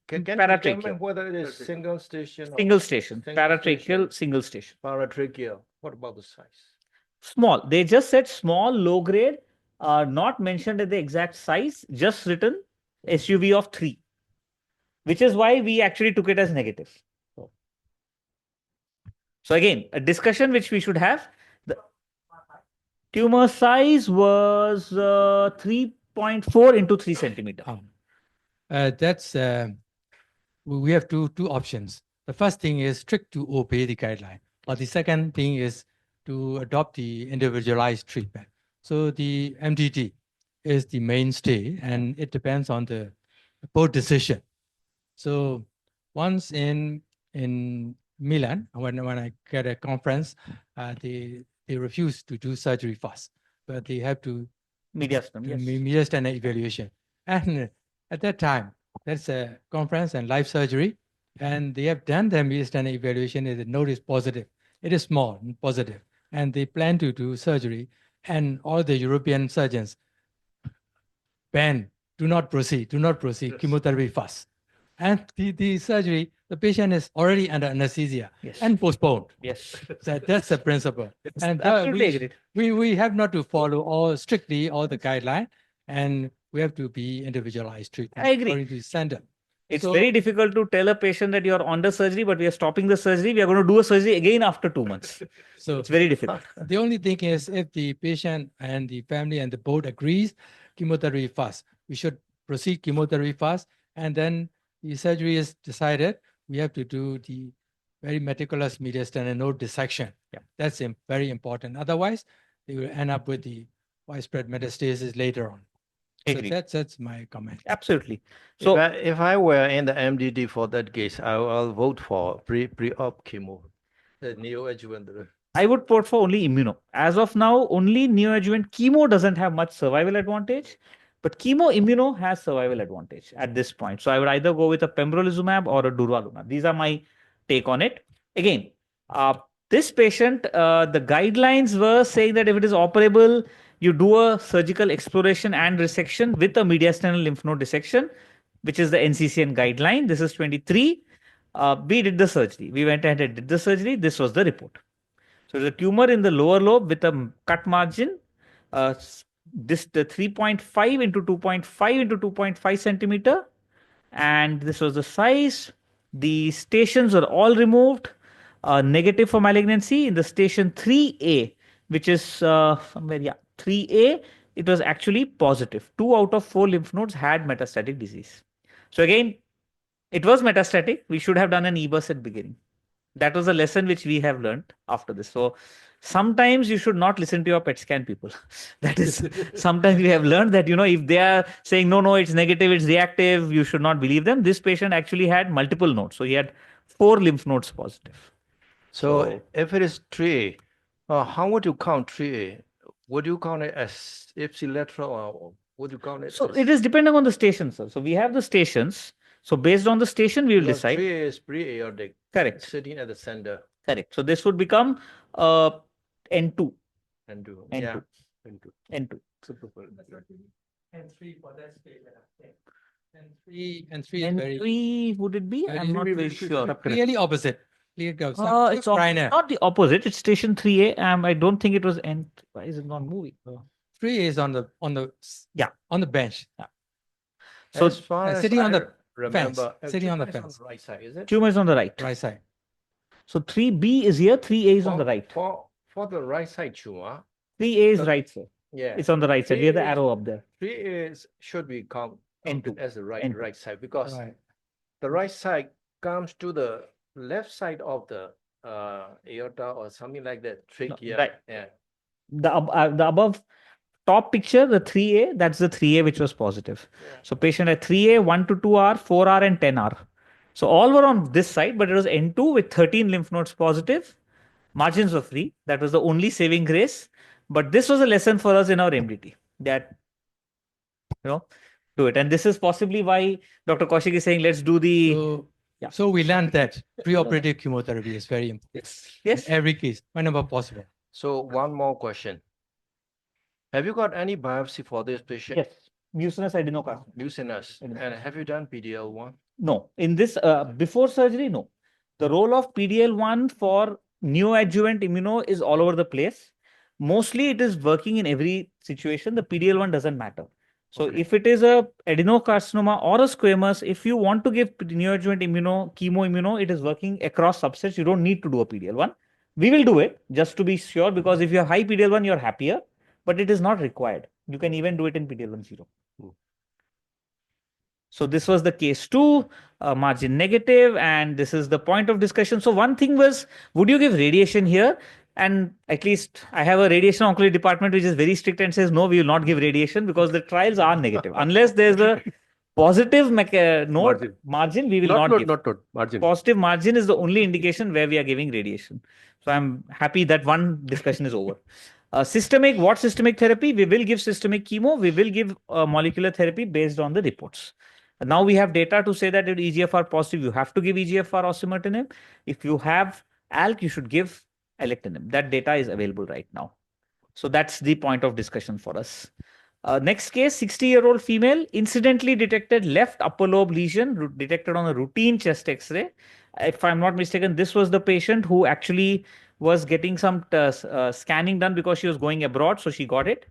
Speaker 3: can you tell me whether it is single station?
Speaker 4: Single station, paratracheal, single station.
Speaker 3: Paratracheal. What about the size?
Speaker 4: Small. They just said small, low grade, not mentioned at the exact size, just written SUV of 3, which is why we actually took it as negative. So again, a discussion which we should have. The tumor size was 3.4 into 3 centimeter.
Speaker 9: We have two options. The first thing is strict to obey the guideline, or the second thing is to adopt the individualized treatment. So the MDT is the mainstay, and it depends on the board decision. So once in Milan, when I get a conference, they refuse to do surgery fast, but they have to
Speaker 4: Mediastinum, yes.
Speaker 9: media standard evaluation. And at that time, that's a conference and live surgery, and they have done the media standard evaluation. The note is positive. It is small, positive, and they plan to do surgery. And all the European surgeons ban, do not proceed, chemotherapy fast. And the surgery, the patient is already under anesthesia and postponed.
Speaker 4: Yes.
Speaker 9: That's the principle. And
Speaker 4: absolutely agreed.
Speaker 9: we have not to follow strictly all the guidelines, and we have to be individualized treatment.
Speaker 4: I agree.
Speaker 9: According to the standard.
Speaker 4: It's
Speaker 9: So-
Speaker 4: very difficult to tell a patient that you're under surgery, but we are stopping the surgery. We are going to do a surgery again after 2 months.
Speaker 9: So
Speaker 4: It's very difficult.
Speaker 9: the only thing is if the patient and the family and the board agrees, chemotherapy fast. We should proceed chemotherapy fast, and then the surgery is decided. We have to do the very meticulous mediastinum and node dissection.
Speaker 4: Yeah.
Speaker 9: That's very important. Otherwise, they will end up with the widespread metastasis later on. So
Speaker 4: Agreed.
Speaker 9: that's my comment.
Speaker 4: Absolutely. So
Speaker 3: if I were in the MDD for that case, I'll vote for pre-op chemo, the neoadjuvant.
Speaker 4: I would vote for only immuno. As of now, only neoadjuvant chemo doesn't have much survival advantage, but chemo immuno has survival advantage at this point. So I would either go with a pembrolizumab or a durvalumab. These are my take on it. Again, this patient, the guidelines were saying that if it is operable, you do a surgical exploration and resection with a mediastinal lymph node dissection, which is the NCCN guideline. This is 23. We did the surgery. We went ahead and did the surgery. This was the report. So the tumor in the lower lobe with a cut margin, the 3.5 into 2.5 into 2.5 centimeter, and this was the size. The stations are all removed. Negative for malignancy in the station 3A, which is somewhere, 3A, it was actually positive. 2 out of 4 lymph nodes had metastatic disease. So again, it was metastatic. We should have done an EBUS at beginning. That was a lesson which we have learned after this. So sometimes you should not listen to your PET scan people. That is, sometimes we have learned that, if they are saying, no, it's negative, it's reactive, you should not believe them. This patient actually had multiple nodes. So he had 4 lymph nodes positive.
Speaker 3: So if it is 3A, how would you count 3A? Would you count it as ipsilateral or would you count it
Speaker 4: So
Speaker 3: as...
Speaker 4: it is depending on the station, sir. So we have the stations. So based on the station, we will
Speaker 3: Because
Speaker 4: decide.
Speaker 3: 3A is pre-aortic.
Speaker 4: Correct.
Speaker 3: Sitting at the center.
Speaker 4: Correct. So this would become N2.
Speaker 3: N2.
Speaker 4: N2.
Speaker 3: Yeah.
Speaker 4: N2.
Speaker 9: And 3 for that stage. And 3 is very
Speaker 4: N3 would it be? I'm not very sure.
Speaker 9: clearly opposite.
Speaker 4: It's
Speaker 9: Minor.
Speaker 4: not the opposite. It's station 3A. I don't think it was N. Why is it not moving?
Speaker 9: 3 is on the bench.
Speaker 4: So
Speaker 3: as far as
Speaker 9: sitting on
Speaker 3: I
Speaker 9: the
Speaker 3: remember,
Speaker 9: sitting on the
Speaker 3: tumor is
Speaker 9: fence.
Speaker 3: the right side, is it?
Speaker 4: tumor is on the right.
Speaker 9: Right side.
Speaker 4: So 3B is here. 3A is on the right.
Speaker 3: For the right side tumor,
Speaker 4: 3A is
Speaker 3: the-
Speaker 4: right, sir.
Speaker 3: yeah.
Speaker 4: It's on the right side. We have the
Speaker 3: 3A
Speaker 4: arrow up there.
Speaker 3: 3A should be counted
Speaker 4: N2.
Speaker 3: as the
Speaker 4: N2.
Speaker 3: right side because
Speaker 9: Right.
Speaker 3: the right side comes to the left side of the aorta or something like that. Trachea.
Speaker 4: right.
Speaker 3: Yeah.
Speaker 4: The above top picture, the 3A, that's the 3A which was positive.
Speaker 3: Yeah.
Speaker 4: So patient had 3A, 1 to 2R, 4R, and 10R. So all were on this side, but it was N2 with 13 lymph nodes positive. Margins were free. That was the only saving grace. But this was a lesson for us in our MDT that, do it. And this is possibly why Dr. Kaushik is saying, let's do the.
Speaker 9: So,
Speaker 4: Yeah.
Speaker 9: so we learned that preoperative chemotherapy is very important.
Speaker 4: Yes.
Speaker 9: In every case, whenever possible.
Speaker 3: So one more question. Have you got any biopsy for this patient?
Speaker 4: Yes. Mucinous adenocarcinoma.
Speaker 3: Mucinous. And have you done PDL1?
Speaker 4: No. In this, before surgery, no. The role of PDL1 for neoadjuvant immuno is all over the place. Mostly it is working in every situation. The PDL1 doesn't matter. So
Speaker 3: Okay.
Speaker 4: if it is a adenocarcinoma or a squamous, if you want to give neoadjuvant immuno, chemo immuno, it is working across subsets. You don't need to do a PDL1. We will do it just to be sure, because if you have high PDL1, you're happier, but it is not required. You can even do it in PDL1 0. So this was the case 2, margin negative, and this is the point of discussion. So one thing was, would you give radiation here? And at least I have a radiation oncology department which is very strict and says, no, we will not give radiation because the trials are negative. Unless there's a Positive node
Speaker 5: Margin.
Speaker 4: we will not give.
Speaker 5: Not margin.
Speaker 4: Positive margin is the only indication where we are giving radiation. So I'm happy that one discussion is over. Systemic, what systemic therapy? We will give systemic chemo. We will give molecular therapy based on the reports. Now we have data to say that if EGFR positive, you have to give EGFR osimertinib. If you have ALK, you should give alectinib. That data is available right now. So that's the point of discussion for us. Next case, 60-year-old female, incidentally detected left upper lobe lesion detected on a routine chest X-ray. If I'm not mistaken, this was the patient who actually was getting some scanning done because she was going abroad, so she got it.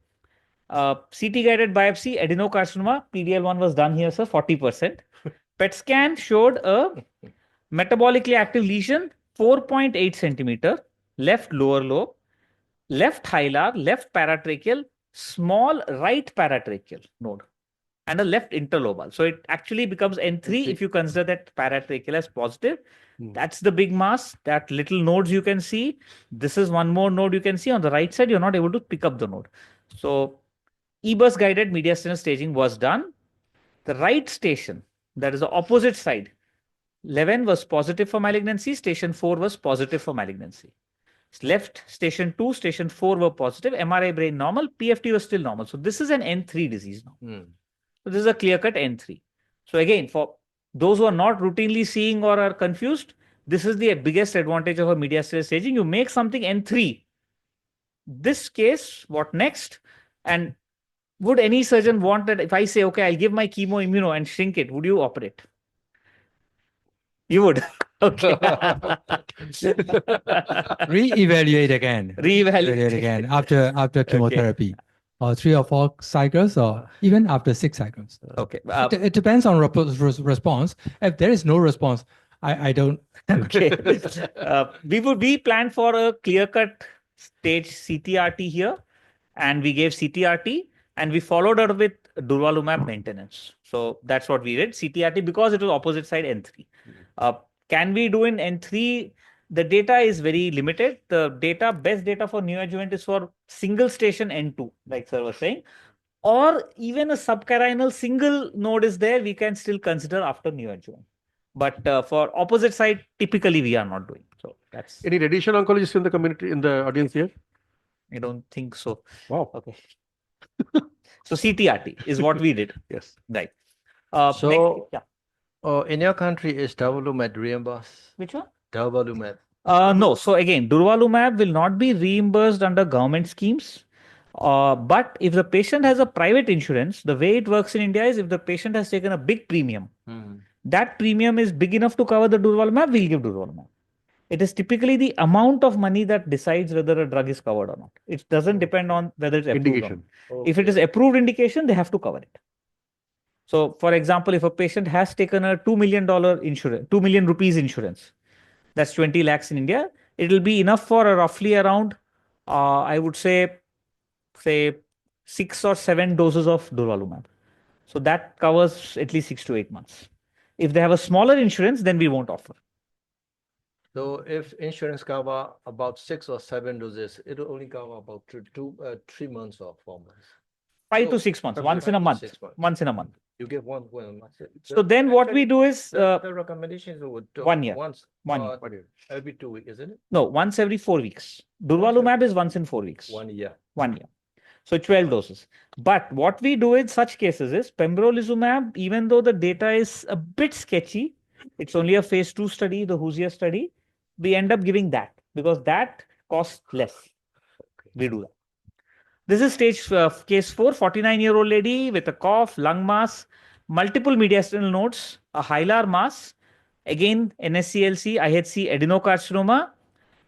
Speaker 4: CT guided biopsy, adenocarcinoma, PDL1 was done here, sir, 40%. PET scan showed a metabolically active lesion, 4.8 centimeter, left lower lobe, left hilar, left paratracheal, small right paratracheal node, and a left interlobal. So it actually becomes N3 if you consider that paratracheal as positive. That's the big mass, that little nodes you can see. This is one more node you can see. On the right side, you're not able to pick up the node. So EBUS guided mediastinal staging was done. The right station, that is the opposite side, 11 was positive for malignancy, station 4 was positive for malignancy. Left, station 2, station 4 were positive, MRI brain normal, PFT was still normal. So this is an N3 disease now. So this is a clear-cut N3. So again, for those who are not routinely seeing or are confused, this is the biggest advantage of a mediastinal staging. You make something N3. This case, what next? And would any surgeon want that if I say, okay, I'll give my chemo immuno and shrink it, would you operate? You would. Okay.
Speaker 9: Reevaluate again.
Speaker 4: Reevaluate
Speaker 9: again after chemotherapy. Or 3 or 4 cycles, or even after 6 cycles.
Speaker 4: Okay.
Speaker 9: It depends on response. If there is no response, I don't.
Speaker 4: Okay. We planned for a clear-cut stage CTRT here, and we gave CTRT, and we followed up with durvalumab maintenance. So that's what we did. CTRT because it was opposite side N3. Can we do in N3? The data is very limited. The best data for neoadjuvant is for single station N2, like sir was saying, or even a subcarinal single node is there, we can still consider after neoadjuvant. But for opposite side, typically we are not doing. So that's.
Speaker 5: Any radiation oncologists in the community, in the audience here?
Speaker 4: I don't think so.
Speaker 5: Wow.
Speaker 4: Okay. So CTRT is what we did.
Speaker 5: Yes.
Speaker 4: Right.
Speaker 3: So,
Speaker 4: yeah.
Speaker 3: In your country, is durvalumab reimbursed?
Speaker 4: Which one?
Speaker 3: Durvalumab.
Speaker 4: No. So again, durvalumab will not be reimbursed under government schemes. But if the patient has a private insurance, the way it works in India is if the patient has taken a big premium, that premium is big enough to cover the durvalumab, we'll give durvalumab. It is typically the amount of money that decides whether a drug is covered or not. It doesn't depend on whether it's approved
Speaker 5: Indication.
Speaker 4: or not. If it is approved indication, they have to cover it. So, for example, if a patient has taken a $2 million insurance, 2 million rupees insurance, that's 20 lakhs in India, it will be enough for roughly around, I would say 6 or 7 doses of durvalumab. So that covers at least 6 to 8 months. If they have a smaller insurance, then we won't offer.
Speaker 3: So if insurance cover about 6 or 7 doses, it will only cover about 3 months or 4 months.
Speaker 4: 5 to 6 months, once in a month. Once in a month.
Speaker 3: You give one month.
Speaker 4: So then what we do is
Speaker 3: the recommendations would
Speaker 4: 1 year.
Speaker 3: Once
Speaker 4: 1 year.
Speaker 3: every 2 weeks, isn't it?
Speaker 4: No, once every 4 weeks. Durvalumab is once in 4 weeks.
Speaker 3: 1 year.
Speaker 4: 1 year. So 12 doses. But what we do in such cases is pembrolizumab, even though the data is a bit sketchy, it's only a phase 2 study, the Hoosier study, we end up giving that because that costs less. We do that. This is stage case 4, 49-year-old lady with a cough, lung mass, multiple mediastinal nodes, a hilar mass, again NSCLC, IHC adenocarcinoma,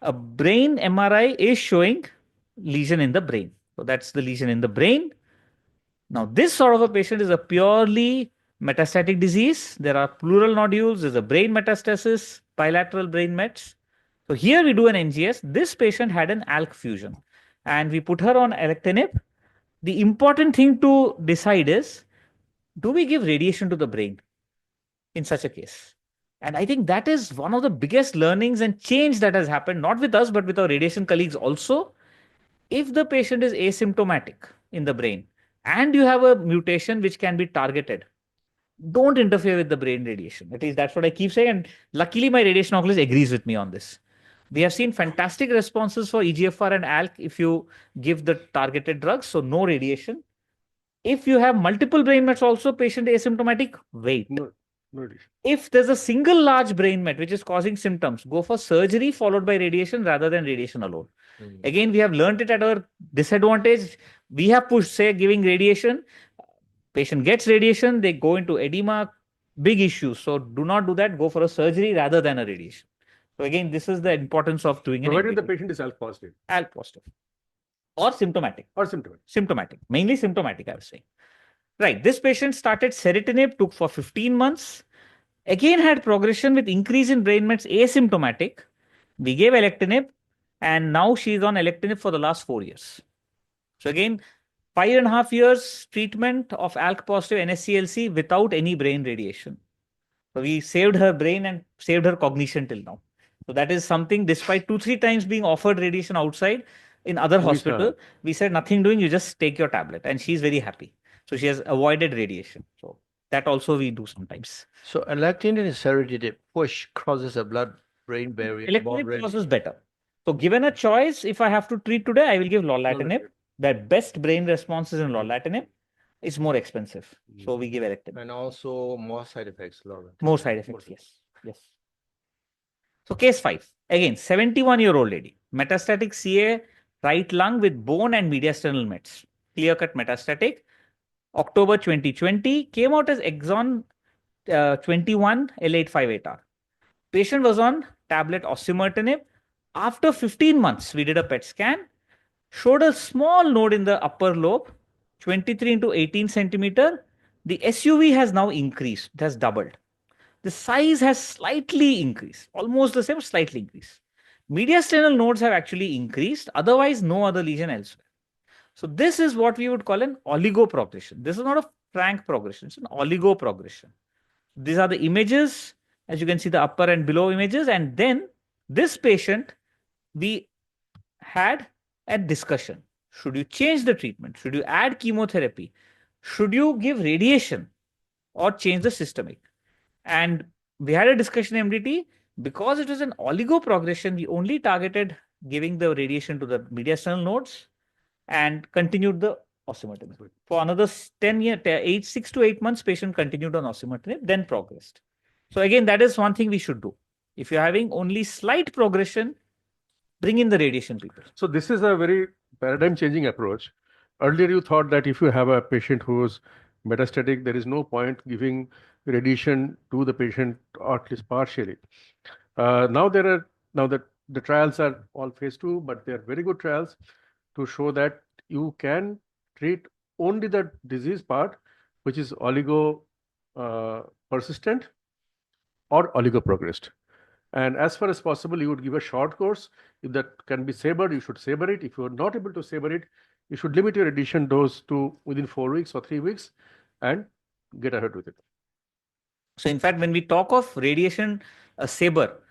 Speaker 4: a brain MRI is showing lesion in the brain. So that's the lesion in the brain. Now this sort of a patient is a purely metastatic disease. There are pleural nodules, there's a brain metastasis, bilateral brain mets. So here we do an NGS. This patient had an ALK fusion and we put her on alectinib. The important thing to decide is, do we give radiation to the brain in such a case? And I think that is one of the biggest learnings and change that has happened, not with us, but with our radiation colleagues also. If the patient is asymptomatic in the brain and you have a mutation which can be targeted, don't interfere with the brain radiation. At least that's what I keep saying. And luckily, my radiation oncologist agrees with me on this. We have seen fantastic responses for EGFR and ALK if you give the targeted drugs, so no radiation. If you have multiple brain mets also, patient asymptomatic, wait.
Speaker 5: No radiation.
Speaker 4: If there's a single large brain met which is causing symptoms, go for surgery followed by radiation rather than radiation alone. Again, we have learned it at our disadvantage. We have pushed, say, giving radiation. Patient gets radiation, they go into edema, big issues. So do not do that. Go for a surgery rather than a radiation. So again, this is the importance of doing
Speaker 5: Provided the patient is ALK positive.
Speaker 4: ALK positive. Or symptomatic.
Speaker 5: Or symptomatic.
Speaker 4: Symptomatic. Mainly symptomatic, I was saying. Right. This patient started serotinib, took for 15 months. Again had progression with increase in brain mets asymptomatic. We gave alectinib, and now she is on alectinib for the last 4 years. So again, 5.5 years treatment of ALK positive NSCLC without any brain radiation. So we saved her brain and saved her cognition till now. So that is something, despite 2-3 times being offered radiation outside in other hospital, we said nothing doing, you just take your tablet, and she's very happy. So she has avoided radiation. So that also we do sometimes.
Speaker 3: So alectinib and serotinib push crosses the blood-brain barrier.
Speaker 4: Alectinib crosses better. So given a choice, if I have to treat today, I will give lorlatinib. The best brain response is in lorlatinib. It's more expensive. So we give alectinib.
Speaker 3: And also more side effects.
Speaker 4: More side effects, yes. Yes. So case 5. Again, 71-year-old lady. Metastatic CA, right lung with bone and mediastinal mets. Clear-cut metastatic. October 2020. Came out as exon 21 L858R. Patient was on tablet osimertinib. After 15 months, we did a PET scan. Showed a small node in the upper lobe, 23 into 18 centimeter. The SUV has now increased. It has doubled. The size has slightly increased, almost the same, slightly increased. Mediastinal nodes have actually increased. Otherwise, no other lesion elsewhere. So this is what we would call an oligoprogression. This is not a frank progression. It's an oligoprogression. These are the images. As you can see, the upper and below images. And then this patient, we had a discussion. Should you change the treatment? Should you add chemotherapy? Should you give radiation or change the systemic? And we had a discussion in MDT. Because it was an oligoprogression, we only targeted giving the radiation to the mediastinal nodes and continued the osimertinib. For another 6 to 8 months, patient continued on osimertinib, then progressed. So again, that is one thing we should do. If you're having only slight progression, bring in the radiation people.
Speaker 5: So this is a very paradigm-changing approach. Earlier, you thought that if you have a patient who's metastatic, there is no point giving radiation to the patient, or at least partially. Now that the trials are all phase 2, but they are very good trials to show that you can treat only the disease part, which is oligo persistent or oligoprogressed. And as far as possible, you would give a short course. If that can be sabered, you should saber it. If you are not able to saber it, you should limit your radiation dose to within 4 weeks or 3 weeks and get ahead with it.
Speaker 4: So in fact, when we talk of radiation saber,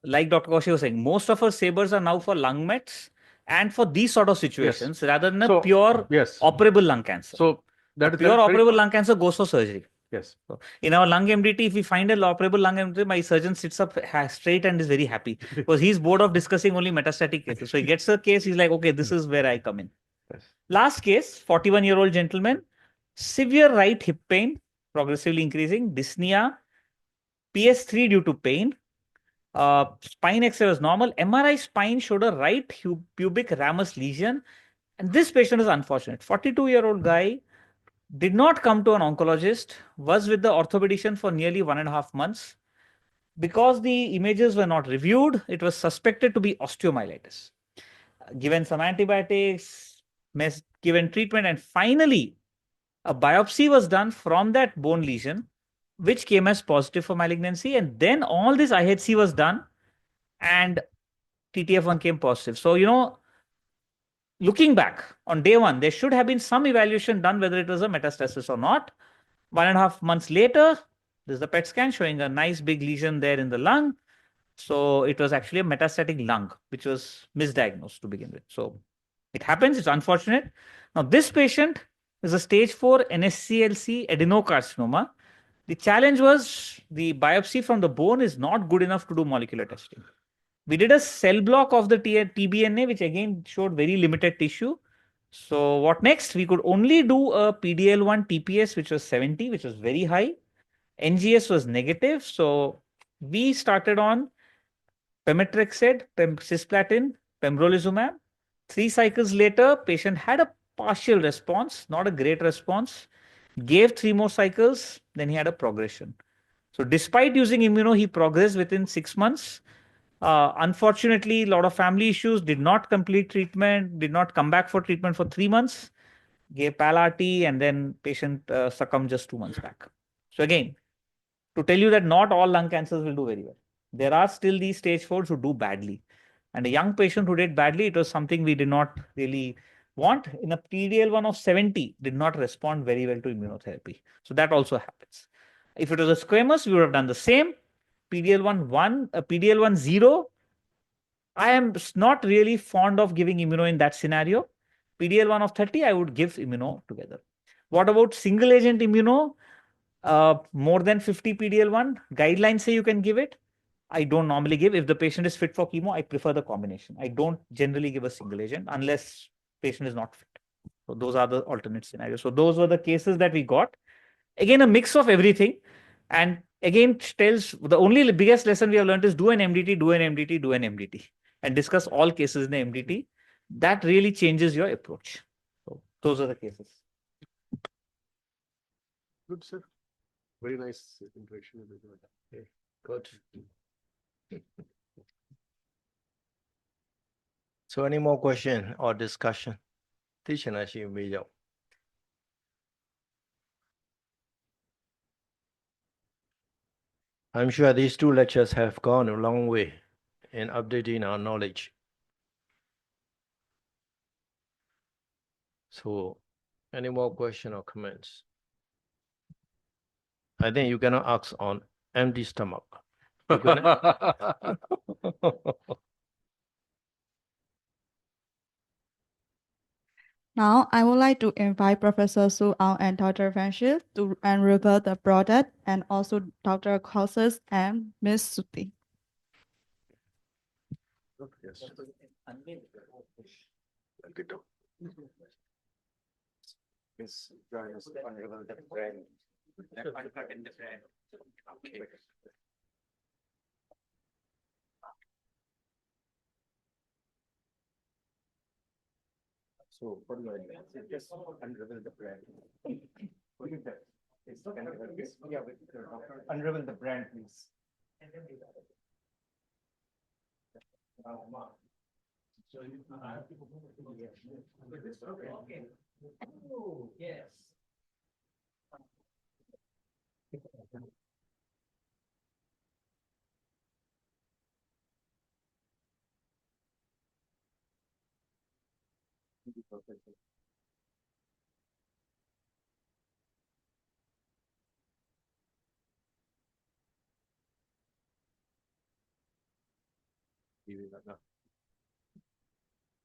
Speaker 4: like Dr. Kaushik was saying, most of our sabers are now for lung mets and for these sort of situations rather than a pure operable lung cancer.
Speaker 5: So that
Speaker 4: pure operable lung cancer goes for surgery.
Speaker 5: Yes.
Speaker 4: So in our lung MDT, if we find an operable lung MDT, my surgeon sits up straight and is very happy because he's bored of discussing only metastatic cases. So he gets a case, he's like, okay, this is where I come in.
Speaker 5: Yes.
Speaker 4: Last case, 41-year-old gentleman, severe right hip pain, progressively increasing, dyspnea, PS3 due to pain, spine X-ray was normal, MRI spine showed a right pubic ramus lesion, and this patient is unfortunate. 42-year-old guy, did not come to an oncologist, was with the orthopedician for nearly 1.5 months. Because the images were not reviewed, it was suspected to be osteomyelitis. Given some antibiotics, given treatment, and finally, a biopsy was done from that bone lesion, which came as positive for malignancy. And then all this IHC was done, and TTF1 came positive. So, looking back on day 1, there should have been some evaluation done whether it was a metastasis or not. 1.5 months later, there's the PET scan showing a nice big lesion there in the lung. So it was actually a metastatic lung, which was misdiagnosed to begin with. So it happens, it's unfortunate. Now this patient is a stage 4 NSCLC adenocarcinoma. The challenge was the biopsy from the bone is not good enough to do molecular testing. We did a cell block of the TBNA, which again showed very limited tissue. So what next? We could only do a PDL1 TPS, which was 70, which was very high. NGS was negative. So we started on pemetrexed, cisplatin, pembrolizumab. 3 cycles later, patient had a partial response, not a great response. Gave 3 more cycles, then he had a progression. So despite using immuno, he progressed within 6 months. Unfortunately, a lot of family issues, did not complete treatment, did not come back for treatment for 3 months, gave PAL-RT, and then patient succumbed just 2 months back. So again, to tell you that not all lung cancers will do very well. There are still these stage 4s who do badly. And a young patient who did badly, it was something we did not really want. In a PDL1 of 70, did not respond very well to immunotherapy. So that also happens. If it was a squamous, we would have done the same. PDL1 0, I am not really fond of giving immuno in that scenario. PDL1 of 30, I would give immuno together. What about single agent immuno? More than 50 PDL1, guidelines say you can give it. I don't normally give. If the patient is fit for chemo, I prefer the combination. I don't generally give a single agent unless patient is not fit. So those are the alternate scenarios. So those were the cases that we got. Again, a mix of everything. And again, tells the only biggest lesson we have learned is do an MDT, do an MDT, do an MDT, and discuss all cases in the MDT. That really changes your approach. So those are the cases.
Speaker 5: Good, sir. Very nice interaction.
Speaker 3: Okay, good. So any more question or discussion? Teaching us you may. I'm sure these 2 lectures have gone a long way in updating our knowledge. So, any more question or comments? I think you cannot ask on empty stomach. You cannot-
Speaker 1: Now, I would like to invite Professor Su Ao and Dr. Van Shi to unveil the product, and also Dr. Kosis and Ms. Suti.
Speaker 5: Yes.
Speaker 2: Please join us to unravel the brand. Okay. So, what do you want? Just unravel the brand. What is that? It's yeah, unravel the brand, please. So okay. Oh, yes.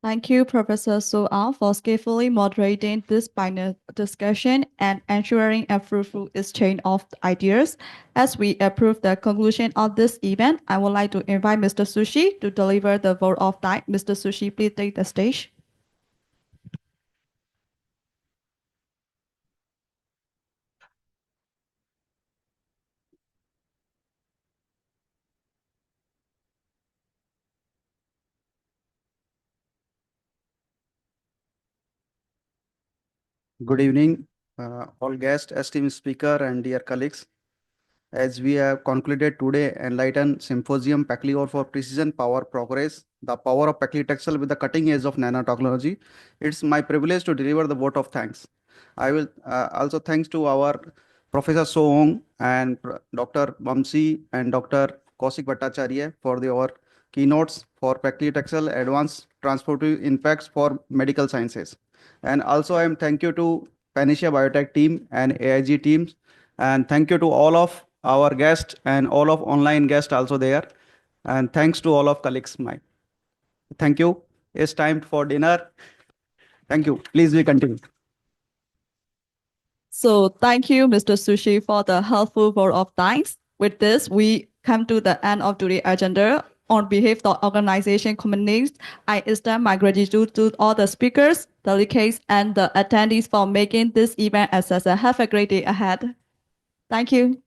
Speaker 1: Thank you, Professor Su Ao, for skillfully moderating this panel discussion and ensuring a fruitful exchange of ideas. As we approve the conclusion of this event, I would like to invite Mr. Sushi to deliver the vote of thanks. Mr. Sushi, please take the stage.
Speaker 10: Good evening, all guests, esteemed speaker, and dear colleagues. As we have concluded today, Enlighten Symposium Paclitaxel for Precision Power Progress, the power of Paclitaxel with the cutting edge of nanotechnology. It's my privilege to deliver the vote of thanks. I will also thanks to our Professor Soong and Dr. Vamsi and Dr. Kausik Bhattacharya for their keynotes for Paclitaxel advanced transportive impacts for medical sciences. And also I am thank you to Panacea Biotech team and AIG teams. And thank you to all of our guests and all of online guests also there. And thanks to all of colleagues. Thank you. It's time for dinner. Thank you. Please we continue.
Speaker 1: So thank you, Mr. Sushi, for the helpful vote of thanks. With this, we come to the end of today's agenda. On behalf of the organization communities, I extend my gratitude to all the speakers, delegates, and the attendees for making this event a success. Have a great day ahead. Thank you.